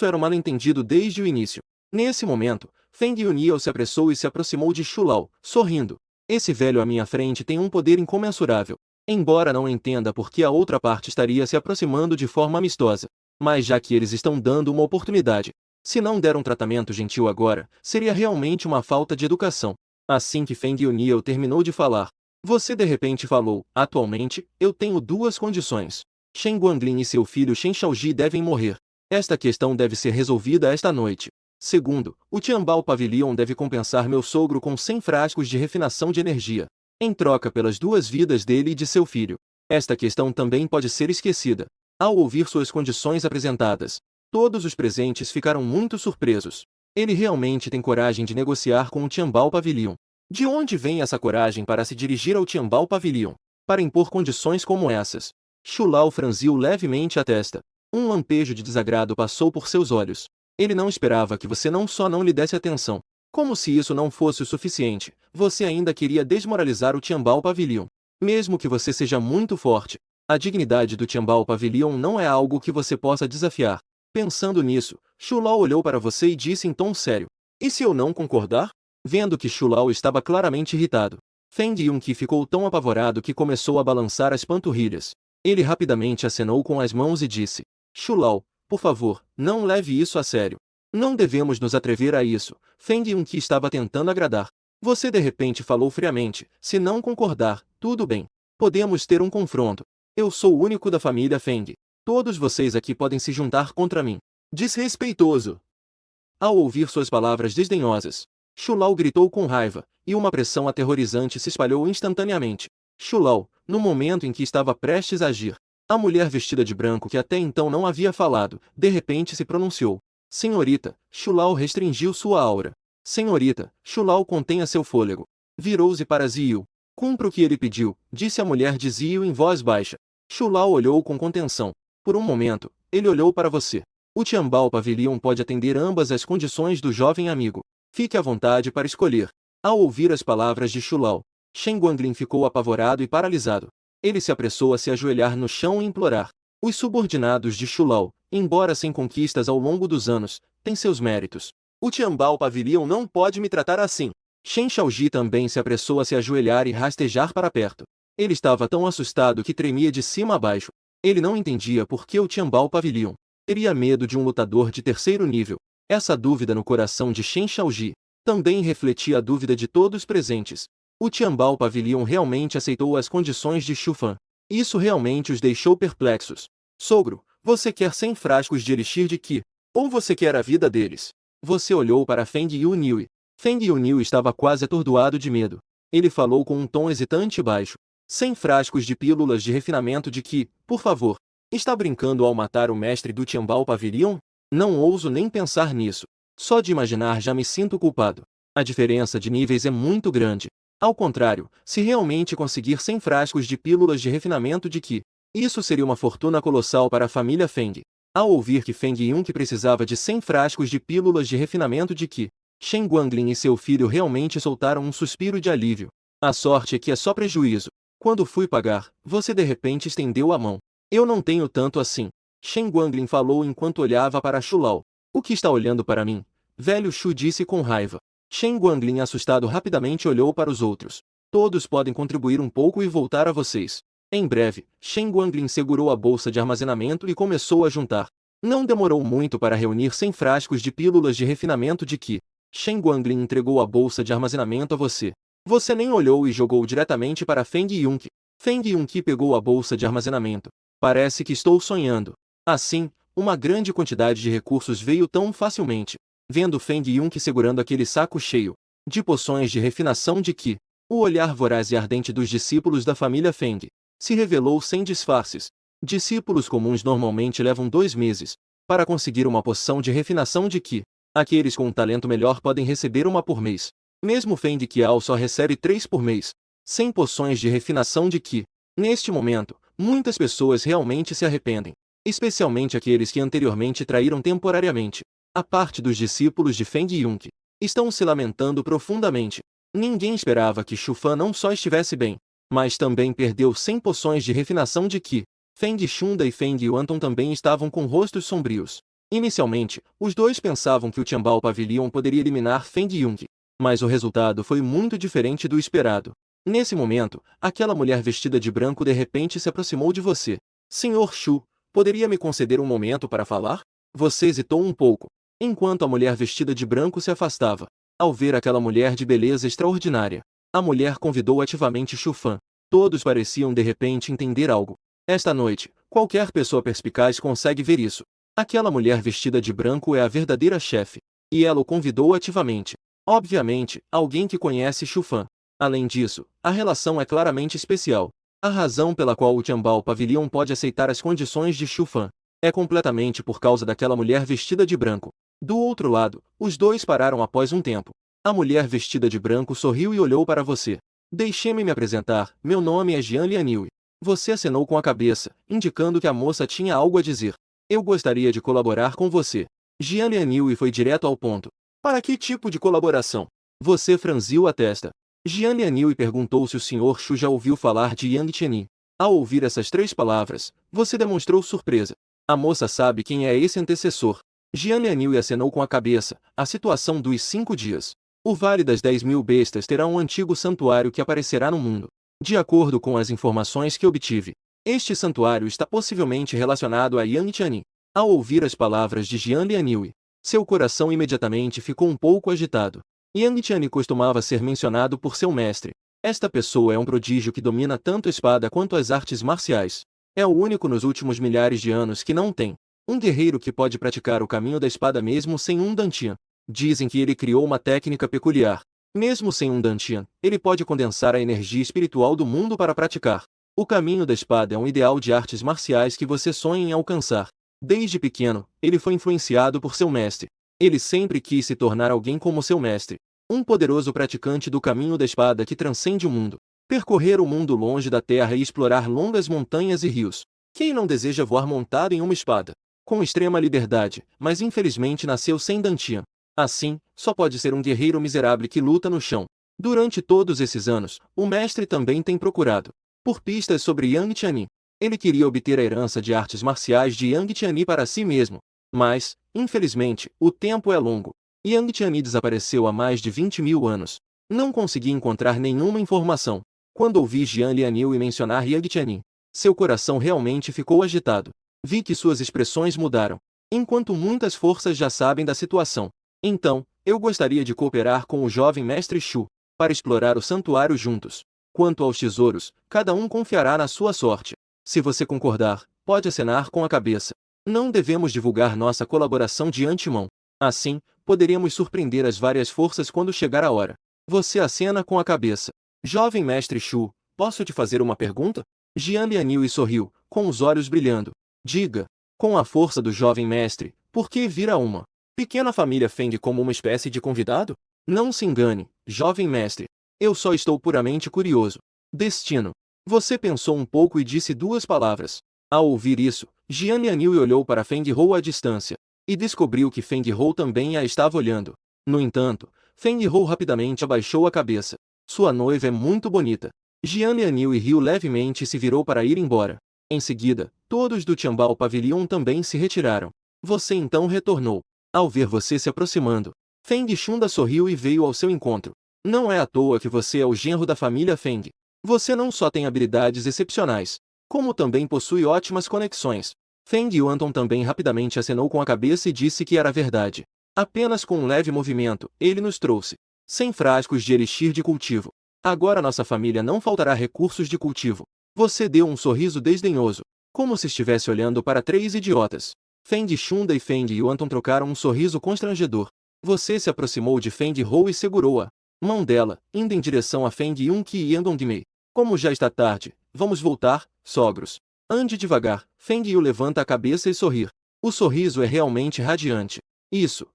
Speaker 1: era um mal-entendido desde o início. Nesse momento, Feng Yuniao se apressou e se aproximou de Shulau, sorrindo. Esse velho à minha frente tem um poder incomensurável. Embora não entenda por que a outra parte estaria se aproximando de forma amistosa, mas já que eles estão dando uma oportunidade, se não der um tratamento gentil agora, seria realmente uma falta de educação. Assim que Feng Yuniao terminou de falar, você de repente falou: atualmente, eu tenho 2 condições. Shen Guanglin e seu filho Shen Shaoji devem morrer. Esta questão deve ser resolvida esta noite. Segundo, o Tianbao Pavilion deve compensar meu sogro com 100 frascos de refinação de energia, em troca pelas 2 vidas dele e de seu filho. Esta questão também pode ser esquecida. Ao ouvir suas condições apresentadas, todos os presentes ficaram muito surpresos. Ele realmente tem coragem de negociar com o Tianbao Pavilion. De onde vem essa coragem para se dirigir ao Tianbao Pavilion, para impor condições como essas? Shulau franziu levemente a testa. Um lampejo de desagrado passou por seus olhos. Ele não esperava que você não só não lhe desse atenção, como se isso não fosse o suficiente, você ainda queria desmoralizar o Tianbao Pavilion. Mesmo que você seja muito forte, a dignidade do Tianbao Pavilion não é algo que você possa desafiar. Pensando nisso, Shulau olhou para você e disse em tom sério: E se eu não concordar? Vendo que Shulau estava claramente irritado, Feng Yunqi ficou tão apavorado que começou a balançar as panturrilhas. Ele rapidamente acenou com as mãos e disse: Shulau, por favor, não leve isso a sério. Não devemos nos atrever a isso. Feng Yunqi estava tentando agradar. Você de repente falou friamente: se não concordar, tudo bem. Podemos ter um confronto. Eu sou o único da família Feng. Todos vocês aqui podem se juntar contra mim. Desrespeitoso! Ao ouvir suas palavras desdenhosas, Shulau gritou com raiva, e uma pressão aterrorizante se espalhou instantaneamente. Shulau, no momento em que estava prestes a agir, A mulher vestida de branco, que até então não havia falado, de repente se pronunciou. Senhorita, Shulau restringiu sua aura. Senhorita, Shulau, contenha seu fôlego. Virou-se para Ziyu. Cumpra o que ele pediu, disse a mulher de Ziyu em voz baixa. Shulau olhou com contenção. Por um momento, ele olhou para você. O Tianbao Pavilion pode atender ambas as condições do jovem amigo. Fique à vontade para escolher. Ao ouvir as palavras de Shulau, Shen Guanglin ficou apavorado e paralisado. Ele se apressou a se ajoelhar no chão e implorar. Os subordinados de Shulau, embora sem conquistas ao longo dos anos, têm seus méritos. O Tianbao Pavilion não pode me tratar assim. Shen Shaoji também se apressou a se ajoelhar e rastejar para perto. Ele estava tão assustado que tremia de cima a baixo. Ele não entendia por que o Tianbao Pavilion teria medo de um lutador de terceiro nível. Essa dúvida no coração de Shen Shaoji também refletia a dúvida de todos presentes. O Tianbao Pavilion realmente aceitou as condições de Shu Fan. Isso realmente os deixou perplexos. Sogro, você quer 100 frascos de elixir de Qi? Ou você quer a vida deles? Você olhou para Feng Yuniu. Feng Yuniu estava quase atordoado de medo. Ele falou com um tom hesitante e baixo. 100 frascos de pílulas de refinamento de Qi, por favor. Está brincando ao matar o mestre do Tianbao Pavilion? Não ouso nem pensar nisso. Só de imaginar já me sinto culpado. A diferença de níveis é muito grande. Ao contrário, se realmente conseguir 100 frascos de pílulas de refinamento de Qi, isso seria uma fortuna colossal para a família Feng. Ao ouvir que Feng Yun precisava de 100 frascos de pílulas de refinamento de Qi, Shen Guanglin e seu filho realmente soltaram um suspiro de alívio. A sorte é que é só prejuízo. Quando fui pagar, você de repente estendeu a mão. Eu não tenho tanto assim. Shen Guanglin falou enquanto olhava para Shulau. O que está olhando para mim? Velho Shu disse com raiva. Shen Guanglin, assustado, rapidamente olhou para os outros. Todos podem contribuir um pouco e voltar a vocês. Em breve, Shen Guanglin segurou a bolsa de armazenamento e começou a juntar. Não demorou muito para reunir 100 frascos de pílulas de refinamento de Qi. Shen Guanglin entregou a bolsa de armazenamento a você. Você nem olhou e jogou diretamente para Feng Yunqi. Feng Yunqi pegou a bolsa de armazenamento. Parece que estou sonhando. Assim, uma grande quantidade de recursos veio tão facilmente. Vendo Feng Yunqi segurando aquele saco cheio de poções de refinação de Qi, o olhar voraz e ardente dos discípulos da família Feng se revelou sem disfarces. Discípulos comuns normalmente levam 2 meses para conseguir uma poção de refinação de Qi. Aqueles com um talento melhor podem receber uma por mês. Mesmo Feng Qiao só recebe 3 por mês. 100 poções de refinação de Qi. Neste momento, muitas pessoas realmente se arrependem. Especialmente aqueles que anteriormente traíram temporariamente. A parte dos discípulos de Feng Yunqi estão se lamentando profundamente. Ninguém esperava que Shu Fan não só estivesse bem, mas também perdeu 100 poções de refinação de Qi. Feng Shunda e Feng Yuanton também estavam com rostos sombrios. Inicialmente, os dois pensavam que o Tianbao Pavilion poderia eliminar Feng Yunqi, mas o resultado foi muito diferente do esperado. Nesse momento, aquela mulher vestida de branco de repente se aproximou de você. Senhor Shu, poderia me conceder um momento para falar? Você hesitou um pouco, enquanto a mulher vestida de branco se afastava. Ao ver aquela mulher de beleza extraordinária, a mulher convidou ativamente Shu Fan. Todos pareciam de repente entender algo. Esta noite, qualquer pessoa perspicaz consegue ver isso. Aquela mulher vestida de branco é a verdadeira chefe, e ela o convidou ativamente. Obviamente, alguém que conhece Shu Fan. Além disso, a relação é claramente especial. A razão pela qual o Tianbao Pavilion pode aceitar as condições de Shu Fan é completamente por causa daquela mulher vestida de branco. Do outro lado, os dois pararam após um tempo. A mulher vestida de branco sorriu e olhou para você. Deixe-me me apresentar, meu nome é Jian Lianhui. Você acenou com a cabeça, indicando que a moça tinha algo a dizer. Eu gostaria de colaborar com você. Jian Lianhui foi direto ao ponto. Para que tipo de colaboração? Você franziu a testa. Jian Lianhui perguntou se o Sr. Shu já ouviu falar de Yang Tianyi. Ao ouvir essas 3 palavras, você demonstrou surpresa. A moça sabe quem é esse antecessor. Jian Lianhui acenou com a cabeça. A situação dos 5 dias. O Vale das 10.000 Bestas terá um antigo santuário que aparecerá no mundo. De acordo com as informações que obtive, este santuário está possivelmente relacionado a Yang Tianyi. Ao ouvir as palavras de Jian Lianhui, seu coração imediatamente ficou um pouco agitado. Yang Tianyi costumava ser mencionado por seu mestre. Esta pessoa é um prodígio que domina tanto a espada quanto as artes marciais. É o único nos últimos milhares de anos que não tem um guerreiro que pode praticar o caminho da espada mesmo sem um Dantian. Dizem que ele criou uma técnica peculiar. Mesmo sem um Dantian, ele pode condensar a energia espiritual do mundo para praticar. O caminho da espada é um ideal de artes marciais que você sonha em alcançar. Desde pequeno, ele foi influenciado por seu mestre. Ele sempre quis se tornar alguém como seu mestre. Um poderoso praticante do caminho da espada que transcende o mundo. Percorrer o mundo longe da terra e explorar longas montanhas e rios. Quem não deseja voar montado em uma espada? Com extrema liberdade, mas infelizmente nasceu sem Dantian. Assim, só pode ser um guerreiro miserável que luta no chão. Durante todos esses anos, o mestre também tem procurado por pistas sobre Yang Tianyi. Ele queria obter a herança de artes marciais de Yang Tianyi para si mesmo. Mas, infelizmente, o tempo é longo. Yang Tianyi desapareceu há mais de 20.000 anos. Não consegui encontrar nenhuma informação. Quando ouvi Jian Lianyu mencionar Yang Tianyi, seu coração realmente ficou agitado. Vi que suas expressões mudaram. Enquanto muitas forças já sabem da situação. Então, eu gostaria de cooperar com o jovem mestre Shu, para explorar o santuário juntos. Quanto aos tesouros, cada um confiará na sua sorte. Se você concordar, pode acenar com a cabeça. Não devemos divulgar nossa colaboração de antemão. Assim, poderemos surpreender as várias forças quando chegar a hora. Você acena com a cabeça. Jovem mestre Shu, posso te fazer uma pergunta? Jian Lianyu sorriu, com os olhos brilhando. Diga. Com a força do jovem mestre, por que vira uma pequena família Feng como uma espécie de convidado? Não se engane, jovem mestre. Eu só estou puramente curioso. Destino. Você pensou um pouco e disse duas palavras. Ao ouvir isso, Jian Lianyu olhou para Feng Hou à distância. E descobriu que Feng Hou também a estava olhando. No entanto, Feng Hou rapidamente abaixou a cabeça. Sua noiva é muito bonita. Jian Lianyu riu levemente e se virou para ir embora. Em seguida, todos do Tianbao Pavilion também se retiraram. Você então retornou. Ao ver você se aproximando, Feng Shunda sorriu e veio ao seu encontro. Não é à toa que você é o genro da família Feng. Você não só tem habilidades excepcionais, como também possui ótimas conexões. Feng Yuanton também rapidamente acenou com a cabeça e disse que era verdade. Apenas com um leve movimento, ele nos trouxe 100 frascos de elixir de cultivo. Agora nossa família não faltará recursos de cultivo. Você deu um sorriso desdenhoso, como se estivesse olhando para três idiotas. Feng Shunda e Feng Yuanton trocaram um sorriso constrangedor. Você se aproximou de Feng Hou e segurou a mão dela, indo em direção a Feng Yunqi e Yandongmei. Como já está tarde, vamos voltar, sogros. Ande devagar. Feng Yu levanta a cabeça e sorri. O sorriso é realmente radiante. Isso.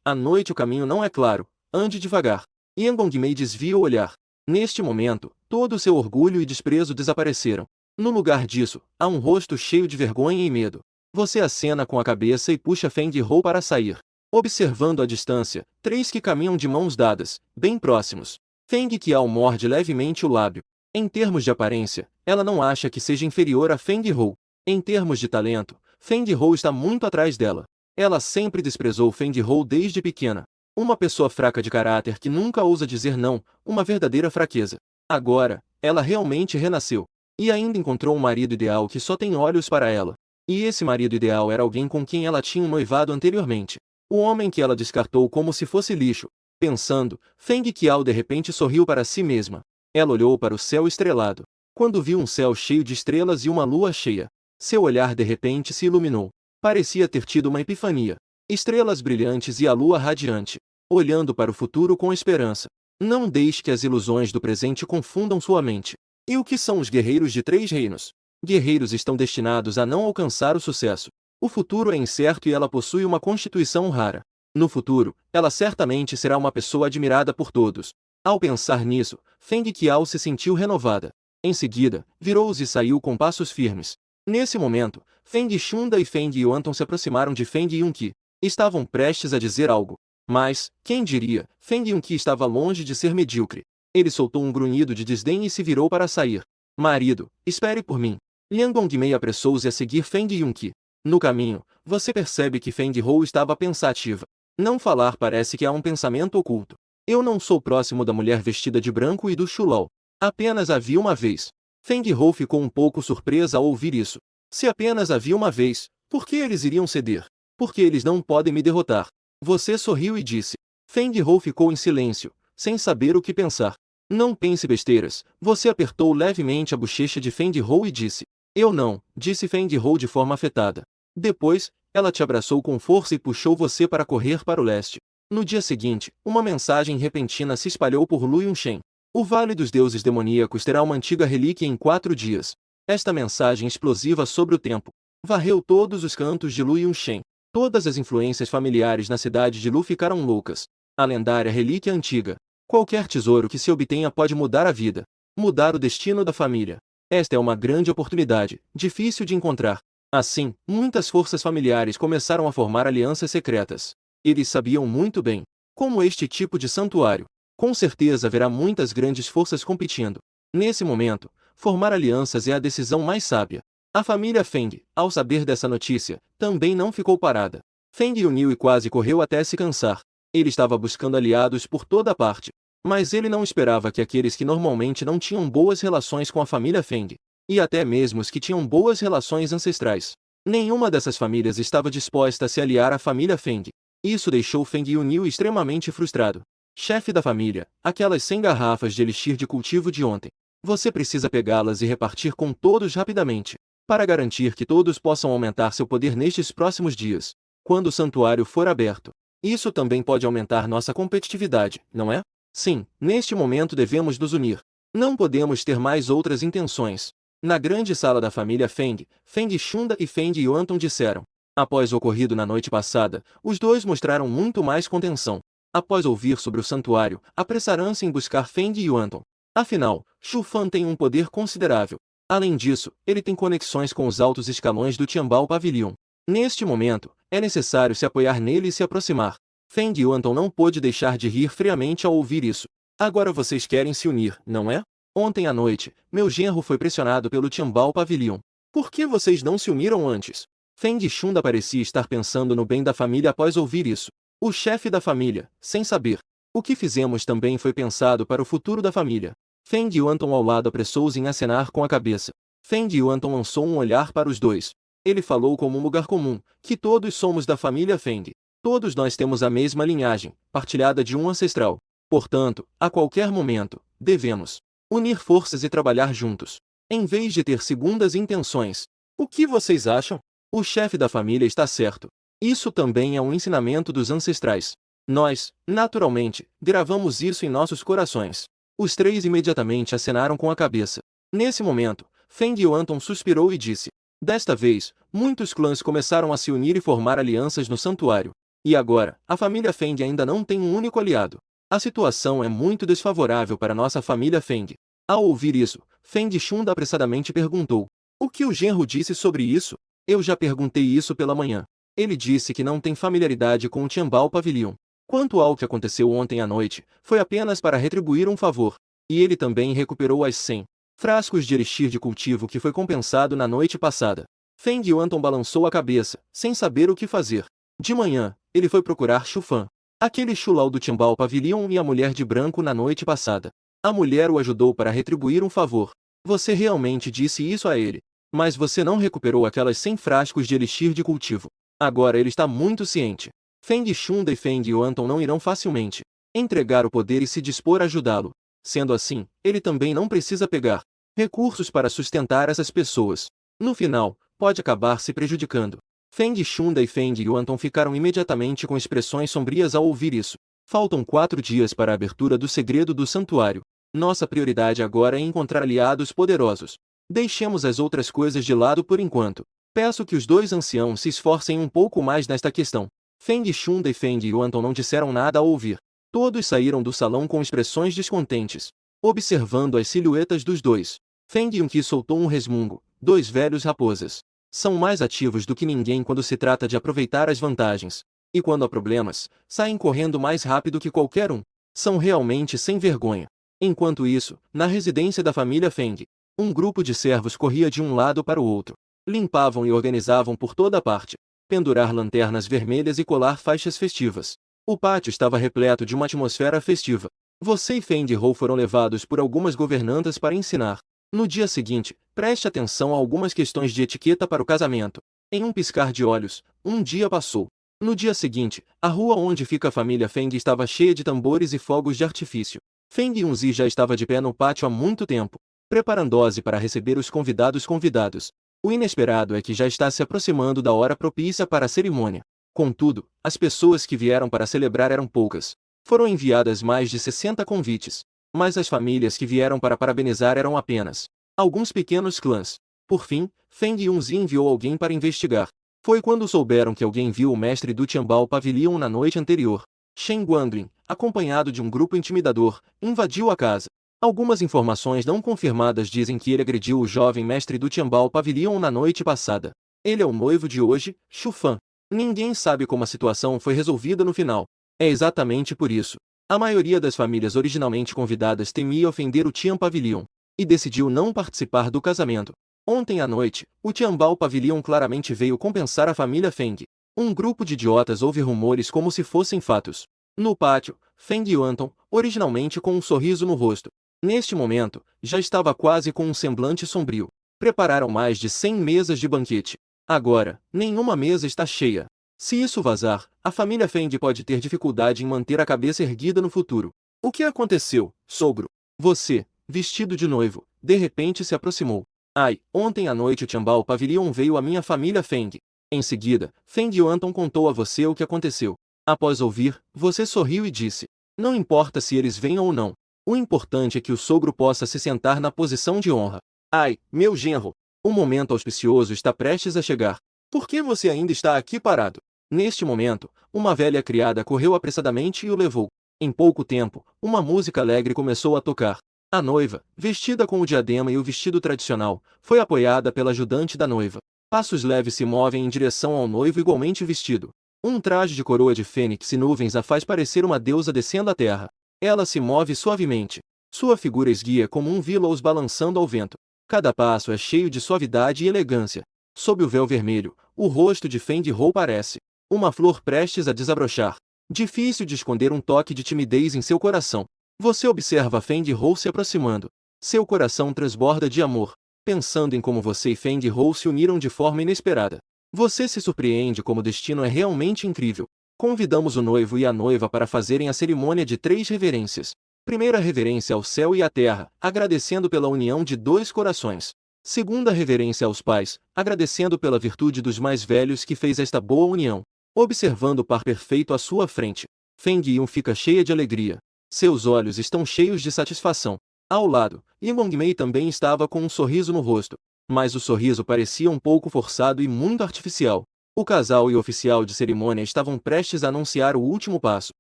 Speaker 1: À noite o caminho não é claro. Ande devagar. Yandongmei desvia o olhar. Neste momento, todo seu orgulho e desprezo desapareceram. No lugar disso, há um rosto cheio de vergonha e medo. Você acena com a cabeça e puxa Feng Hou para sair. Observando à distância, três que caminham de mãos dadas, bem próximos. Feng Qiao morde levemente o lábio. Em termos de aparência, ela não acha que seja inferior a Feng Hou. Em termos de talento, Feng Hou está muito atrás dela. Ela sempre desprezou Feng Hou desde pequena. Uma pessoa fraca de caráter que nunca ousa dizer não, uma verdadeira fraqueza. Agora, ela realmente renasceu. E ainda encontrou um marido ideal que só tem olhos para ela. E esse marido ideal era alguém com quem ela tinha um noivado anteriormente. O homem que ela descartou como se fosse lixo. Pensando, Feng Qiao de repente sorriu para si mesma. Ela olhou para o céu estrelado. Quando viu um céu cheio de estrelas e uma lua cheia, seu olhar de repente se iluminou. Parecia ter tido uma epifania. Estrelas brilhantes e a lua radiante. Olhando para o futuro com esperança. Não deixe que as ilusões do presente confundam sua mente. E o que são os guerreiros de 3 reinos? Guerreiros estão destinados a não alcançar o sucesso. O futuro é incerto e ela possui uma constituição rara. No futuro, ela certamente será uma pessoa admirada por todos. Ao pensar nisso, Feng Qiao se sentiu renovada. Em seguida, virou-se e saiu com passos firmes. Nesse momento, Feng Shunda e Feng Yuanton se aproximaram de Feng Yunqi. Estavam prestes a dizer algo. Mas, quem diria, Feng Yunqi estava longe de ser medíocre. Ele soltou um grunhido de desdém e se virou para sair. Marido, espere por mim. Liang Gongmei apressou-se a seguir Feng Yunqi. No caminho, você percebe que Feng Hou estava pensativa. Não falar parece que há um pensamento oculto. Eu não sou próximo da mulher vestida de branco e do Shulou. Apenas a vi uma vez. Feng Hou ficou um pouco surpresa ao ouvir isso. Se apenas a vi uma vez, por que eles iriam ceder? Porque eles não podem me derrotar. Você sorriu e disse. Feng Hou ficou em silêncio, sem saber o que pensar. Não pense besteiras. Você apertou levemente a bochecha de Feng Hou e disse. Eu não, disse Feng Hou de forma afetada. Depois, ela te abraçou com força e puxou você para correr para o leste. No dia seguinte, uma mensagem repentina se espalhou por Lu Yunshen. O Vale dos Deuses Demoníacos terá uma antiga relíquia em 4 dias. Esta mensagem explosiva sobre o tempo varreu todos os cantos de Lu Yunshen. Todas as influências familiares na cidade de Lu ficaram loucas. A lendária relíquia antiga. Qualquer tesouro que se obtenha pode mudar a vida, mudar o destino da família. Esta é uma grande oportunidade, difícil de encontrar. Assim, muitas forças familiares começaram a formar alianças secretas. Eles sabiam muito bem como este tipo de santuário. Com certeza haverá muitas grandes forças competindo. Nesse momento, formar alianças é a decisão mais sábia. A família Feng, ao saber dessa notícia, também não ficou parada. Feng uniu e quase correu até se cansar. Ele estava buscando aliados por toda parte. Mas ele não esperava que aqueles que normalmente não tinham boas relações com a família Feng, e até mesmo os que tinham boas relações ancestrais, nenhuma dessas famílias estava disposta a se aliar à família Feng. Isso deixou Feng Yunil extremamente frustrado. Chefe da família, aquelas 100 garrafas de elixir de cultivo de ontem. Você precisa pegá-las e repartir com todos rapidamente, para garantir que todos possam aumentar seu poder nestes próximos dias, quando o santuário for aberto. Isso também pode aumentar nossa competitividade, não é? Sim, neste momento devemos nos unir. Não podemos ter mais outras intenções. Na grande sala da família Feng, Feng Shunda e Feng Yuanton disseram. Após o ocorrido na noite passada, os dois mostraram muito mais contenção. Após ouvir sobre o santuário, apressaram-se em buscar Feng Yuanton. Afinal, Shu Fan tem um poder considerável. Além disso, ele tem conexões com os altos escalões do Tianbao Pavilion. Neste momento, é necessário se apoiar nele e se aproximar. Feng Yuanton não pôde deixar de rir friamente ao ouvir isso. Agora vocês querem se unir, não é? Ontem à noite, meu genro foi pressionado pelo Tianbao Pavilion. Por que vocês não se uniram antes? Feng Shunda parecia estar pensando no bem da família após ouvir isso. O chefe da família, sem saber. O que fizemos também foi pensado para o futuro da família. Feng Yuanton ao lado apressou-se em acenar com a cabeça. Feng Yuanton lançou um olhar para os dois. Ele falou como um lugar comum, que todos somos da família Feng. Todos nós temos a mesma linhagem, partilhada de um ancestral. Portanto, a qualquer momento, devemos unir forças e trabalhar juntos, em vez de ter segundas intenções. O que vocês acham? O chefe da família está certo. Isso também é um ensinamento dos ancestrais. Nós, naturalmente, gravamos isso em nossos corações. Os três imediatamente acenaram com a cabeça. Nesse momento, Feng Yuanton suspirou e disse: desta vez, muitos clãs começaram a se unir e formar alianças no santuário. E agora, a família Feng ainda não tem um único aliado. A situação é muito desfavorável para nossa família Feng. Ao ouvir isso, Feng Shunda apressadamente perguntou: o que o genro disse sobre isso? Eu já perguntei isso pela manhã. Ele disse que não tem familiaridade com o Tianbao Pavilion. Quanto ao que aconteceu ontem à noite, foi apenas para retribuir um favor. E ele também recuperou as 100 frascos de elixir de cultivo que foi compensado na noite passada. Feng Yuanton balançou a cabeça, sem saber o que fazer. De manhã, ele foi procurar Shu Fan, aquele Shulau do Tianbao Pavilion e a mulher de branco na noite passada. A mulher o ajudou para retribuir um favor. Você realmente disse isso a ele. Mas você não recuperou aquelas 100 frascos de elixir de cultivo. Agora ele está muito ciente. Feng Shunda e Feng Yuanton não irão facilmente entregar o poder e se dispor a ajudá-lo. Sendo assim, ele também não precisa pegar recursos para sustentar essas pessoas. No final, pode acabar se prejudicando. Feng Shunda e Feng Yuanton ficaram imediatamente com expressões sombrias ao ouvir isso. Faltam 4 dias para a abertura do segredo do santuário. Nossa prioridade agora é encontrar aliados poderosos. Deixemos as outras coisas de lado por enquanto. Peço que os dois anciãos se esforcem um pouco mais nesta questão. Feng Shunda e Feng Yuanton não disseram nada ao ouvir. Todos saíram do salão com expressões descontentes, observando as silhuetas dos dois. Feng Yunqi soltou um resmungo. 2 velhos raposas. São mais ativos do que ninguém quando se trata de aproveitar as vantagens. E quando há problemas, saem correndo mais rápido que qualquer um. São realmente sem vergonha. Enquanto isso, na residência da família Feng, um grupo de servos corria de um lado para o outro. Limpavam e organizavam por toda parte. Pendurar lanternas vermelhas e colar faixas festivas. O pátio estava repleto de uma atmosfera festiva. Você e Feng Hou foram levados por algumas governantas para ensinar. No dia seguinte, preste atenção a algumas questões de etiqueta para o casamento. Em um piscar de olhos, um dia passou. No dia seguinte, a rua onde fica a família Feng estava cheia de tambores e fogos de artifício. Feng Yunzi já estava de pé no pátio há muito tempo, preparando-se para receber os convidados. O inesperado é que já está se aproximando da hora propícia para a cerimônia. Contudo, as pessoas que vieram para celebrar eram poucas. Foram enviadas mais de 60 convites. Mas as famílias que vieram para parabenizar eram apenas alguns pequenos clãs. Por fim, Feng Yunzi enviou alguém para investigar. Foi quando souberam que alguém viu o mestre do Tianbao Pavilion na noite anterior. Shen Guanglin, acompanhado de um grupo intimidador, invadiu a casa. Algumas informações não confirmadas dizem que ele agrediu o jovem mestre do Tianbao Pavilion na noite passada. Ele é o noivo de hoje, Xu Fan. Ninguém sabe como a situação foi resolvida no final. É exatamente por isso. A maioria das famílias originalmente convidadas temia ofender o Tian Pavilion e decidiu não participar do casamento. Ontem à noite, o Tianbao Pavilion claramente veio compensar a família Feng. Um grupo de idiotas ouve rumores como se fossem fatos. No pátio, Feng Yuanton, originalmente com um sorriso no rosto, neste momento, já estava quase com um semblante sombrio. Prepararam mais de 100 mesas de banquete. Agora, nenhuma mesa está cheia. Se isso vazar, a família Feng pode ter dificuldade em manter a cabeça erguida no futuro. O que aconteceu, sogro? Você, vestido de noivo, de repente se aproximou. Ai, ontem à noite o Tianbao Pavilion veio à minha família Feng. Em seguida, Feng Yuanton contou a você o que aconteceu. Após ouvir, você sorriu e disse: não importa se eles venham ou não. O importante é que o sogro possa se sentar na posição de honra. Ai, meu genro! O momento auspicioso está prestes a chegar. Por que você ainda está aqui parado? Neste momento, uma velha criada correu apressadamente e o levou. Em pouco tempo, uma música alegre começou a tocar. A noiva, vestida com o diadema e o vestido tradicional, foi apoiada pela ajudante da noiva. Passos leves se movem em direção ao noivo igualmente vestido. Um traje de coroa de fênix e nuvens a faz parecer uma deusa descendo à terra. Ela se move suavemente. Sua figura esguia como um willows balançando ao vento. Cada passo é cheio de suavidade e elegância. Sob o véu vermelho, o rosto de Feng Hou parece uma flor prestes a desabrochar. Difícil de esconder um toque de timidez em seu coração. Você observa Feng Hou se aproximando. Seu coração transborda de amor, pensando em como você e Feng Hou se uniram de forma inesperada. Você se surpreende como o destino é realmente incrível. Convidamos o noivo e a noiva para fazerem a cerimônia de 3 reverências. Primeira reverência ao céu e à terra, agradecendo pela união de 2 corações. Segunda reverência aos pais, agradecendo pela virtude dos mais velhos que fez esta boa união. Observando o par perfeito à sua frente, Feng Yun fica cheia de alegria. Seus olhos estão cheios de satisfação. Ao lado, Yingong Mei também estava com um sorriso no rosto. Mas o sorriso parecia um pouco forçado e muito artificial. O casal e o oficial de cerimônia estavam prestes a anunciar o último passo.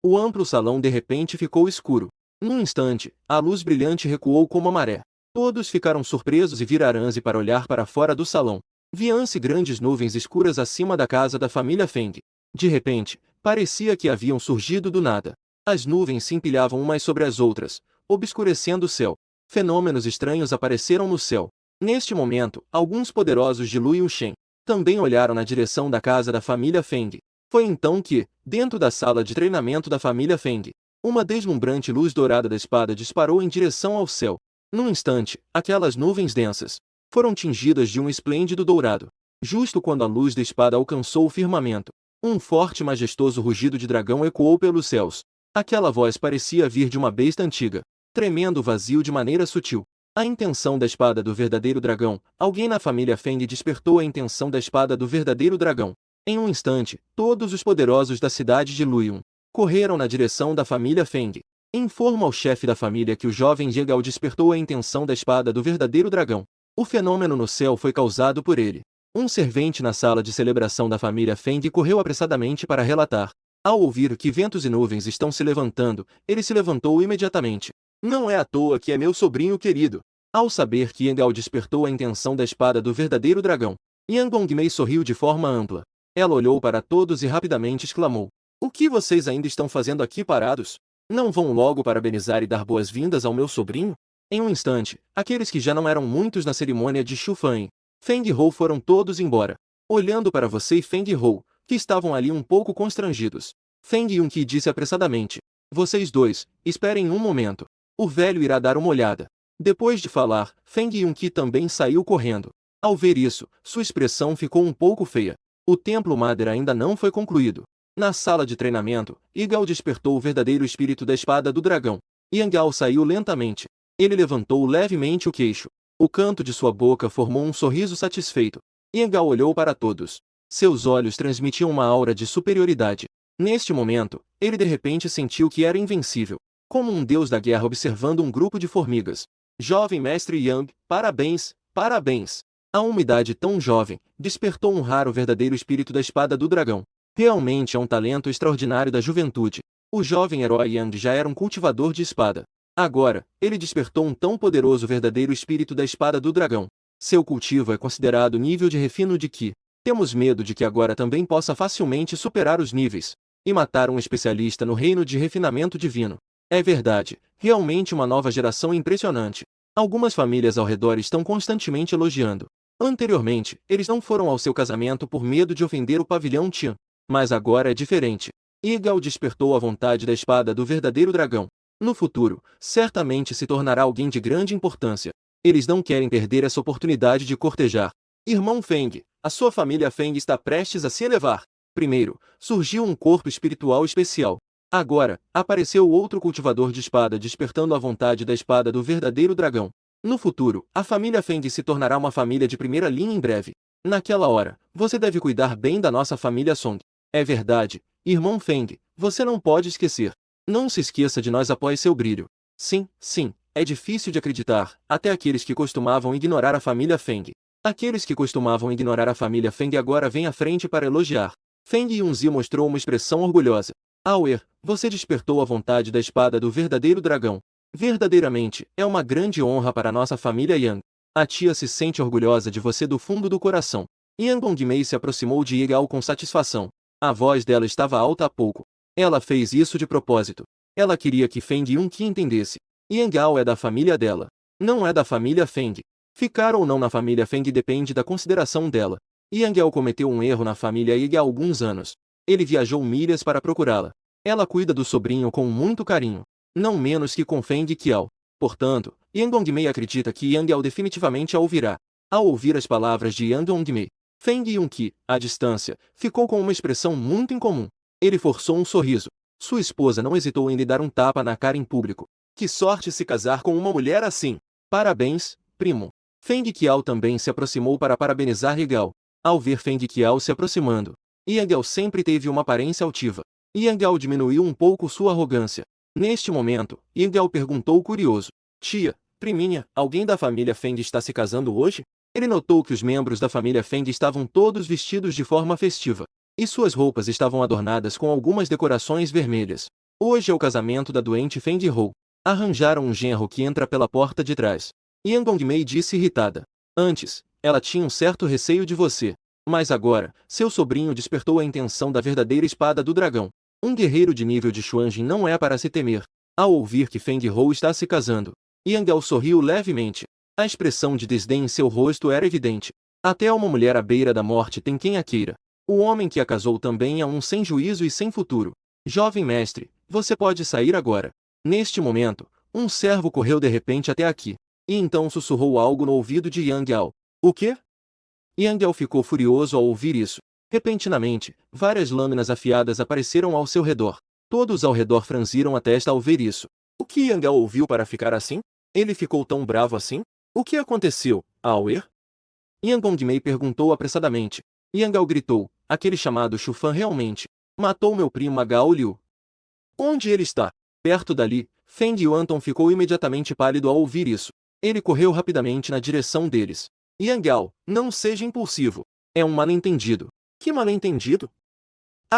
Speaker 1: O amplo salão de repente ficou escuro. Num instante, a luz brilhante recuou como a maré. Todos ficaram surpresos e viraram-se para olhar para fora do salão. Viam-se grandes nuvens escuras acima da casa da família Feng. De repente, parecia que haviam surgido do nada. As nuvens se empilhavam umas sobre as outras, obscurecendo o céu. Fenômenos estranhos apareceram no céu. Neste momento, alguns poderosos de Lu Yushen também olharam na direção da casa da família Feng. Foi então que, dentro da sala de treinamento da família Feng, uma deslumbrante luz dourada da espada disparou em direção ao céu. Num instante, aquelas nuvens densas foram tingidas de um esplêndido dourado. Justo quando a luz da espada alcançou o firmamento, um forte e majestoso rugido de dragão ecoou pelos céus. Aquela voz parecia vir de uma besta antiga, tremendo o vazio de maneira sutil. A intenção da espada do verdadeiro dragão. Alguém na família Feng despertou a intenção da espada do verdadeiro dragão. Em um instante, todos os poderosos da cidade de Luyun correram na direção da família Feng. Informa ao chefe da família que o jovem Ye Gao despertou a intenção da espada do verdadeiro dragão. O fenômeno no céu foi causado por ele. Um servente na sala de celebração da família Feng correu apressadamente para relatar. Ao ouvir que ventos e nuvens estão se levantando, ele se levantou imediatamente. Não é à toa que é meu sobrinho querido. Ao saber que Ye Gao despertou a intenção da espada do verdadeiro dragão, Yang Gongmei sorriu de forma ampla. Ela olhou para todos e rapidamente exclamou: o que vocês ainda estão fazendo aqui parados? Não vão logo parabenizar e dar boas-vindas ao meu sobrinho? Em um instante, aqueles que já não eram muitos na cerimônia de Shufan, Feng Hou foram todos embora. Olhando para você e Feng Hou, que estavam ali um pouco constrangidos, Feng Yunqi disse apressadamente: vocês dois, esperem um momento. O velho irá dar uma olhada. Depois de falar, Feng Yunqi também saiu correndo. Ao ver isso, sua expressão ficou um pouco feia. O templo Mother ainda não foi concluído. Na sala de treinamento, Ye Gao despertou o verdadeiro espírito da espada do dragão. Yang Gao saiu lentamente. Ele levantou levemente o queixo. O canto de sua boca formou um sorriso satisfeito. Yang Gao olhou para todos. Seus olhos transmitiam uma aura de superioridade. Neste momento, ele de repente sentiu que era invencível. como um deus da guerra observando um grupo de formigas. Jovem mestre Yang, parabéns, parabéns! A umidade tão jovem despertou um raro verdadeiro espírito da espada do dragão. Realmente é um talento extraordinário da juventude. O jovem herói Yang já era um cultivador de espada. Agora, ele despertou um tão poderoso verdadeiro espírito da espada do dragão. Seu cultivo é considerado nível de refino de Ki. Temos medo de que agora também possa facilmente superar os níveis e matar um especialista no reino de refinamento divino. É verdade, realmente uma nova geração impressionante. Algumas famílias ao redor estão constantemente elogiando. Anteriormente, eles não foram ao seu casamento por medo de ofender o pavilhão Tian. Mas agora é diferente. Igal despertou a vontade da espada do verdadeiro dragão. No futuro, certamente se tornará alguém de grande importância. Eles não querem perder essa oportunidade de cortejar. Irmão Feng, a sua família Feng está prestes a se elevar. Primeiro, surgiu um corpo espiritual especial. Agora, apareceu outro cultivador de espada despertando a vontade da espada do verdadeiro dragão. No futuro, a família Feng se tornará uma família de primeira linha em breve. Naquela hora, você deve cuidar bem da nossa família Song. É verdade, irmão Feng, você não pode esquecer. Não se esqueça de nós após seu brilho. Sim, sim, é difícil de acreditar, até aqueles que costumavam ignorar a família Feng. Aqueles que costumavam ignorar a família Feng agora vêm à frente para elogiar. Feng Yunzi mostrou uma expressão orgulhosa. Aoer, você despertou a vontade da espada do verdadeiro dragão. Verdadeiramente, é uma grande honra para nossa família Yang. A tia se sente orgulhosa de você do fundo do coração. Yang Dongmei se aproximou de Igal com satisfação. A voz dela estava alta há pouco. Ela fez isso de propósito. Ela queria que Feng Yunqi entendesse. Yangao é da família dela. Não é da família Feng. Ficar ou não na família Feng depende da consideração dela. Yangao cometeu um erro na família Ig há alguns anos. Ele viajou milhas para procurá-la. Ela cuida do sobrinho com muito carinho. Não menos que com Feng Qiao. Portanto, Yang Dongmei acredita que Yangao definitivamente a ouvirá. Ao ouvir as palavras de Yang Dongmei, Feng Yunqi, à distância, ficou com uma expressão muito incomum. Ele forçou um sorriso. Sua esposa não hesitou em lhe dar um tapa na cara em público. Que sorte se casar com uma mulher assim! Parabéns, primo! Feng Qiao também se aproximou para parabenizar Yangao. Ao ver Feng Qiao se aproximando, Yangao sempre teve uma aparência altiva. Yangao diminuiu um pouco sua arrogância. Neste momento, Yangao perguntou curioso. Tia, priminha, alguém da família Feng está se casando hoje? Ele notou que os membros da família Feng estavam todos vestidos de forma festiva. E suas roupas estavam adornadas com algumas decorações vermelhas. Hoje é o casamento da doente Feng Hou. Arranjaram um genro que entra pela porta de trás. Yang Dongmei disse irritada. Antes, ela tinha um certo receio de você. Mas agora, seu sobrinho despertou a intenção da verdadeira espada do dragão. Um guerreiro de nível de Xuanjin não é para se temer. Ao ouvir que Feng Hou está se casando, Yangao sorriu levemente. A expressão de desdém em seu rosto era evidente. Até uma mulher à beira da morte tem quem a queira. O homem que a casou também é um sem juízo e sem futuro. Jovem mestre, você pode sair agora. Neste momento, um servo correu de repente até aqui. E então sussurrou algo no ouvido de Yangao. O quê? Yangao ficou furioso ao ouvir isso. Repentinamente, várias lâminas afiadas apareceram ao seu redor. Todos ao redor franziram a testa ao ver isso. O que Yangao ouviu para ficar assim? Ele ficou tão bravo assim? O que aconteceu, Aoer? Yang Dongmei perguntou apressadamente. Yangao gritou, aquele chamado Shufan realmente matou meu primo Gao Liu. Onde ele está? Perto dali. Feng Yuanton ficou imediatamente pálido ao ouvir isso. Ele correu rapidamente na direção deles. Yangao, não seja impulsivo. É um mal-entendido. Que mal-entendido?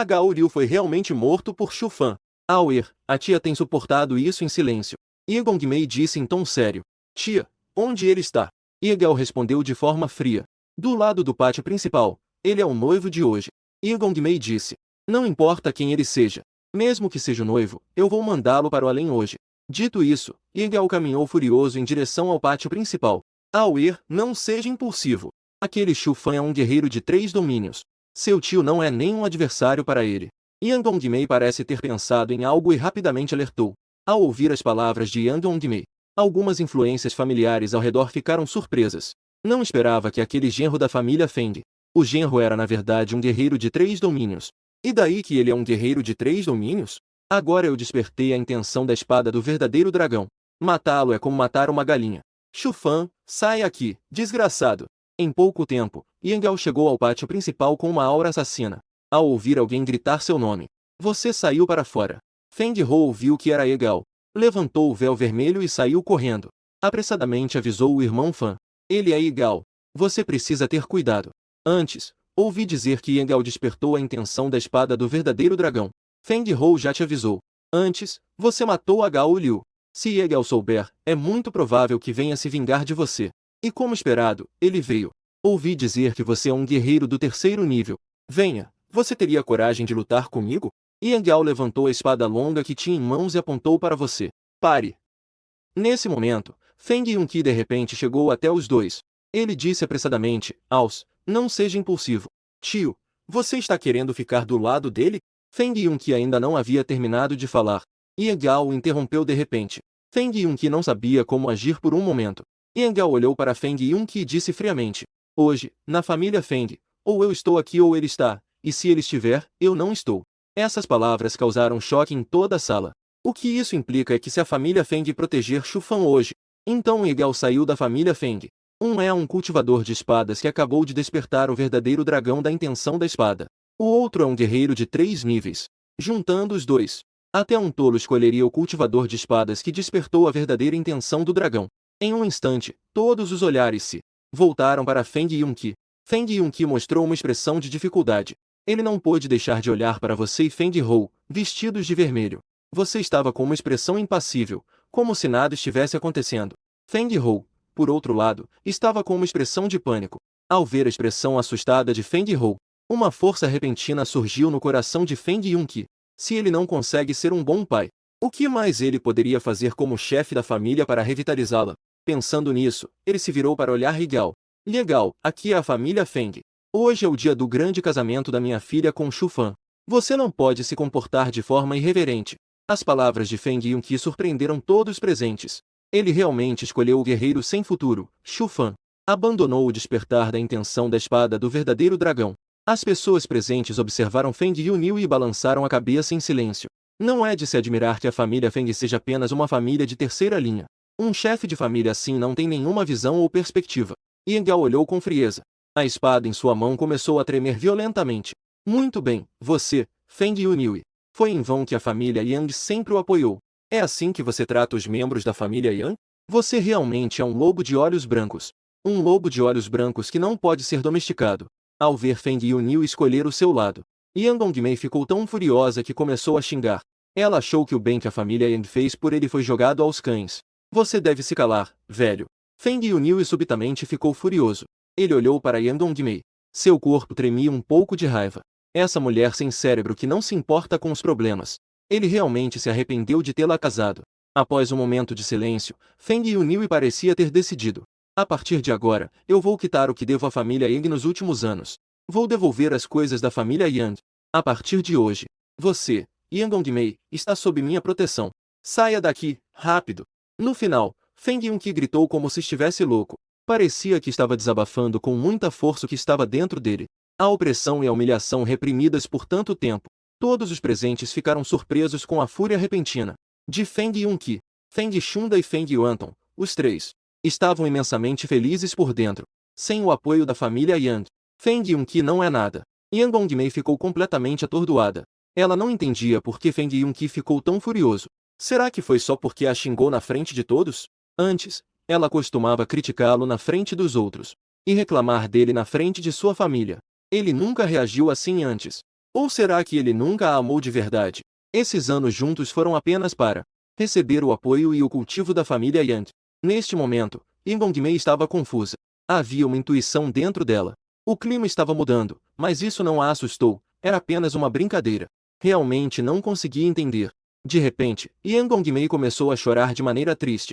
Speaker 1: Gao Liu foi realmente morto por Shufan. Aoer, a tia tem suportado isso em silêncio. Yang Dongmei disse em tom sério. Tia, onde ele está? Yangao respondeu de forma fria. Do lado do pátio principal. Ele é o noivo de hoje. Yang Dongmei disse. Não importa quem ele seja. Mesmo que seja o noivo, eu vou mandá-lo para o além hoje. Dito isso, Yangao caminhou furioso em direção ao pátio principal. Aoer, não seja impulsivo. Aquele Shufan é um guerreiro de 3 domínios. Seu tio não é nem um adversário para ele. Yang Dongmei parece ter pensado em algo e rapidamente alertou. Ao ouvir as palavras de Yang Dongmei, algumas influências familiares ao redor ficaram surpresas. Não esperava que aquele genro da família Feng. O genro era na verdade um guerreiro de 3 domínios. E daí que ele é um guerreiro de 3 domínios? Agora eu despertei a intenção da espada do verdadeiro dragão. Matá-lo é como matar uma galinha. Shufan, sai aqui, desgraçado. Em pouco tempo, Yangao chegou ao pátio principal com uma aura assassina. Ao ouvir alguém gritar seu nome, você saiu para fora. Feng Hou ouviu que era Yangao. Levantou o véu vermelho e saiu correndo. Apressadamente avisou o irmão Fan. Ele é Igal. Você precisa ter cuidado. Antes, ouvi dizer que Igal despertou a intenção da espada do verdadeiro dragão. Feng Hou já te avisou. Antes, você matou a Gao Liu. Se Igal souber, é muito provável que venha se vingar de você. E como esperado, ele veio. Ouvi dizer que você é um guerreiro do terceiro nível. Venha, você teria coragem de lutar comigo? Igal levantou a espada longa que tinha em mãos e apontou para você. Pare! Nesse momento, Feng Yunqi de repente chegou até os dois. Ele disse apressadamente, Aos, não seja impulsivo. Tio, você está querendo ficar do lado dele? Feng Yunqi ainda não havia terminado de falar. Igal o interrompeu de repente. Feng Yunqi não sabia como agir por um momento. Igal olhou para Feng Yunqi e disse friamente. Hoje, na família Feng, ou eu estou aqui ou ele está, e se ele estiver, eu não estou. Essas palavras causaram choque em toda a sala. O que isso implica é que se a família Feng proteger Shu Fan hoje, então Igal saiu da família Feng. Um é um cultivador de espadas que acabou de despertar o verdadeiro dragão da intenção da espada. O outro é um guerreiro de 3 níveis. Juntando os dois, até um tolo escolheria o cultivador de espadas que despertou a verdadeira intenção do dragão. Em um instante, todos os olhares se voltaram para Feng Yunqi. Feng Yunqi mostrou uma expressão de dificuldade. Ele não pôde deixar de olhar para você e Feng Hou, vestidos de vermelho. Você estava com uma expressão impassível, como se nada estivesse acontecendo. Feng Hou, por outro lado, estava com uma expressão de pânico. Ao ver a expressão assustada de Feng Hou, uma força repentina surgiu no coração de Feng Yunqi. Se ele não consegue ser um bom pai, o que mais ele poderia fazer como chefe da família para revitalizá-la? Pensando nisso, ele se virou para olhar Igal. Legal, aqui é a família Feng. Hoje é o dia do grande casamento da minha filha com Shu Fan. Você não pode se comportar de forma irreverente. As palavras de Feng Yunqi surpreenderam todos os presentes. Ele realmente escolheu o guerreiro sem futuro, Shu Fan. Abandonou o despertar da intenção da espada do verdadeiro dragão. As pessoas presentes observaram Feng Yunil e balançaram a cabeça em silêncio. Não é de se admirar que a família Feng seja apenas uma família de terceira linha. Um chefe de família assim não tem nenhuma visão ou perspectiva. Igal olhou com frieza. A espada em sua mão começou a tremer violentamente. Muito bem, você, Feng Yunil. Foi em vão que a família Yang sempre o apoiou. É assim que você trata os membros da família Yang? Você realmente é um lobo de olhos brancos. Um lobo de olhos brancos que não pode ser domesticado. Ao ver Feng Yunil escolher o seu lado, Yang Dongmei ficou tão furiosa que começou a xingar. Ela achou que o bem que a família Yang fez por ele foi jogado aos cães. Você deve se calar, velho. Feng Yunil subitamente ficou furioso. Ele olhou para Yang Dongmei. Seu corpo tremia um pouco de raiva. Essa mulher sem cérebro que não se importa com os problemas. Ele realmente se arrependeu de tê-la casado. Após um momento de silêncio, Feng Yunil parecia ter decidido. A partir de agora, eu vou quitar o que devo à família Yang nos últimos anos. Vou devolver as coisas da família Yang. A partir de hoje, você, Yang Dongmei, está sob minha proteção. Saia daqui, rápido. No final, Feng Yunqi gritou como se estivesse louco. Parecia que estava desabafando com muita força o que estava dentro dele. A opressão e a humilhação reprimidas por tanto tempo. Todos os presentes ficaram surpresos com a fúria repentina de Feng Yunqi. Feng Shunda e Feng Yuanton, os três, estavam imensamente felizes por dentro. Sem o apoio da família Yang, Feng Yunqi não é nada. Yang Dongmei ficou completamente atordoada. Ela não entendia por que Feng Yunqi ficou tão furioso. Será que foi só porque a xingou na frente de todos? Antes, ela costumava criticá-lo na frente dos outros e reclamar dele na frente de sua família. Ele nunca reagiu assim antes. Ou será que ele nunca a amou de verdade? Esses anos juntos foram apenas para receber o apoio e o cultivo da família Yang. Neste momento, Yang Dongmei estava confusa. Havia uma intuição dentro dela. O clima estava mudando, mas isso não a assustou. Era apenas uma brincadeira. Realmente não conseguia entender. De repente, Yang Dongmei começou a chorar de maneira triste.